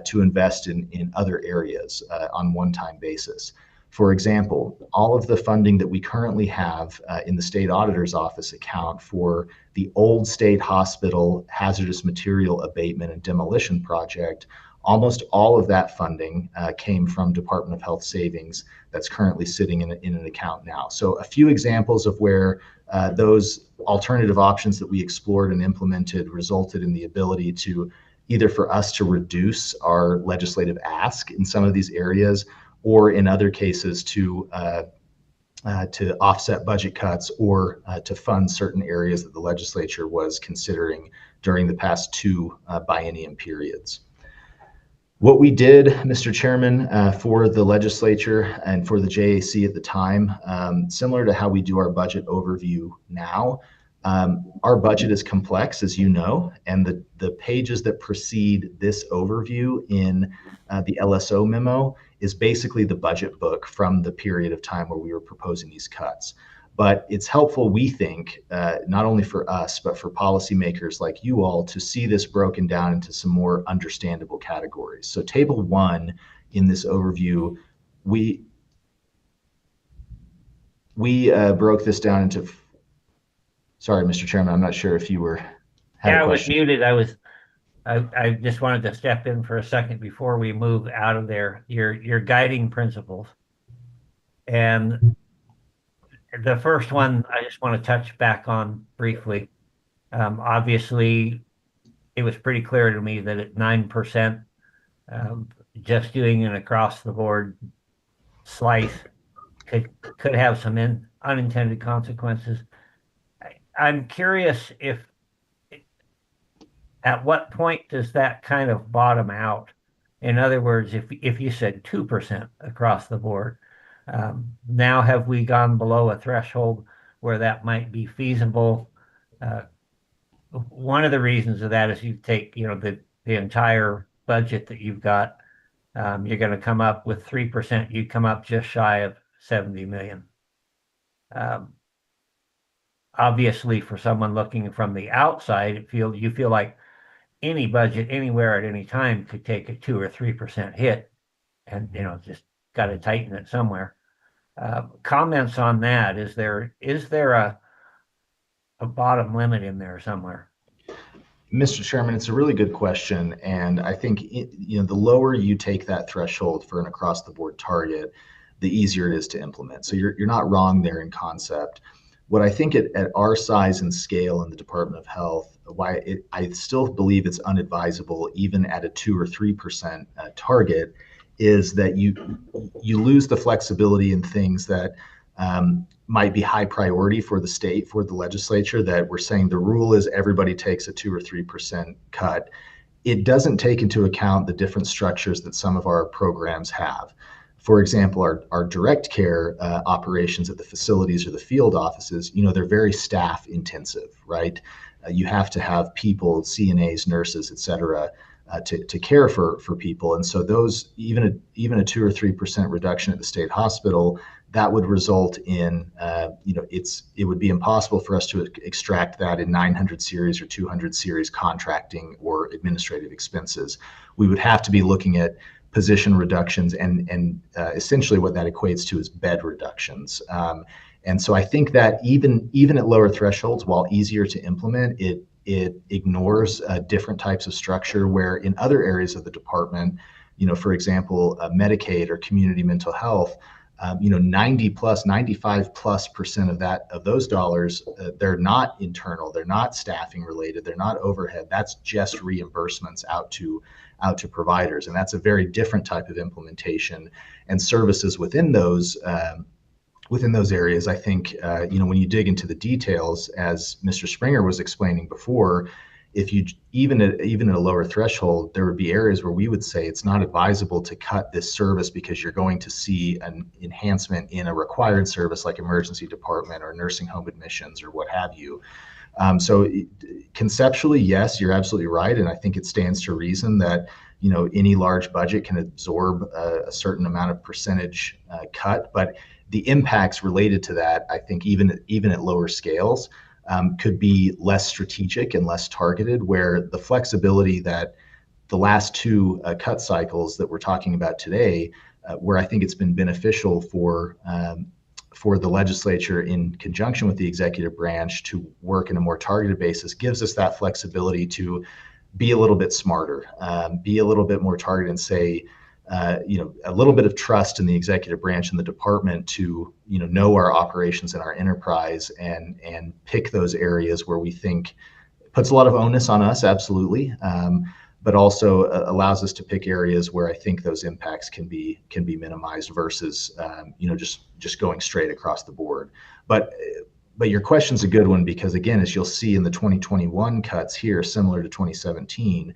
[SPEAKER 5] to invest in other areas on one-time basis. For example, all of the funding that we currently have in the state auditor's office account for the old state hospital hazardous material abatement and demolition project, almost all of that funding came from Department of Health savings that's currently sitting in an account now. So a few examples of where those alternative options that we explored and implemented resulted in the ability to either for us to reduce our legislative ask in some of these areas, or in other cases to offset budget cuts, or to fund certain areas that the legislature was considering during the past two biennium periods. What we did, Mr. Chairman, for the legislature and for the JAC at the time, similar to how we do our budget overview now, our budget is complex, as you know, and the pages that precede this overview in the LSO memo is basically the budget book from the period of time where we were proposing these cuts. But it's helpful, we think, not only for us, but for policymakers like you all, to see this broken down into some more understandable categories. So table 1 in this overview, we broke this down into, sorry, Mr. Chairman, I'm not sure if you had a question.
[SPEAKER 1] I was muted. I just wanted to step in for a second before we move out of there. Your guiding principles. And the first one I just want to touch back on briefly. Obviously, it was pretty clear to me that at 9%, just doing an across-the-board slice could have some unintended consequences. I'm curious at what point does that kind of bottom out? In other words, if you said 2% across the board, now have we gone below a threshold where that might be feasible? One of the reasons of that is you take, the entire budget that you've got, you're going to come up with 3%, you come up just shy of 70 million. Obviously, for someone looking from the outside, you feel like any budget anywhere at any time could take a 2 or 3% hit, and just got to tighten it somewhere. Comments on that? Is there a bottom limit in there somewhere?
[SPEAKER 5] Mr. Chairman, it's a really good question, and I think the lower you take that threshold for an across-the-board target, the easier it is to implement. So you're not wrong there in concept. What I think at our size and scale in the Department of Health, I still believe it's unadvisable, even at a 2 or 3% target, is that you lose the flexibility in things that might be high priority for the state, for the legislature, that we're saying the rule is everybody takes a 2 or 3% cut. It doesn't take into account the different structures that some of our programs have. For example, our direct care operations at the facilities or the field offices, they're very staff intensive, right? You have to have people, CNAs, nurses, et cetera, to care for people. And so those, even a 2 or 3% reduction at the state hospital, that would result in, it would be impossible for us to extract that in 900 series or 200 series contracting or administrative expenses. We would have to be looking at position reductions, and essentially what that equates to is bed reductions. And so I think that even at lower thresholds, while easier to implement, it ignores different types of structure where in other areas of the department, for example, Medicaid or community mental health, 95+% of those dollars, they're not internal, they're not staffing related, they're not overhead. That's just reimbursements out to providers, and that's a very different type of implementation and services within those areas. I think when you dig into the details, as Mr. Springer was explaining before, if you even at a lower threshold, there would be areas where we would say it's not advisable to cut this service because you're going to see an enhancement in a required service like emergency department or nursing home admissions or what have you. So conceptually, yes, you're absolutely right, and I think it stands to reason that any large budget can absorb a certain amount of percentage cut, but the impacts related to that, I think, even at lower scales, could be less strategic and less targeted, where the flexibility that the last two cut cycles that we're talking about today, where I think it's been beneficial for the legislature in conjunction with the executive branch to work in a more targeted basis, gives us that flexibility to be a little bit smarter, be a little bit more targeted, and say, a little bit of trust in the executive branch and the department to, know our operations and our enterprise and pick those areas where we think puts a lot of onus on us, absolutely, but also allows us to pick areas where I think those impacts can be minimized versus, just going straight across the board. But your question's a good one, because again, as you'll see in the 2021 cuts here, similar to 2017,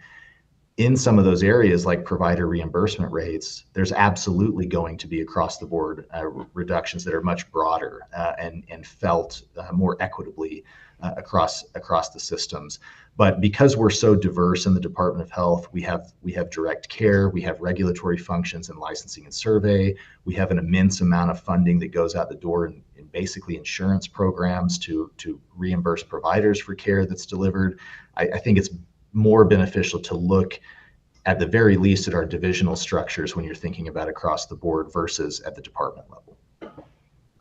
[SPEAKER 5] in some of those areas like provider reimbursement rates, there's absolutely going to be across the board reductions that are much broader and felt more equitably across the systems. But because we're so diverse in the Department of Health, we have direct care, we have regulatory functions and licensing and survey, we have an immense amount of funding that goes out the door in basically insurance programs to reimburse providers for care that's delivered. I think it's more beneficial to look at the very least at our divisional structures when you're thinking about across the board versus at the department level.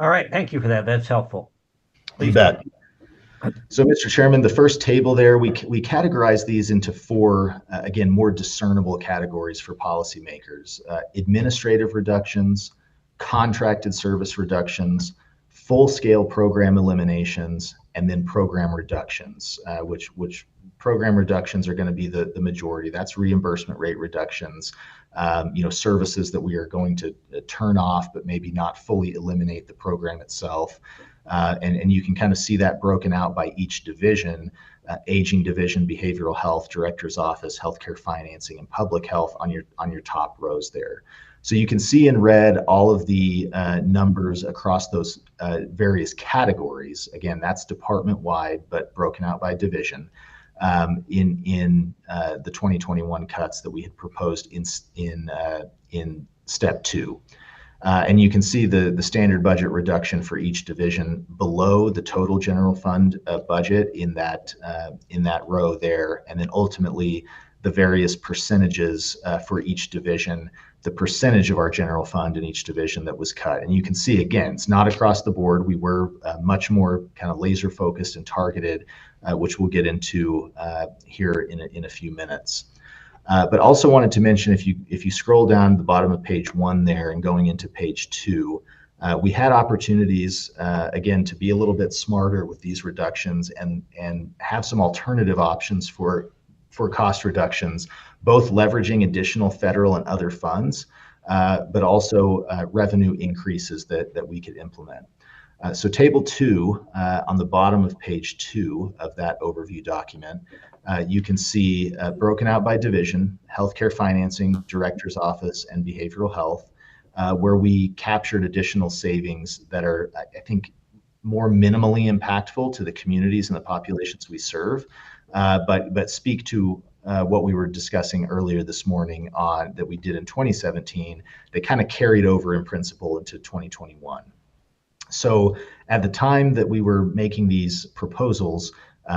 [SPEAKER 1] All right, thank you for that. That's helpful.
[SPEAKER 5] You bet. So, Mr. Chairman, the first table there, we categorize these into four, again, more discernible categories for policymakers: administrative reductions, contracted service reductions, full-scale program eliminations, and then program reductions, which program reductions are going to be the majority. That's reimbursement rate reductions, services that we are going to turn off, but maybe not fully eliminate the program itself. And you can kind of see that broken out by each division: aging division, behavioral health, director's office, healthcare financing, and public health on your top rows there. So you can see in red all of the numbers across those various categories. Again, that's department-wide, but broken out by division. In the 2021 cuts that we had proposed in step 2. And you can see the standard budget reduction for each division below the total general fund budget in that row there, and then ultimately the various percentages for each division, the percentage of our general fund in each division that was cut. And you can see, again, it's not across the board. We were much more kind of laser focused and targeted, which we'll get into here in a few minutes. But also wanted to mention, if you scroll down the bottom of page 1 there and going into page 2, we had opportunities, again, to be a little bit smarter with these reductions and have some alternative options for cost reductions, both leveraging additional federal and other funds, but also revenue increases that we could implement. So table 2, on the bottom of page 2 of that overview document, you can see broken out by division, healthcare financing, director's office, and behavioral health, where we captured additional savings that are, I think, more minimally impactful to the communities and the populations we serve, but speak to what we were discussing earlier this morning on that we did in 2017 that kind of carried over in principle into 2021. So at the time that we were making these proposals,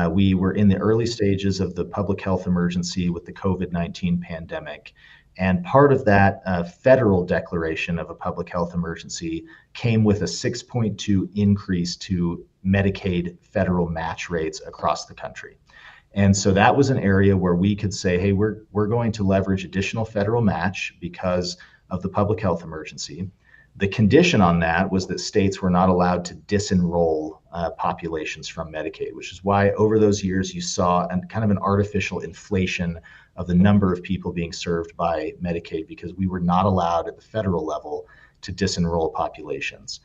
[SPEAKER 5] we were in the early stages of the public health emergency with the COVID-19 pandemic. And part of that federal declaration of a public health emergency came with a 6.2 increase to Medicaid federal match rates across the country. And so that was an area where we could say, hey, we're going to leverage additional federal match because of the public health emergency. The condition on that was that states were not allowed to disenroll populations from Medicaid, which is why over those years you saw kind of an artificial inflation of the number of people being served by Medicaid, because we were not allowed at the federal level to disenroll populations.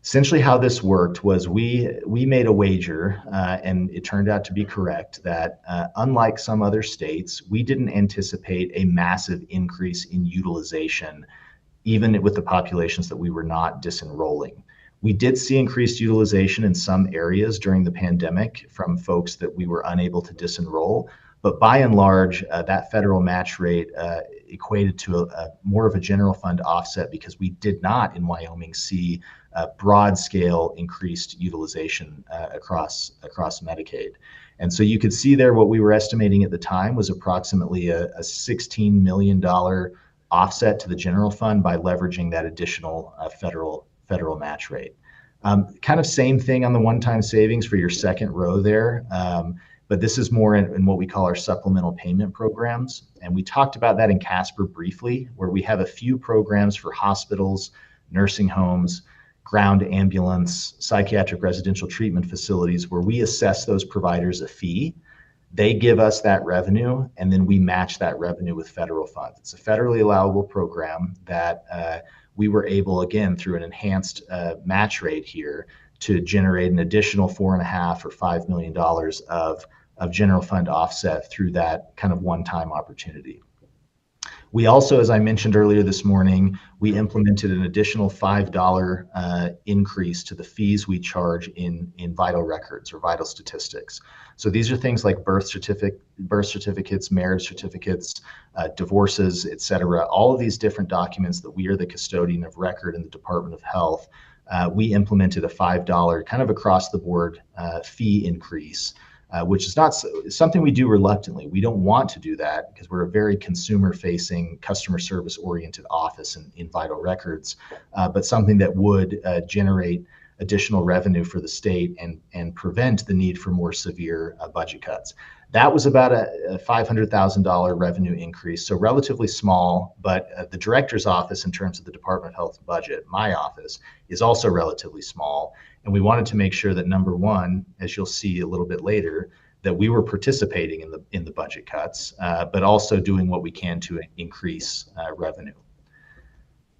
[SPEAKER 5] Essentially how this worked was we made a wager, and it turned out to be correct, that unlike some other states, we didn't anticipate a massive increase in utilization even with the populations that we were not disenrolling. We did see increased utilization in some areas during the pandemic from folks that we were unable to disenroll, but by and large, that federal match rate equated to a more of a general fund offset, because we did not in Wyoming see broad scale increased utilization across Medicaid. And so you could see there what we were estimating at the time was approximately a $16 million offset to the general fund by leveraging that additional federal match rate. Kind of same thing on the one-time savings for your second row there, but this is more in what we call our supplemental payment programs. And we talked about that in Casper briefly, where we have a few programs for hospitals, nursing homes, ground ambulance, psychiatric residential treatment facilities, where we assess those providers a fee. They give us that revenue, and then we match that revenue with federal funds. It's a federally allowable program that we were able, again, through an enhanced match rate here, to generate an additional $4.5 or $5 million of general fund offset through that kind of one-time opportunity. We also, as I mentioned earlier this morning, we implemented an additional $5 increase to the fees we charge in vital records or vital statistics. So these are things like birth certificates, marriage certificates, divorces, et cetera. All of these different documents that we are the custodian of record in the Department of Health, we implemented a $5 kind of across the board fee increase. Which is not something we do reluctantly. We don't want to do that because we're a very consumer-facing, customer service-oriented office in vital records, but something that would generate additional revenue for the state and prevent the need for more severe budget cuts. That was about a $500,000 revenue increase, so relatively small, but the director's office in terms of the Department of Health budget, my office, is also relatively small. And we wanted to make sure that, number one, as you'll see a little bit later, that we were participating in the budget cuts, but also doing what we can to increase revenue.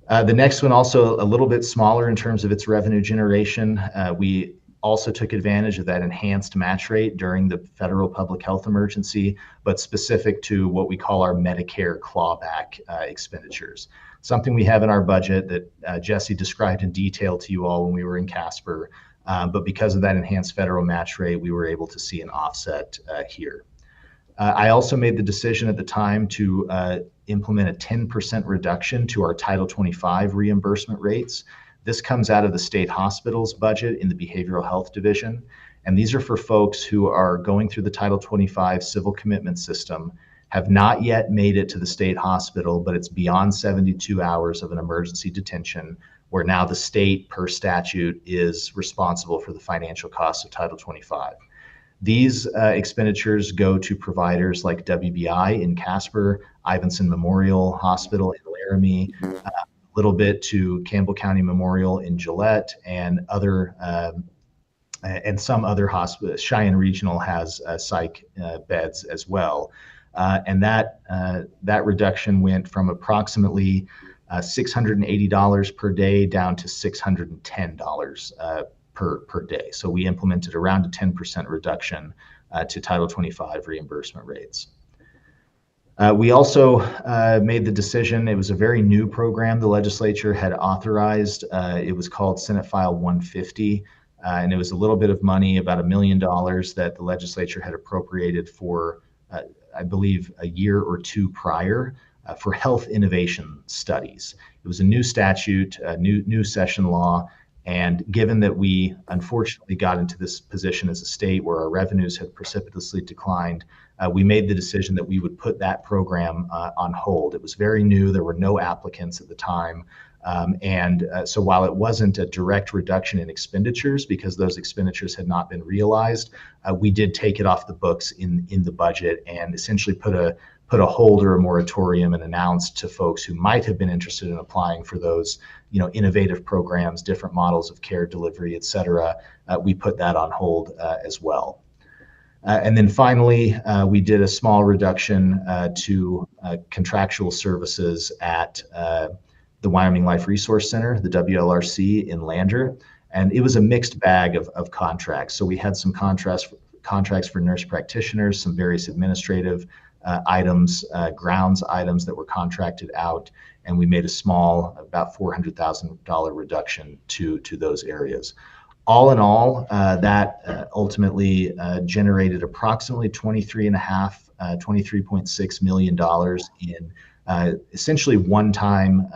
[SPEAKER 5] The next one, also a little bit smaller in terms of its revenue generation. We also took advantage of that enhanced match rate during the federal public health emergency, but specific to what we call our Medicare clawback expenditures. Something we have in our budget that Jesse described in detail to you all when we were in Casper, but because of that enhanced federal match rate, we were able to see an offset here. I also made the decision at the time to implement a 10% reduction to our Title 25 reimbursement rates. This comes out of the state hospital's budget in the behavioral health division. And these are for folks who are going through the Title 25 civil commitment system, have not yet made it to the state hospital, but it's beyond 72 hours of an emergency detention, where now the state, per statute, is responsible for the financial costs of Title 25. These expenditures go to providers like WBI in Casper, Ivinson Memorial Hospital in Laramie, a little bit to Campbell County Memorial in Gillette, and some other hospitals. Cheyenne Regional has psych beds as well. And that reduction went from approximately $680 per day down to $610 per day. So we implemented around a 10% reduction to Title 25 reimbursement rates. We also made the decision, it was a very new program the legislature had authorized. It was called Senate File 150, and it was a little bit of money, about $1 million that the legislature had appropriated for, I believe, a year or two prior for health innovation studies. It was a new statute, a new session law, and given that we unfortunately got into this position as a state where our revenues had precipitously declined, we made the decision that we would put that program on hold. It was very new. There were no applicants at the time. So while it wasn't a direct reduction in expenditures because those expenditures had not been realized, we did take it off the books in the budget and essentially put a hold or a moratorium and announced to folks who might have been interested in applying for those, innovative programs, different models of care delivery, et cetera. We put that on hold as well. And then finally, we did a small reduction to contractual services at the Wyoming Life Resource Center, the WLRC in Lander. And it was a mixed bag of contracts. So we had some contracts for nurse practitioners, some various administrative items, grounds items that were contracted out, and we made a small, about $400,000 reduction to those areas. All in all, that ultimately generated approximately $23.6 million in essentially one-time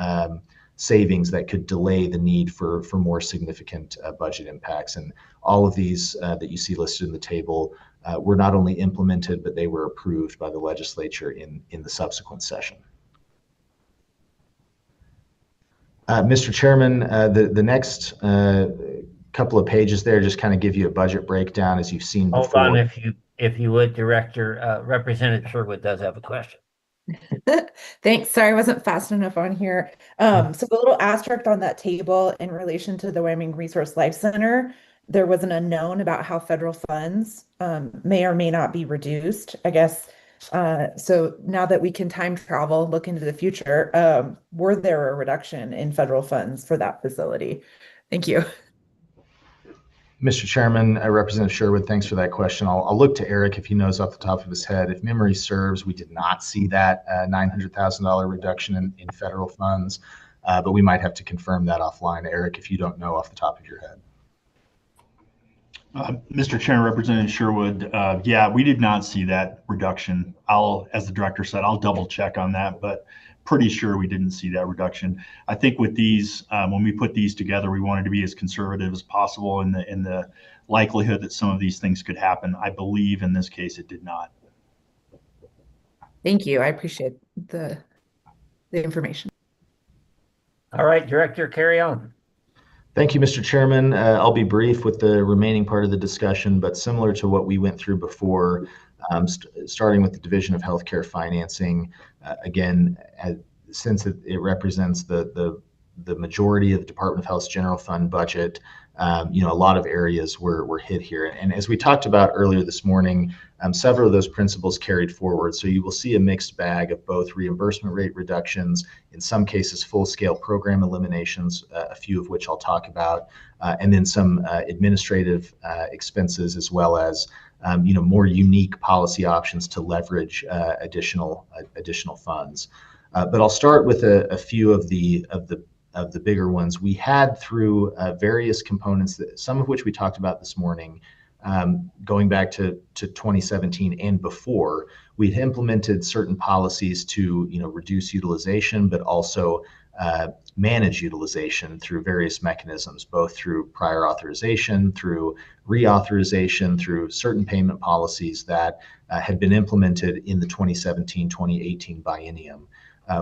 [SPEAKER 5] savings that could delay the need for more significant budget impacts. And all of these that you see listed in the table were not only implemented, but they were approved by the legislature in the subsequent session. Mr. Chairman, the next couple of pages there just kind of give you a budget breakdown as you've seen before.
[SPEAKER 1] Hold on, if you would, Director. Representative Sherwood does have a question.
[SPEAKER 3] Thanks. Sorry, I wasn't fast enough on here. So the little asterisk on that table in relation to the Wyoming Resource Life Center, there was an unknown about how federal funds may or may not be reduced, I guess. So now that we can time travel, look into the future, were there a reduction in federal funds for that facility? Thank you.
[SPEAKER 5] Mr. Chairman, Representative Sherwood, thanks for that question. I'll look to Eric if he knows off the top of his head. If memory serves, we did not see that $900,000 reduction in federal funds, but we might have to confirm that offline. Eric, if you don't know off the top of your head.
[SPEAKER 6] Mr. Chairman, Representative Sherwood, yeah, we did not see that reduction. As the director said, I'll double check on that, but pretty sure we didn't see that reduction. I think with these, when we put these together, we wanted to be as conservative as possible in the likelihood that some of these things could happen. I believe in this case it did not.
[SPEAKER 3] Thank you. I appreciate the information.
[SPEAKER 1] All right, Director, carry on.
[SPEAKER 5] Thank you, Mr. Chairman. I'll be brief with the remaining part of the discussion, but similar to what we went through before, starting with the Division of Healthcare Financing, again, since it represents the majority of the Department of Health's general fund budget, a lot of areas were hit here. And as we talked about earlier this morning, several of those principles carried forward. So you will see a mixed bag of both reimbursement rate reductions, in some cases full-scale program eliminations, a few of which I'll talk about, and then some administrative expenses, as well as more unique policy options to leverage additional funds. But I'll start with a few of the bigger ones. We had through various components, some of which we talked about this morning, going back to 2017 and before, we'd implemented certain policies to reduce utilization, but also manage utilization through various mechanisms, both through prior authorization, through reauthorization, through certain payment policies that had been implemented in the 2017-2018 biennium.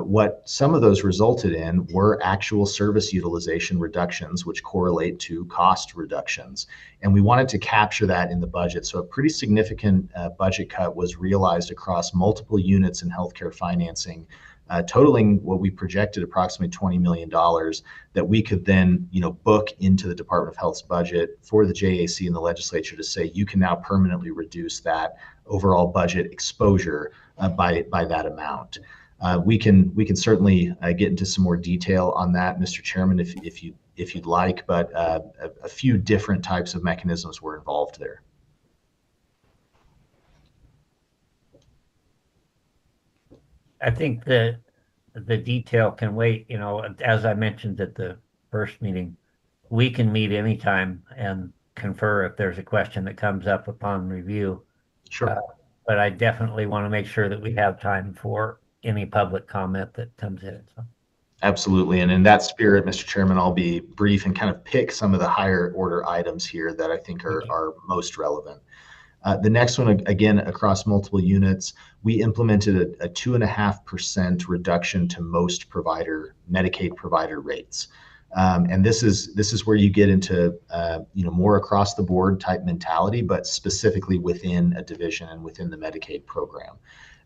[SPEAKER 5] What some of those resulted in were actual service utilization reductions, which correlate to cost reductions. And we wanted to capture that in the budget. So a pretty significant budget cut was realized across multiple units in healthcare financing, totaling what we projected approximately $20 million that we could then book into the Department of Health's budget for the JAC and the legislature to say, you can now permanently reduce that overall budget exposure by that amount. We can certainly get into some more detail on that, Mr. Chairman, if you'd like, but a few different types of mechanisms were involved there.
[SPEAKER 1] I think the detail can wait. You know, as I mentioned at the first meeting, we can meet anytime and confer if there's a question that comes up upon review.
[SPEAKER 5] Sure.
[SPEAKER 1] But I definitely want to make sure that we have time for any public comment that comes in. So.
[SPEAKER 5] Absolutely. And in that spirit, Mr. Chairman, I'll be brief and kind of pick some of the higher order items here that I think are most relevant. The next one, again, across multiple units, we implemented a 2.5% reduction to most Medicaid provider rates. And this is where you get into more across the board type mentality, but specifically within a division and within the Medicaid program.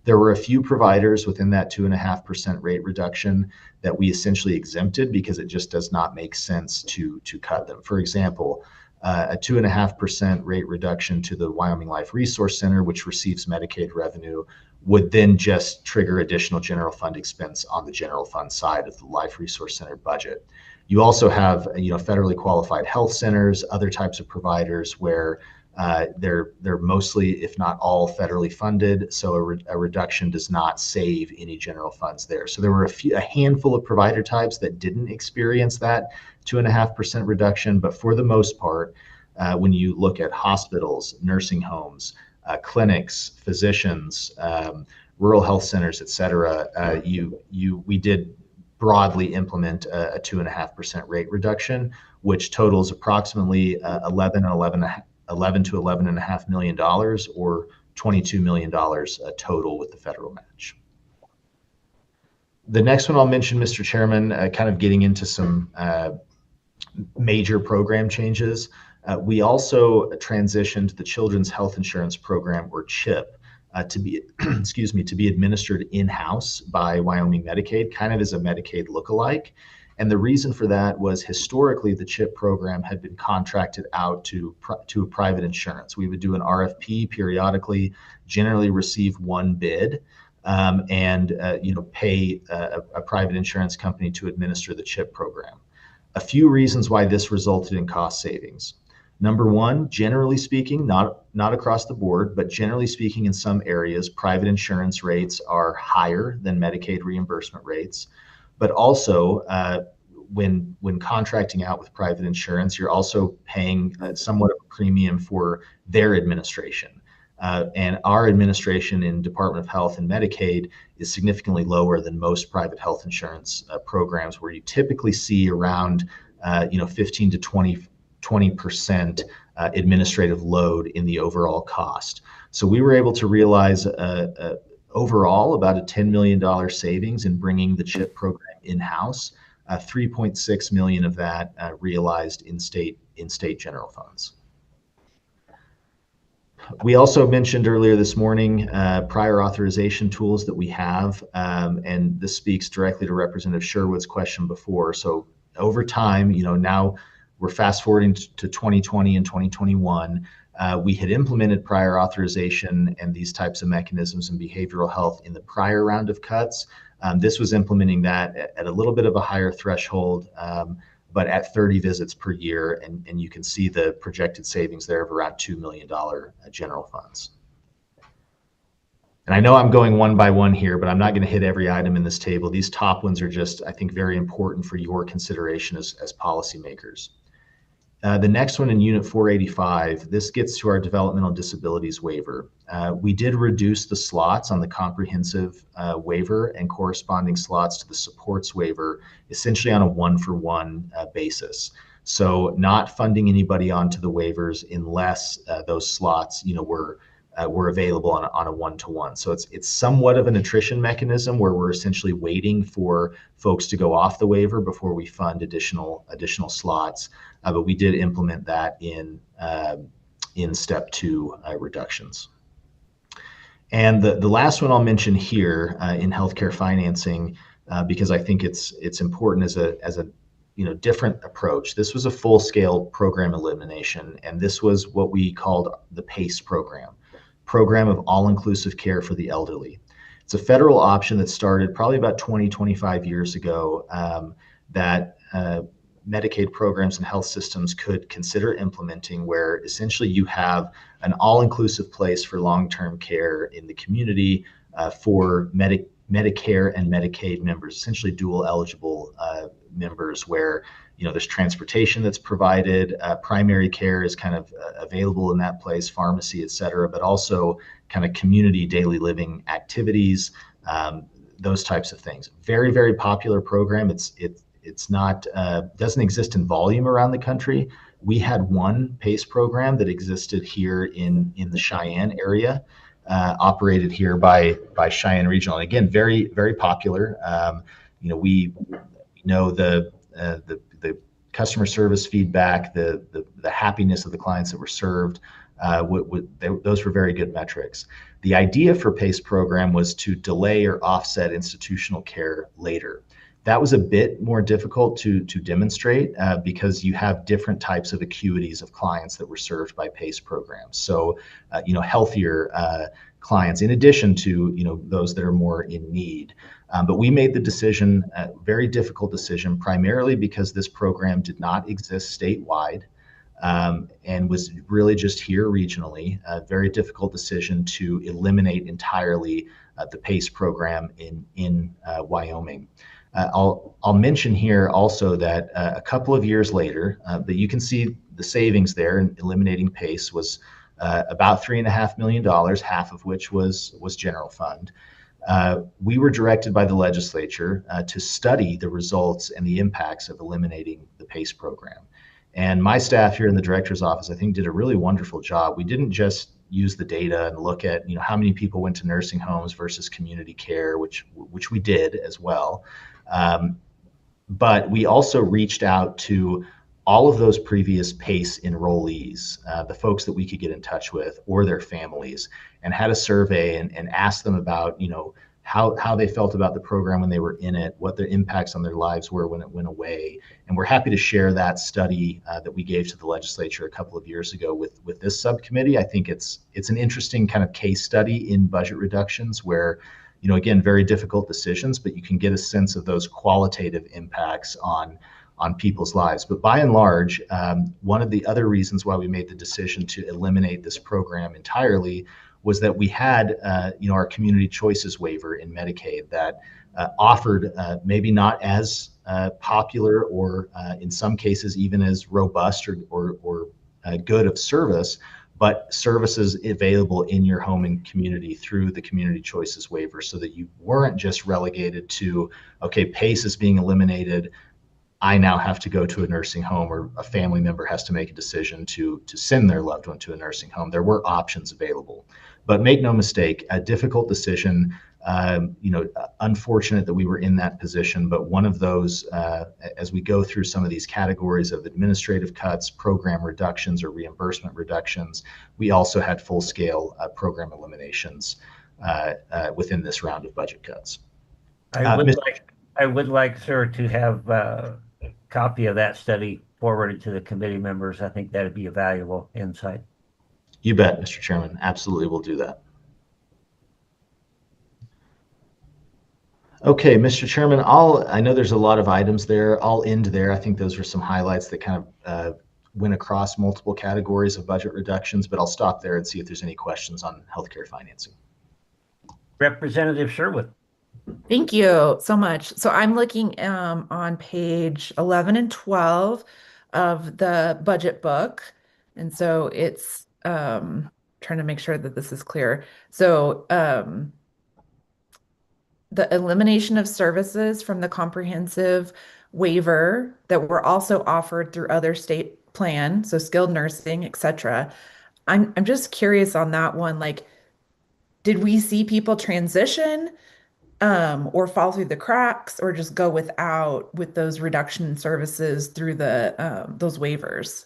[SPEAKER 5] There were a few providers within that 2.5% rate reduction that we essentially exempted because it just does not make sense to cut them. For example, a 2.5% rate reduction to the Wyoming Life Resource Center, which receives Medicaid revenue, would then just trigger additional general fund expense on the general fund side of the Life Resource Center budget. You also have, federally qualified health centers, other types of providers where they're mostly, if not all, federally funded. So a reduction does not save any general funds there. So there were a handful of provider types that didn't experience that 2.5% reduction. But for the most part, when you look at hospitals, nursing homes, clinics, physicians, rural health centers, et cetera, we did broadly implement a 2.5% rate reduction, which totals approximately 11 to $11.5 million, or $22 million total with the federal match. The next one I'll mention, Mr. Chairman, kind of getting into some major program changes. We also transitioned the Children's Health Insurance Program, or CHIP, to be administered in-house by Wyoming Medicaid, kind of as a Medicaid lookalike. And the reason for that was historically the CHIP program had been contracted out to a private insurance. We would do an RFP periodically, generally receive one bid, and pay a private insurance company to administer the CHIP program. A few reasons why this resulted in cost savings. Number one, generally speaking, not across the board, but generally speaking, in some areas, private insurance rates are higher than Medicaid reimbursement rates. But also, when contracting out with private insurance, you're also paying somewhat of a premium for their administration. And our administration in Department of Health and Medicaid is significantly lower than most private health insurance programs, where you typically see around 15 to 20% administrative load in the overall cost. So we were able to realize overall about a $10 million savings in bringing the CHIP program in-house. 3.6 million of that realized in state general funds. We also mentioned earlier this morning prior authorization tools that we have, and this speaks directly to Representative Sherwood's question before. So over time, now we're fast forwarding to 2020 and 2021. We had implemented prior authorization and these types of mechanisms in behavioral health in the prior round of cuts. This was implementing that at a little bit of a higher threshold, but at 30 visits per year. And you can see the projected savings there of around $2 million general funds. And I know I'm going one by one here, but I'm not going to hit every item in this table. These top ones are just, I think, very important for your consideration as policymakers. The next one in Unit 485, this gets to our developmental disabilities waiver. We did reduce the slots on the comprehensive waiver and corresponding slots to the supports waiver, essentially on a one-for-one basis. So not funding anybody onto the waivers unless those slots, were available on a one-to-one. So it's somewhat of an attrition mechanism where we're essentially waiting for folks to go off the waiver before we fund additional slots. But we did implement that in step 2 reductions. And the last one I'll mention here in healthcare financing, because I think it's important as a different approach. This was a full-scale program elimination, and this was what we called the PACE program of all-inclusive care for the elderly. It's a federal option that started probably about 20, 25 years ago, that Medicaid programs and health systems could consider implementing, where essentially you have an all-inclusive place for long-term care in the community for Medicare and Medicaid members, essentially dual eligible members, where there's transportation that's provided, primary care is kind of available in that place, pharmacy, et cetera, but also kind of community daily living activities, those types of things. Very, very popular program. It's not doesn't exist in volume around the country. We had one PACE program that existed here in the Cheyenne area, operated here by Cheyenne Regional. And again, very, very popular. We know the customer service feedback, the happiness of the clients that were served. Those were very good metrics. The idea for PACE program was to delay or offset institutional care later. That was a bit more difficult to demonstrate because you have different types of acuities of clients that were served by PACE programs. So, healthier clients, in addition to those that are more in need. But we made the decision, a very difficult decision, primarily because this program did not exist statewide and was really just here regionally. A very difficult decision to eliminate entirely the PACE program in Wyoming. I'll mention here also that a couple of years later, that you can see the savings there in eliminating PACE was about $3.5 million, half of which was general fund. We were directed by the legislature to study the results and the impacts of eliminating the PACE program. And my staff here in the director's office, I think, did a really wonderful job. We didn't just use the data and look at how many people went to nursing homes versus community care, which we did as well. But we also reached out to all of those previous PACE enrollees, the folks that we could get in touch with, or their families, and had a survey and asked them about how they felt about the program when they were in it, what the impacts on their lives were when it went away. And we're happy to share that study that we gave to the legislature a couple of years ago with this subcommittee. I think it's an interesting kind of case study in budget reductions where, again, very difficult decisions, but you can get a sense of those qualitative impacts on people's lives. But by and large, one of the other reasons why we made the decision to eliminate this program entirely was that we had, our community choices waiver in Medicaid that offered maybe not as popular or in some cases even as robust or good of service, but services available in your home and community through the community choices waiver, so that you weren't just relegated to, okay, PACE is being eliminated, I now have to go to a nursing home, or a family member has to make a decision to send their loved one to a nursing home. There were options available. But make no mistake, a difficult decision, unfortunate that we were in that position, but one of those, as we go through some of these categories of administrative cuts, program reductions, or reimbursement reductions, we also had full-scale program eliminations within this round of budget cuts.
[SPEAKER 1] I would like, sir, to have a copy of that study forwarded to the committee members. I think that'd be a valuable insight.
[SPEAKER 5] You bet, Mr. Chairman. Absolutely, we'll do that. Okay, Mr. Chairman, I know there's a lot of items there. I'll end there. I think those were some highlights that kind of went across multiple categories of budget reductions, but I'll stop there and see if there's any questions on healthcare financing.
[SPEAKER 1] Representative Sherwood.
[SPEAKER 3] Thank you so much. So I'm looking on page 11 and 12 of the budget book. And so it's trying to make sure that this is clear. So the elimination of services from the comprehensive waiver that were also offered through other state plans, so skilled nursing, et cetera. I'm just curious on that one. Like, did we see people transition or fall through the cracks, or just go with those reduction in services through those waivers?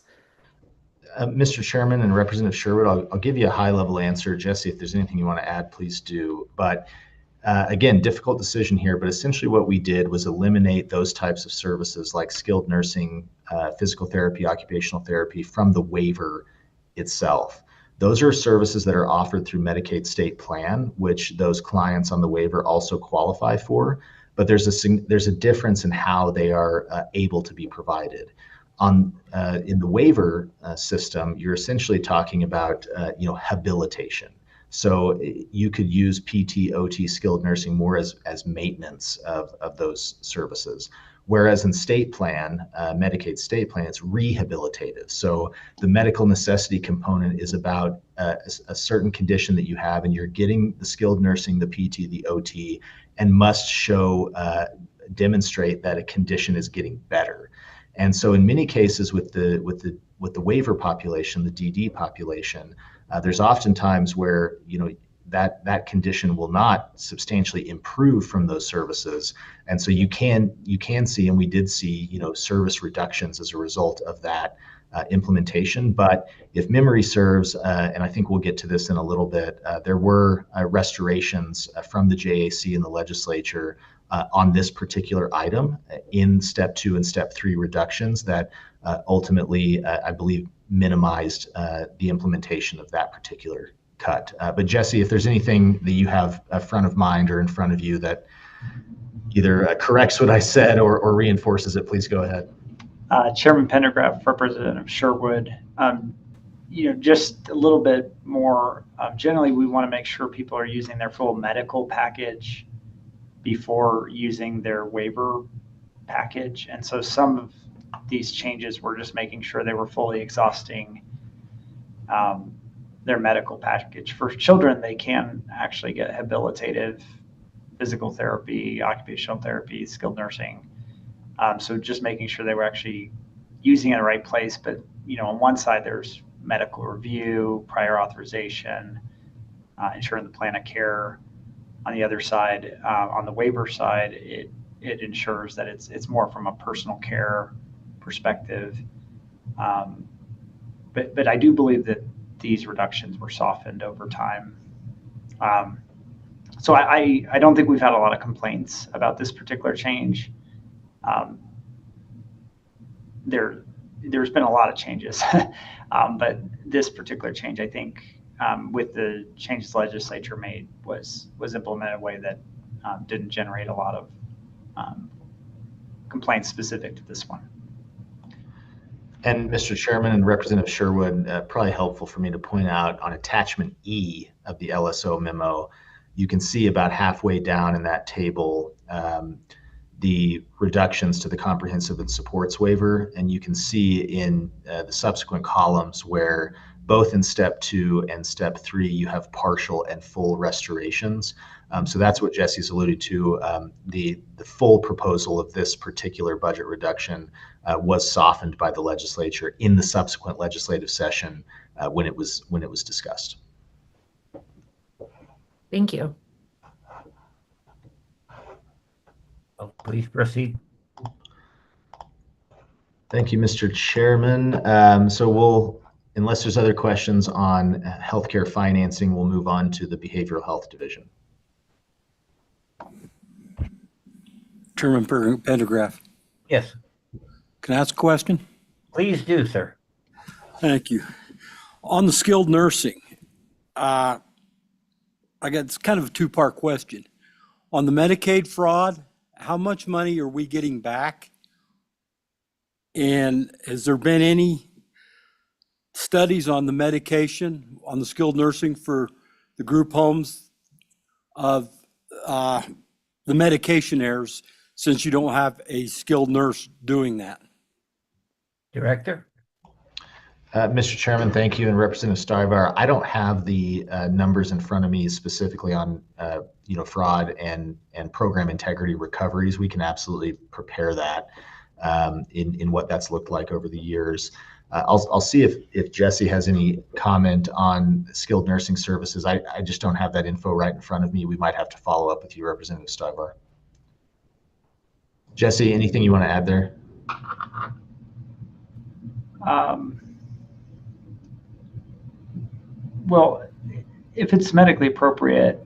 [SPEAKER 5] Mr. Chairman and Representative Sherwood, I'll give you a high-level answer. Jesse, if there's anything you want to add, please do. But again, difficult decision here, but essentially what we did was eliminate those types of services like skilled nursing, physical therapy, occupational therapy from the waiver itself. Those are services that are offered through Medicaid state plan, which those clients on the waiver also qualify for. But there's a difference in how they are able to be provided. In the waiver system, you're essentially talking about habilitation. So you could use PT, OT, skilled nursing more as maintenance of those services. Whereas in state plan, Medicaid state plan, it's rehabilitative. So the medical necessity component is about a certain condition that you have, and you're getting the skilled nursing, the PT, the OT, and must demonstrate that a condition is getting better. And so in many cases with the waiver population, the DD population, there's oftentimes where that condition will not substantially improve from those services, and so you can see, and we did see, service reductions as a result of that implementation. But if memory serves, and I think we'll get to this in a little bit, there were restorations from the JAC and the legislature on this particular item in step 2 and step 3 reductions that ultimately, I believe, minimized the implementation of that particular cut. But Jesse, if there's anything that you have front of mind or in front of you that either corrects what I said or reinforces it, please go ahead.
[SPEAKER 7] Chairman Pendergraph, Representative Sherwood, just a little bit more. Generally, we want to make sure people are using their full medical package before using their waiver package. And so some of these changes were just making sure they were fully exhausting their medical package. For children, they can actually get habilitative physical therapy, occupational therapy, skilled nursing. So just making sure they were actually using it in the right place. But, on one side, there's medical review, prior authorization, ensuring the plan of care. On the other side, on the waiver side, it ensures that it's more from a personal care perspective. But I do believe that these reductions were softened over time. So I don't think we've had a lot of complaints about this particular change. There's been a lot of changes, but this particular change, I think, with the changes the legislature made, was implemented in a way that didn't generate a lot of complaints specific to this one.
[SPEAKER 5] And Mr. Chairman and Representative Sherwood, probably helpful for me to point out on attachment E of the LSO memo, you can see about halfway down in that table the reductions to the comprehensive and supports waiver. And you can see in the subsequent columns where both in step 2 and step 3, you have partial and full restorations. So that's what Jesse's alluded to. The full proposal of this particular budget reduction was softened by the legislature in the subsequent legislative session when it was discussed.
[SPEAKER 3] Thank you.
[SPEAKER 1] Oh, please proceed.
[SPEAKER 5] Thank you, Mr. Chairman. So unless there's other questions on healthcare financing, we'll move on to the Behavioral Health Division.
[SPEAKER 8] Chairman Pendergraph.
[SPEAKER 1] Yes,
[SPEAKER 8] Can I ask a question?
[SPEAKER 1] please do, sir.
[SPEAKER 8] Thank you. On the skilled nursing, I got it's kind of a two-part question. On the Medicaid fraud, how much money are we getting back? And has there been any studies on the medication, on the skilled nursing for the group homes of the medication errors, since you don't have a skilled nurse doing that?
[SPEAKER 1] Director?
[SPEAKER 5] Mr. Chairman, thank you, and Representative Stuybar. I don't have the numbers in front of me specifically on fraud and program integrity recoveries. We can absolutely prepare that in what that's looked like over the years. I'll see if Jesse has any comment on skilled nursing services. I just don't have that info right in front of me. We might have to follow up with you, Representative Stuybar. Jesse, anything you want to add there?
[SPEAKER 7] Well, if it's medically appropriate,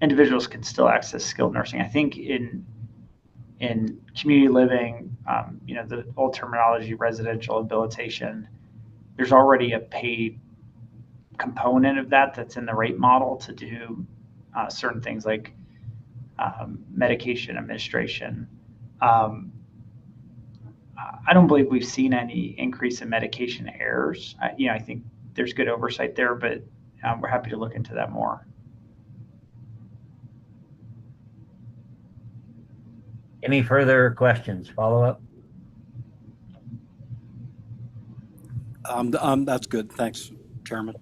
[SPEAKER 7] individuals can still access skilled nursing. I think in community living, the old terminology, residential habilitation, there's already a paid component of that that's in the rate model to do certain things like medication administration. I don't believe we've seen any increase in medication errors. I think there's good oversight there, but we're happy to look into that more.
[SPEAKER 1] Any further questions, follow-up?
[SPEAKER 8] That's good. Thanks, Chairman.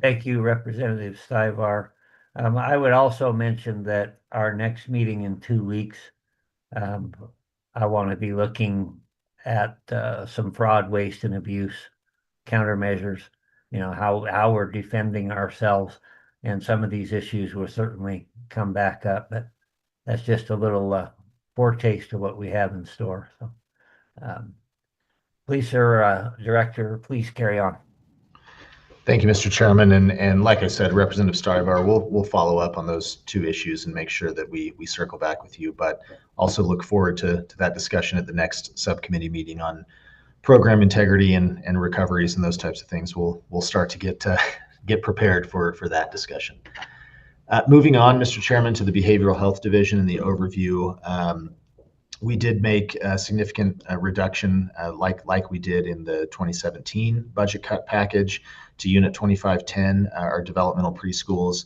[SPEAKER 1] Thank you, Representative Stivar. I would also mention that our next meeting in 2 weeks, I want to be looking at some fraud, waste, and abuse countermeasures, how we're defending ourselves. And some of these issues will certainly come back up, but that's just a little foretaste of what we have in store. So, please, sir, Director, please carry on.
[SPEAKER 5] Thank you, Mr. Chairman. And like I said, Representative Stivar, we'll follow up on those 2 issues and make sure that we circle back with you, but also look forward to that discussion at the next subcommittee meeting on program integrity and recoveries and those types of things. We'll start to get prepared for that discussion. Moving on, Mr. Chairman, to the Behavioral Health Division and the overview. We did make a significant reduction, like we did in the 2017 budget cut package, to Unit 2510, our developmental preschools,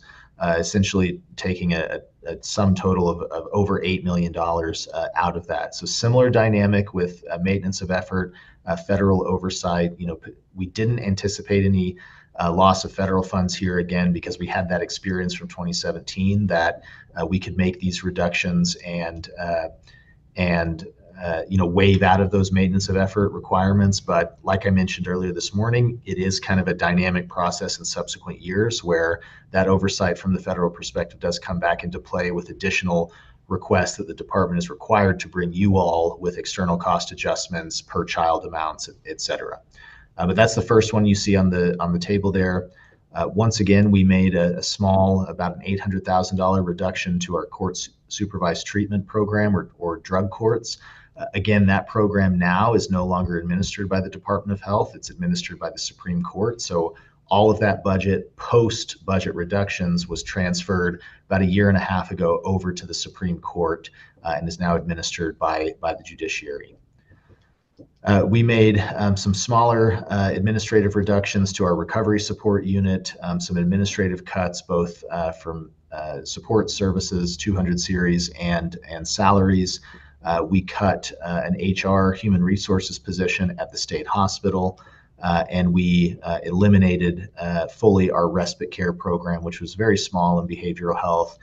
[SPEAKER 5] essentially taking a sum total of over $8 million out of that. So similar dynamic with maintenance of effort, federal oversight. We didn't anticipate any loss of federal funds here again, because we had that experience from 2017 that we could make these reductions and waive out of those maintenance of effort requirements. But like I mentioned earlier this morning, it is kind of a dynamic process in subsequent years where that oversight from the federal perspective does come back into play with additional requests that the department is required to bring you all with external cost adjustments, per child amounts, et cetera. But that's the first one you see on the table there. Once again, we made a small, about an $800,000 reduction to our court supervised treatment program, or drug courts. Again, that program now is no longer administered by the Department of Health. It's administered by the Supreme Court. So all of that budget, post-budget reductions, was transferred about 1.5 years ago over to the Supreme Court and is now administered by the judiciary. We made some smaller administrative reductions to our recovery support unit, some administrative cuts both from support services, 200 series, and salaries. We cut an HR human resources position at the state hospital, and we eliminated fully our respite care program, which was very small in behavioral health.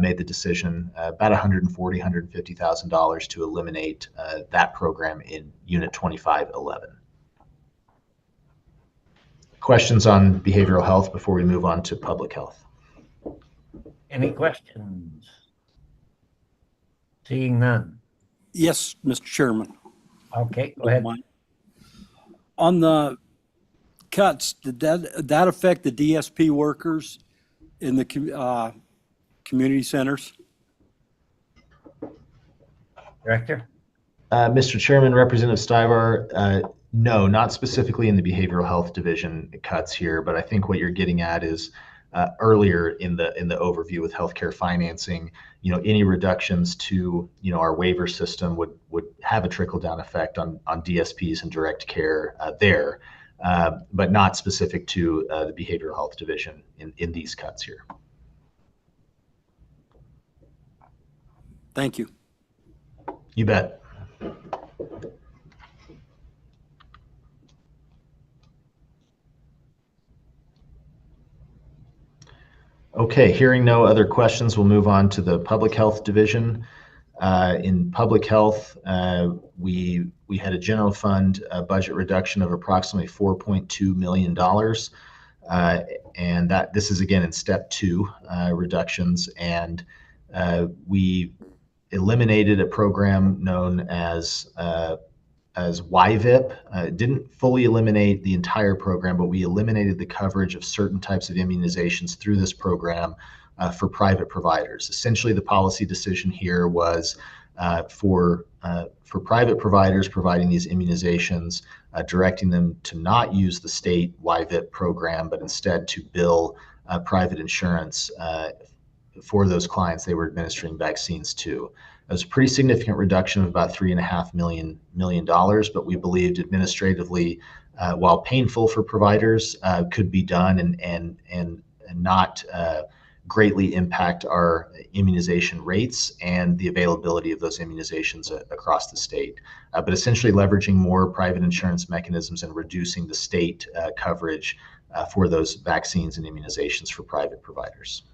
[SPEAKER 5] Made the decision about $140,000, $150,000 to eliminate that program in Unit 2511. Questions on behavioral health before we move on to public health?
[SPEAKER 1] Any questions? Seeing none.
[SPEAKER 8] Yes, Mr. Chairman.
[SPEAKER 1] Okay, go ahead.
[SPEAKER 8] On the cuts, did that affect the DSP workers in the community centers?
[SPEAKER 1] Director?
[SPEAKER 5] Mr. Chairman, Representative Stivar, no, not specifically in the Behavioral Health Division cuts here, but I think what you're getting at is earlier in the overview with healthcare financing, any reductions to our waiver system would have a trickle-down effect on DSPs and direct care there, but not specific to the Behavioral Health Division in these cuts here.
[SPEAKER 8] Thank you.
[SPEAKER 5] You bet. Okay, hearing no other questions, we'll move on to the Public Health Division. In Public Health, we had a general fund budget reduction of approximately $4.2 million. And this is again in step 2 reductions. And we eliminated a program known as YVIP. Didn't fully eliminate the entire program, but we eliminated the coverage of certain types of immunizations through this program for private providers. Essentially, the policy decision here was for private providers providing these immunizations, directing them to not use the state YVIP program, but instead to bill private insurance for those clients they were administering vaccines to. It was a pretty significant reduction of about $3.5 million, but we believed administratively, while painful for providers, could be done and not greatly impact our immunization rates and the availability of those immunizations across the state. But essentially leveraging more private insurance mechanisms and reducing the state coverage for those vaccines and immunizations for private providers.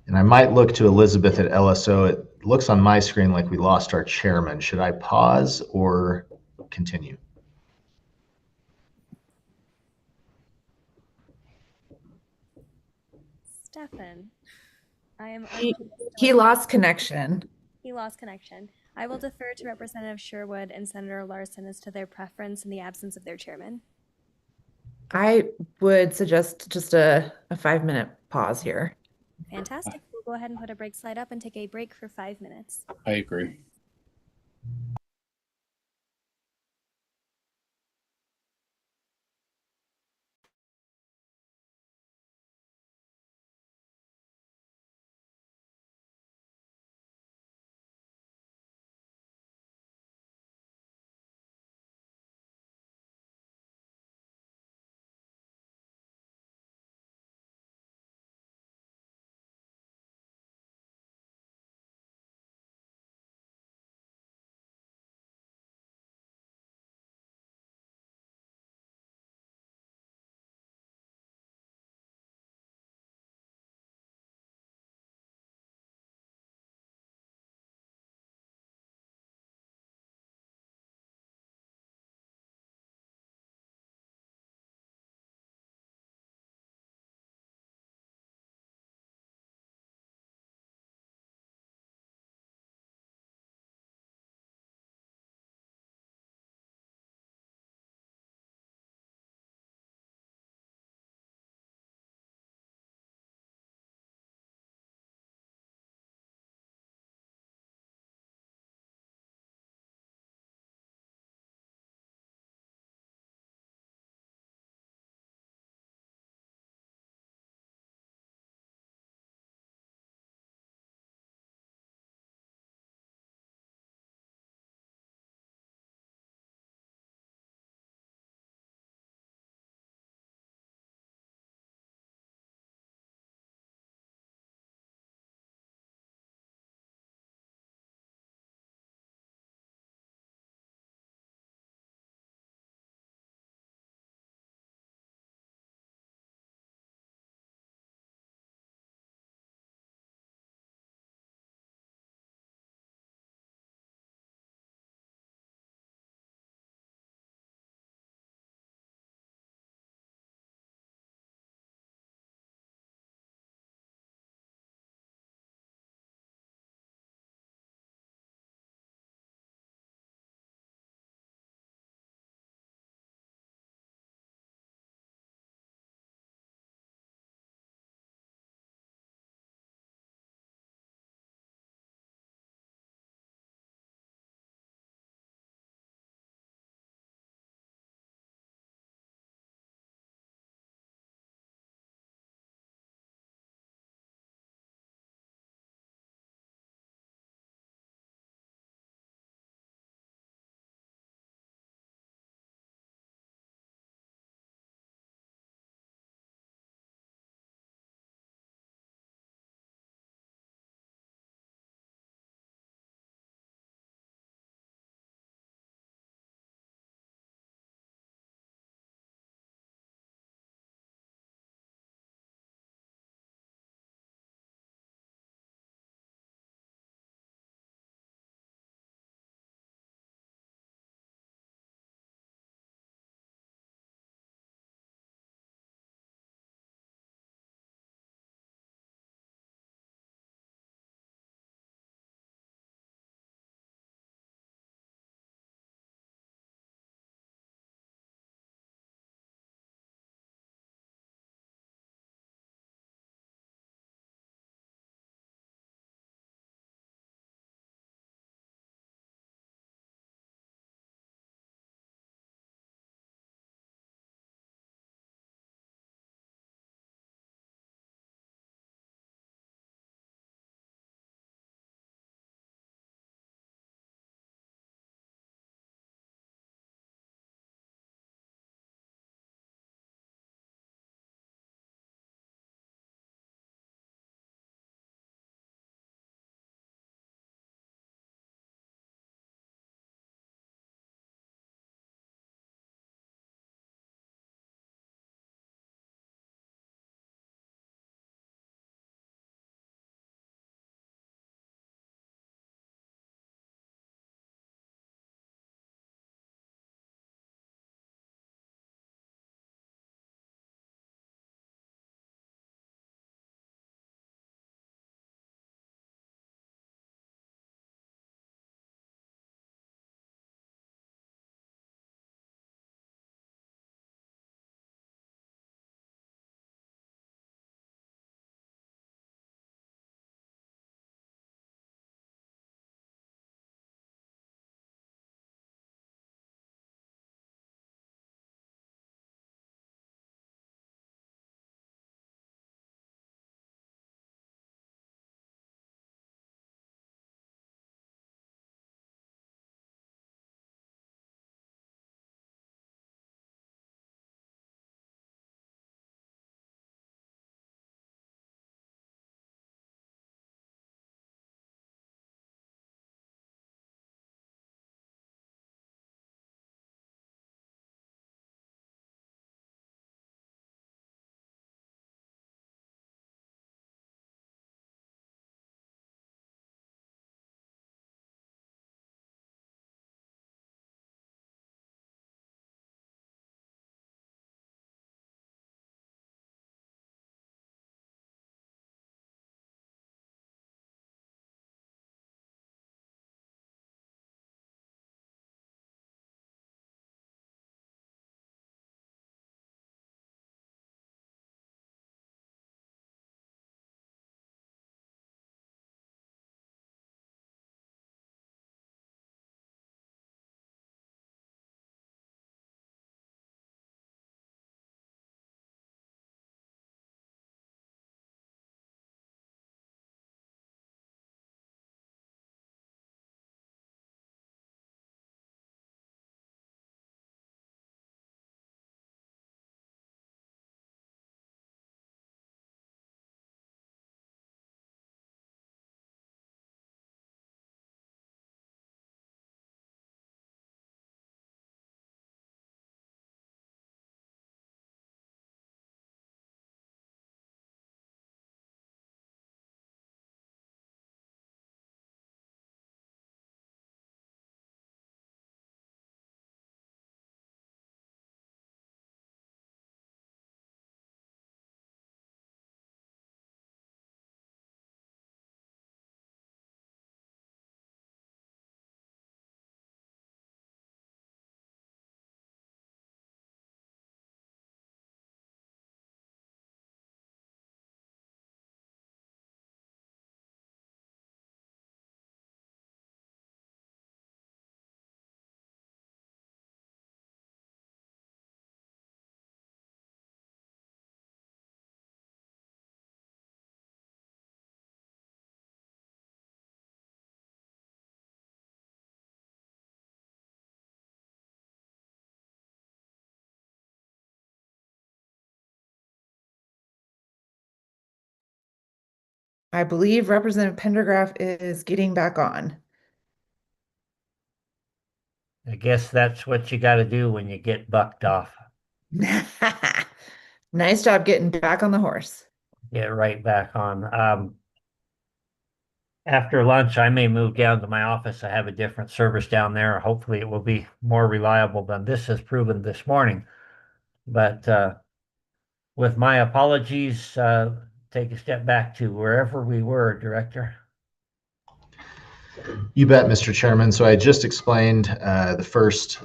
[SPEAKER 5] And I might look to Elizabeth at LSO. It looks on my screen like we lost our chairman. Should I pause or continue?
[SPEAKER 9] Stefan, I am.
[SPEAKER 3] He lost connection.
[SPEAKER 9] He lost connection. I will defer to Representative Sherwood and Senator Larson as to their preference in the absence of their chairman.
[SPEAKER 3] I would suggest just a 5-minute pause here.
[SPEAKER 9] Fantastic. We'll go ahead and put a break slide up and take a break for 5 minutes.
[SPEAKER 4] I agree.
[SPEAKER 3] I believe Representative Pendergraph is getting back on.
[SPEAKER 1] I guess that's what you got to do when you get bucked off.
[SPEAKER 3] Nice job getting back on the horse.
[SPEAKER 1] Get right back on. After lunch, I may move down to my office. I have a different service down there. Hopefully, it will be more reliable than this has proven this morning. But with my apologies, take a step back to wherever we were, Director.
[SPEAKER 5] You bet, Mr. Chairman. So I just explained the first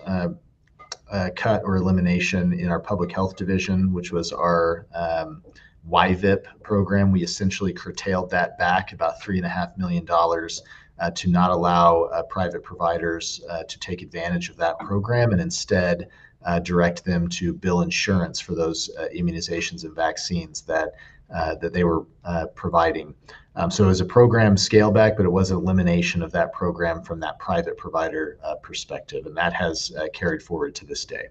[SPEAKER 5] cut or elimination in our public health division, which was our YVIP program. We essentially curtailed that back about $3.5 million to not allow private providers to take advantage of that program, and instead direct them to bill insurance for those immunizations and vaccines that they were providing. So it was a program scale back, but it was an elimination of that program from that private provider perspective, and that has carried forward to this day.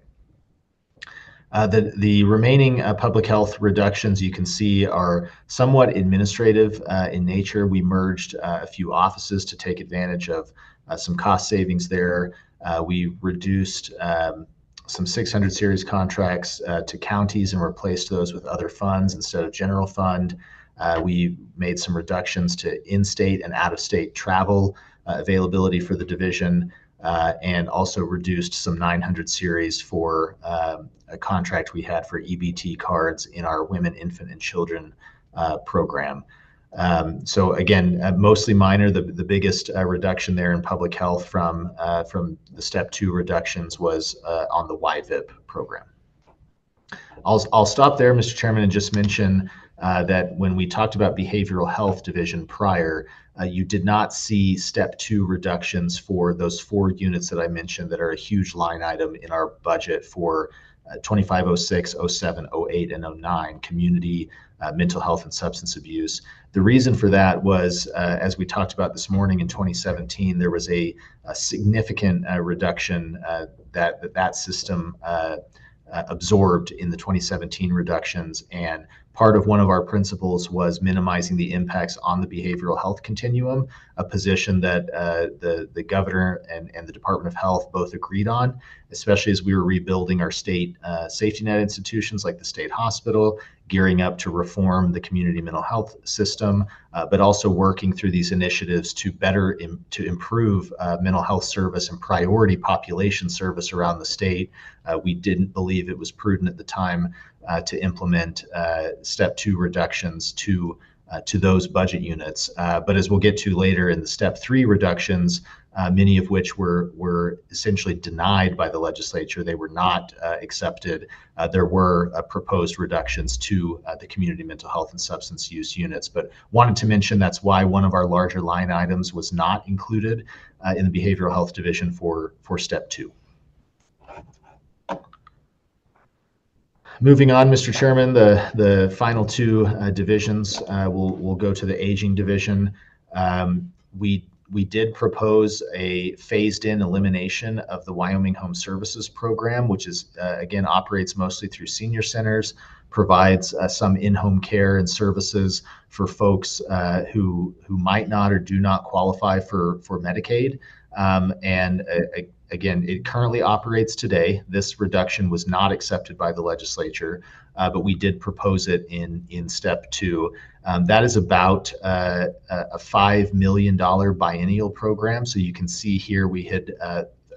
[SPEAKER 5] The remaining public health reductions you can see are somewhat administrative in nature. We merged a few offices to take advantage of some cost savings there. We reduced some 600 series contracts to counties and replaced those with other funds instead of general fund. We made some reductions to in-state and out-of-state travel availability for the division, and also reduced some 900 series for a contract we had for EBT cards in our women, infant, and children program. So again, mostly minor. The biggest reduction there in public health from the step 2 reductions was on the YVIP program. I'll stop there, Mr. Chairman, and just mention that when we talked about behavioral health division prior, you did not see step 2 reductions for those 4 units that I mentioned that are a huge line item in our budget for 2506, 07, 08, and 09, community, mental health, and substance abuse. The reason for that was, as we talked about this morning in 2017, there was a significant reduction that system absorbed in the 2017 reductions, and part of one of our principles was minimizing the impacts on the behavioral health continuum, a position that the governor and the Department of Health both agreed on, especially as we were rebuilding our state safety net institutions like the state hospital, gearing up to reform the community mental health system, but also working through these initiatives to better to improve mental health service and priority population service around the state. We didn't believe it was prudent at the time to implement step 2 reductions to those budget units. But as we'll get to later in the step 3 reductions, many of which were essentially denied by the legislature, they were not accepted. There were proposed reductions to the community mental health and substance use units, but wanted to mention that's why one of our larger line items was not included in the behavioral health division for step 2. Moving on, Mr. Chairman, the final 2 divisions, we'll go to the aging division. We did propose a phased-in elimination of the Wyoming Home Services Program, which is, again, operates mostly through senior centers, provides some in-home care and services for folks who might not or do not qualify for Medicaid. Again, it currently operates today. This reduction was not accepted by the legislature, but we did propose it in step 2. That is about a $5 million biennial program. So you can see here we had,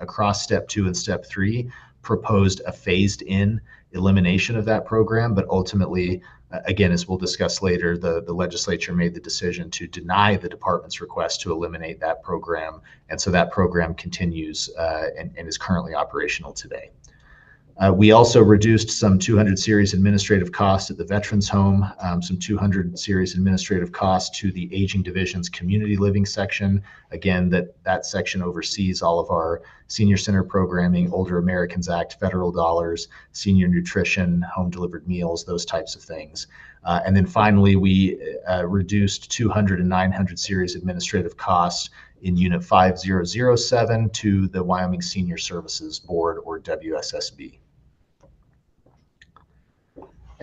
[SPEAKER 5] across step 2 and step 3, proposed a phased-in elimination of that program, but ultimately, again, as we'll discuss later, the legislature made the decision to deny the department's request to eliminate that program, and so that program continues and is currently operational today. We also reduced some 200 series administrative costs at the Veterans Home, some 200 series administrative costs to the Aging Division's Community Living section. Again, that section oversees all of our senior center programming, Older Americans Act, federal dollars, senior nutrition, home delivered meals, those types of things. And then finally, we reduced 200 and 900 series administrative costs in Unit 5007 to the Wyoming Senior Services Board, or WSSB.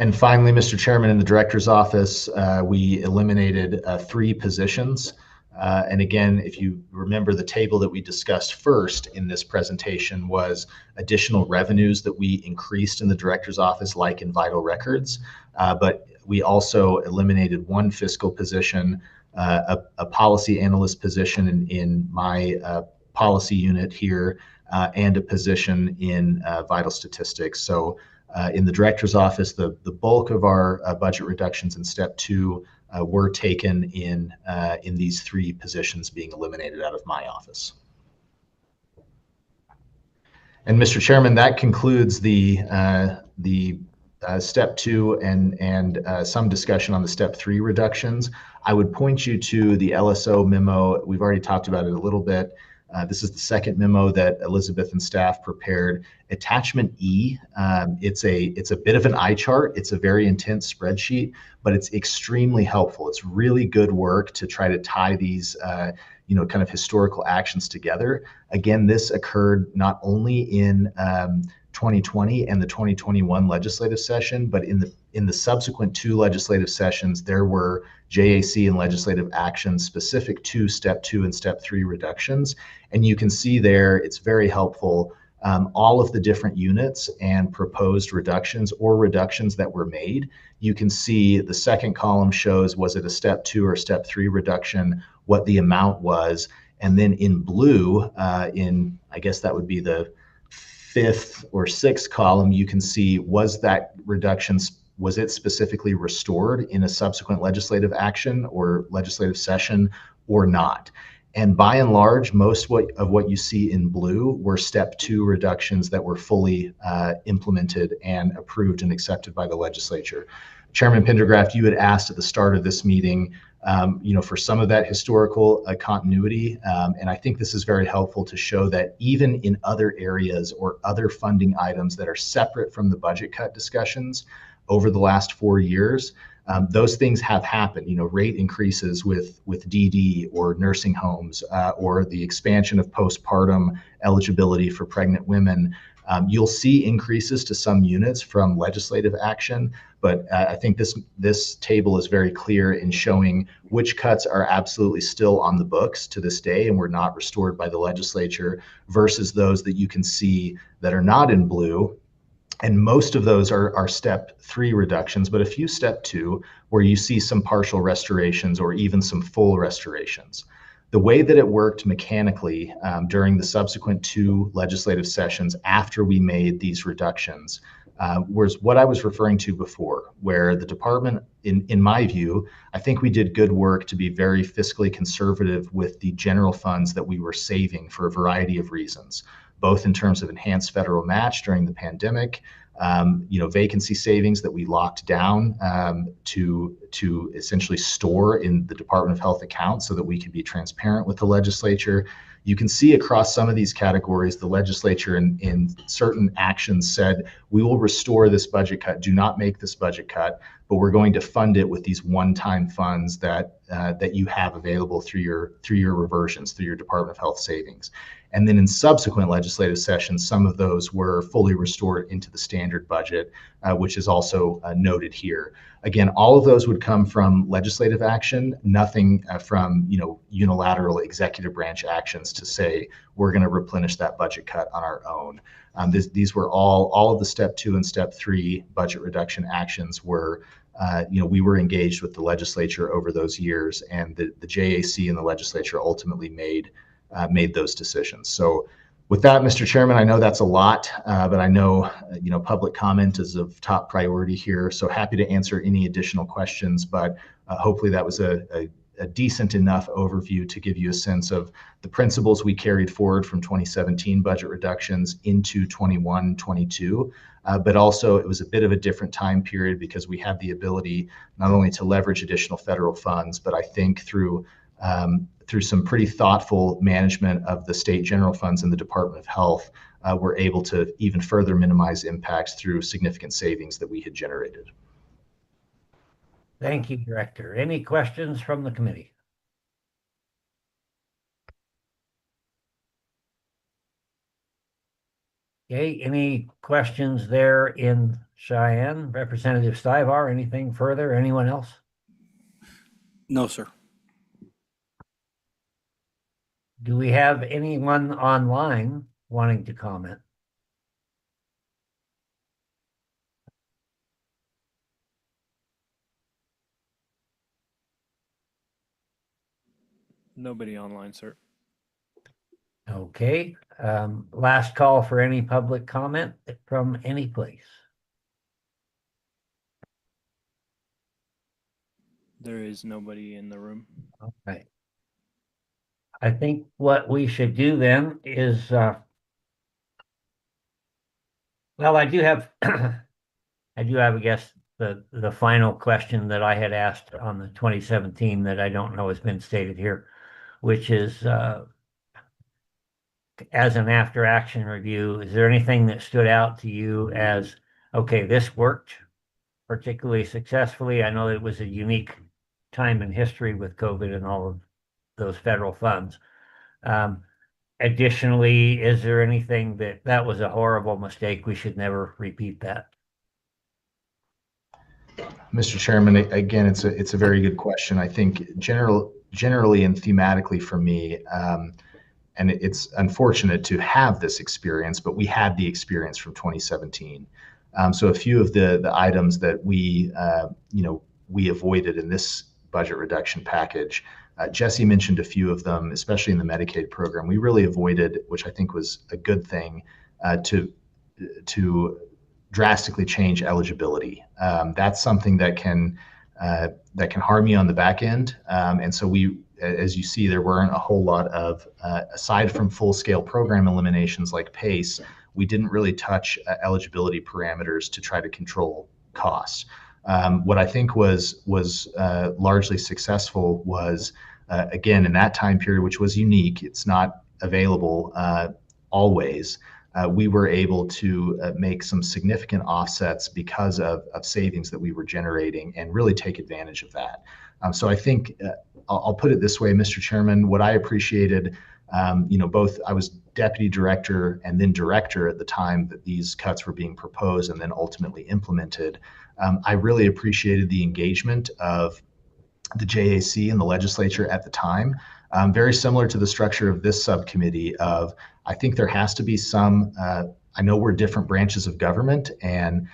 [SPEAKER 5] And finally, Mr. Chairman, in the director's office, we eliminated 3 positions. And again, if you remember, the table that we discussed first in this presentation was additional revenues that we increased in the director's office, like in vital records. But we also eliminated 1 fiscal position, a policy analyst position in my policy unit here, and a position in vital statistics. So in the director's office, the bulk of our budget reductions in step 2 were taken in these 3 positions being eliminated out of my office. And Mr. Chairman, that concludes the step 2 and some discussion on the step 3 reductions. I would point you to the LSO memo. We've already talked about it a little bit. This is the second memo that Elizabeth and staff prepared. Attachment E, it's a bit of an eye chart. It's a very intense spreadsheet, but it's extremely helpful. It's really good work to try to tie these kind of historical actions together. Again, this occurred not only in 2020 and the 2021 legislative session, but in the subsequent 2 legislative sessions, there were JAC and legislative actions specific to step 2 and step 3 reductions. And you can see there, it's very helpful, all of the different units and proposed reductions or reductions that were made. You can see the second column shows, was it a step 2 or step 3 reduction, what the amount was. And then in blue, I guess that would be the 5th or 6th column, you can see, was that reduction, was it specifically restored in a subsequent legislative action or legislative session or not? And by and large, most of what you see in blue were step 2 reductions that were fully implemented and approved and accepted by the legislature. Chairman Pendergraft, you had asked at the start of this meeting, for some of that historical continuity. And I think this is very helpful to show that even in other areas or other funding items that are separate from the budget cut discussions over the last 4 years, those things have happened. Rate increases with DD or nursing homes, or the expansion of postpartum eligibility for pregnant women. You'll see increases to some units from legislative action, but I think this table is very clear in showing which cuts are absolutely still on the books to this day and were not restored by the legislature versus those that you can see that are not in blue. And most of those are step 3 reductions, but a few step 2 where you see some partial restorations or even some full restorations. The way that it worked mechanically during the subsequent 2 legislative sessions after we made these reductions was what I was referring to before, where the department, in my view, I think we did good work to be very fiscally conservative with the general funds that we were saving for a variety of reasons, both in terms of enhanced federal match during the pandemic, vacancy savings that we locked down to essentially store in the Department of Health account so that we could be transparent with the legislature. You can see across some of these categories, the legislature in certain actions said, we will restore this budget cut, do not make this budget cut, but we're going to fund it with these one-time funds that you have available through your reversions, through your Department of Health savings. And then in subsequent legislative sessions, some of those were fully restored into the standard budget, which is also noted here. Again, all of those would come from legislative action, nothing from unilateral executive branch actions to say we're going to replenish that budget cut on our own. These were all of the step 2 and step 3 budget reduction actions were we were engaged with the legislature over those years, and the JAC and the legislature ultimately made those decisions. So with that, Mr. Chairman, I know that's a lot, but I know, public comment is of top priority here. So happy to answer any additional questions, but hopefully that was a decent enough overview to give you a sense of the principles we carried forward from 2017 budget reductions into 21-22. But also it was a bit of a different time period because we had the ability not only to leverage additional federal funds, but I think through some pretty thoughtful management of the state general funds and the Department of Health, we're able to even further minimize impacts through significant savings that we had generated.
[SPEAKER 1] Thank you, Director. Any questions from the committee? Okay, any questions there in Cheyenne, Representative Stivar, anything further? Anyone else?
[SPEAKER 8] No, sir.
[SPEAKER 1] Do we have anyone online wanting to comment?
[SPEAKER 2] Nobody online, sir.
[SPEAKER 1] Okay, last call for any public comment from any place.
[SPEAKER 2] There is nobody in the room.
[SPEAKER 1] Okay. I think what we should do then is, well, I do have, I guess, the final question that I had asked on the 2017 that I don't know has been stated here, which is, as an after action review, is there anything that stood out to you as, okay, this worked particularly successfully? I know it was a unique time in history with COVID and all of those federal funds. Additionally, is there anything that was a horrible mistake? We should never repeat that.
[SPEAKER 5] Mr. Chairman, again, it's a very good question. I think generally and thematically for me, and it's unfortunate to have this experience, but we had the experience from 2017. So a few of the items that we avoided in this budget reduction package. Jesse mentioned a few of them, especially in the Medicaid program. We really avoided, which I think was a good thing, to drastically change eligibility. That's something that can harm you on the back end. And so as you see, there weren't a whole lot of, aside from full-scale program eliminations like PACE, we didn't really touch eligibility parameters to try to control costs. What I think was largely successful was, again, in that time period, which was unique, it's not available always, we were able to make some significant offsets because of savings that we were generating and really take advantage of that. So I think I'll put it this way, Mr. Chairman, what I appreciated, both I was deputy director and then director at the time that these cuts were being proposed and then ultimately implemented. I really appreciated the engagement of the JAC and the legislature at the time, very similar to the structure of this subcommittee of, I think there has to be some, I know we're different branches of government and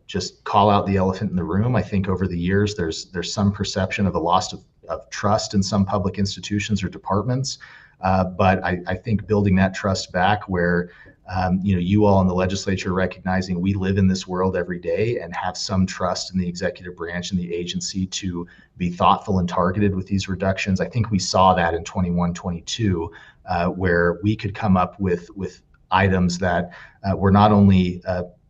[SPEAKER 5] just call out the elephant in the room. I think over the years, there's some perception of a loss of trust in some public institutions or departments. But I think building that trust back where, you all in the legislature recognizing we live in this world every day and have some trust in the executive branch and the agency to be thoughtful and targeted with these reductions. I think we saw that in 21-22, where we could come up with items that were not only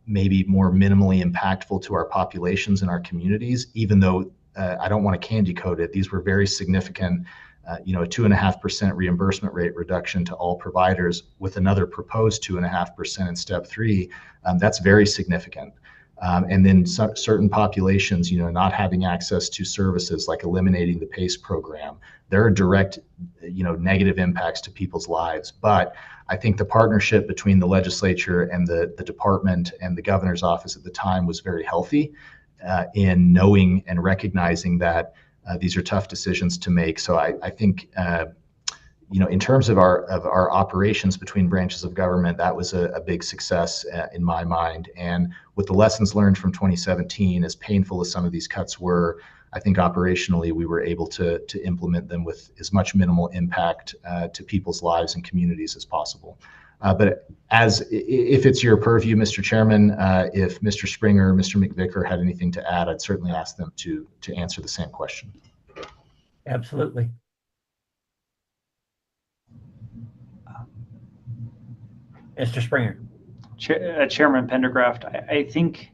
[SPEAKER 5] maybe more minimally impactful to our populations and our communities, even though I don't want to candy coat it, these were very significant, a 2.5% reimbursement rate reduction to all providers with another proposed 2.5% in step 3. That's very significant. And then certain populations, not having access to services like eliminating the PACE program, there are direct, negative impacts to people's lives. But I think the partnership between the legislature and the department and the governor's office at the time was very healthy in knowing and recognizing that these are tough decisions to make. So I think, in terms of our operations between branches of government, that was a big success in my mind. And with the lessons learned from 2017, as painful as some of these cuts were, I think operationally we were able to implement them with as much minimal impact to people's lives and communities as possible. But if it's your purview, Mr. Chairman, if Mr. Springer or Mr. McVicker had anything to add, I'd certainly ask them to answer the same question.
[SPEAKER 1] Absolutely. Mr. Springer.
[SPEAKER 7] Chairman Pendergraft, I think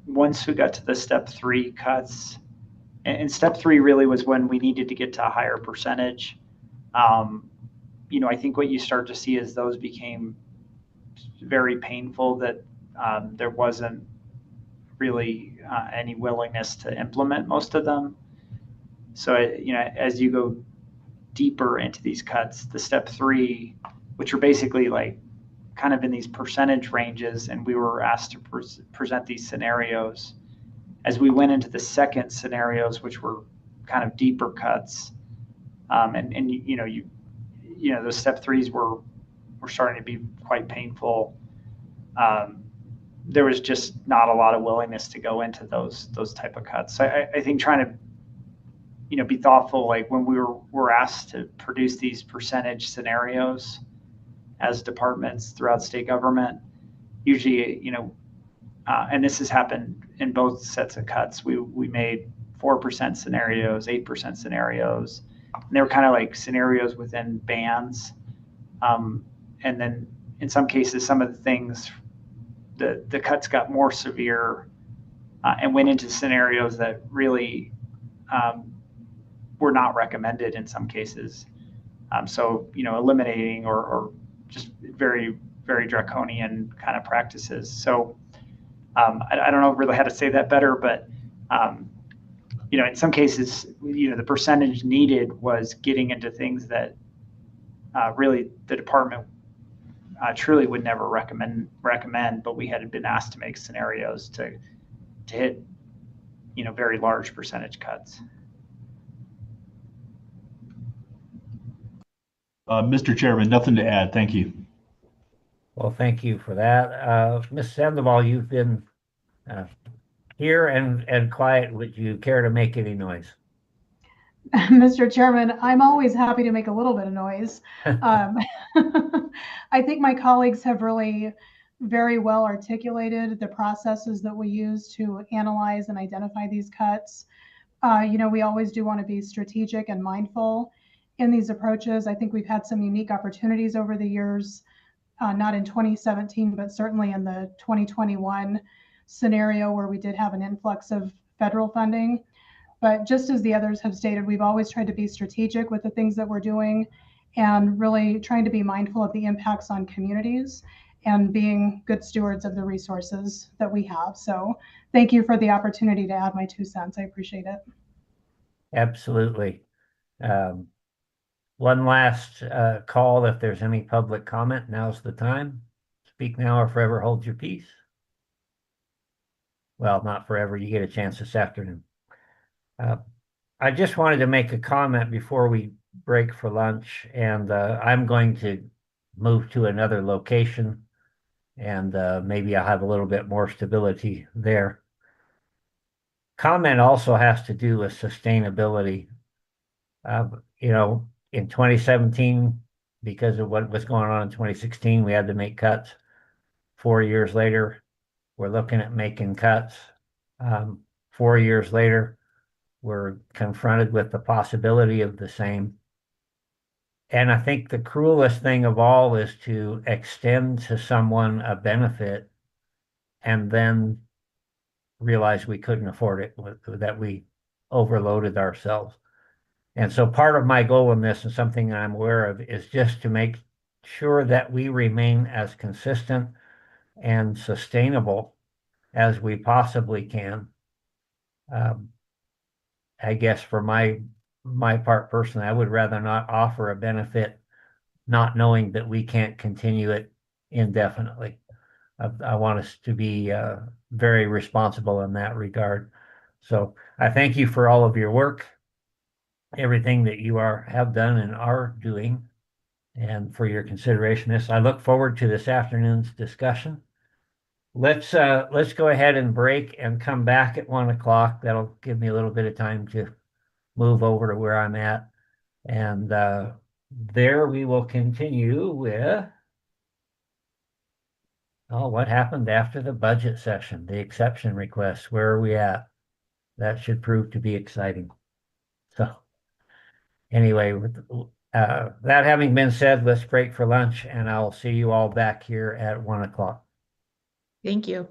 [SPEAKER 7] once we got to the step 3 cuts, and step 3 really was when we needed to get to a higher percentage. I think what you start to see is those became very painful, that there wasn't really any willingness to implement most of them. So, as you go deeper into these cuts, the step 3, which are basically like kind of in these percentage ranges, and we were asked to present these scenarios. As we went into the second scenarios, which were kind of deeper cuts, and you know those step threes were starting to be quite painful. There was just not a lot of willingness to go into those type of cuts. So I think trying to be thoughtful, like when we were asked to produce these percentage scenarios as departments throughout state government, usually and this has happened in both sets of cuts. We made 4% scenarios, 8% scenarios, and they were kind of like scenarios within bands. And then in some cases, some of the things, the cuts got more severe and went into scenarios that really were not recommended in some cases. So eliminating or just very, very draconian kind of practices. So I don't know really how to say that better, but in some cases, the percentage needed was getting into things that really the department truly would never recommend, but we had been asked to make scenarios to hit very large percentage cuts.
[SPEAKER 6] Mr. Chairman, nothing to add. Thank you.
[SPEAKER 1] Well, thank you for that. Ms. Sandoval, you've been here and quiet. Would you care to make any noise?
[SPEAKER 10] Mr. Chairman, I'm always happy to make a little bit of noise. I think my colleagues have really very well articulated the processes that we use to analyze and identify these cuts. We always do want to be strategic and mindful in these approaches. I think we've had some unique opportunities over the years, not in 2017, but certainly in the 2021 scenario where we did have an influx of federal funding. But just as the others have stated, we've always tried to be strategic with the things that we're doing and really trying to be mindful of the impacts on communities and being good stewards of the resources that we have. So thank you for the opportunity to add my 2 cents. I appreciate it.
[SPEAKER 1] Absolutely. One last call. If there's any public comment, now's the time. Speak now or forever hold your peace. Well, not forever. You get a chance this afternoon. I just wanted to make a comment before we break for lunch, and I'm going to move to another location, and maybe I'll have a little bit more stability there. Comment also has to do with sustainability. In 2017, because of what was going on in 2016, we had to make cuts. 4 years later, we're looking at making cuts. 4 years later, we're confronted with the possibility of the same. And I think the cruelest thing of all is to extend to someone a benefit and then realize we couldn't afford it, that we overloaded ourselves. And so part of my goal in this, and something I'm aware of, is just to make sure that we remain as consistent and sustainable as we possibly can. I guess for my part personally, I would rather not offer a benefit not knowing that we can't continue it indefinitely. I want us to be very responsible in that regard. So I thank you for all of your work, everything that you have done and are doing, and for your consideration of this. I look forward to this afternoon's discussion. Let's go ahead and break and come back at 1 o'clock. That'll give me a little bit of time to move over to where I'm at. And there we will continue with what happened after the budget session, the exception request. Where are we at? That should prove to be exciting. So anyway, with that having been said, let's break for lunch, and I'll see you all back here at 1 o'clock.
[SPEAKER 3] Thank you.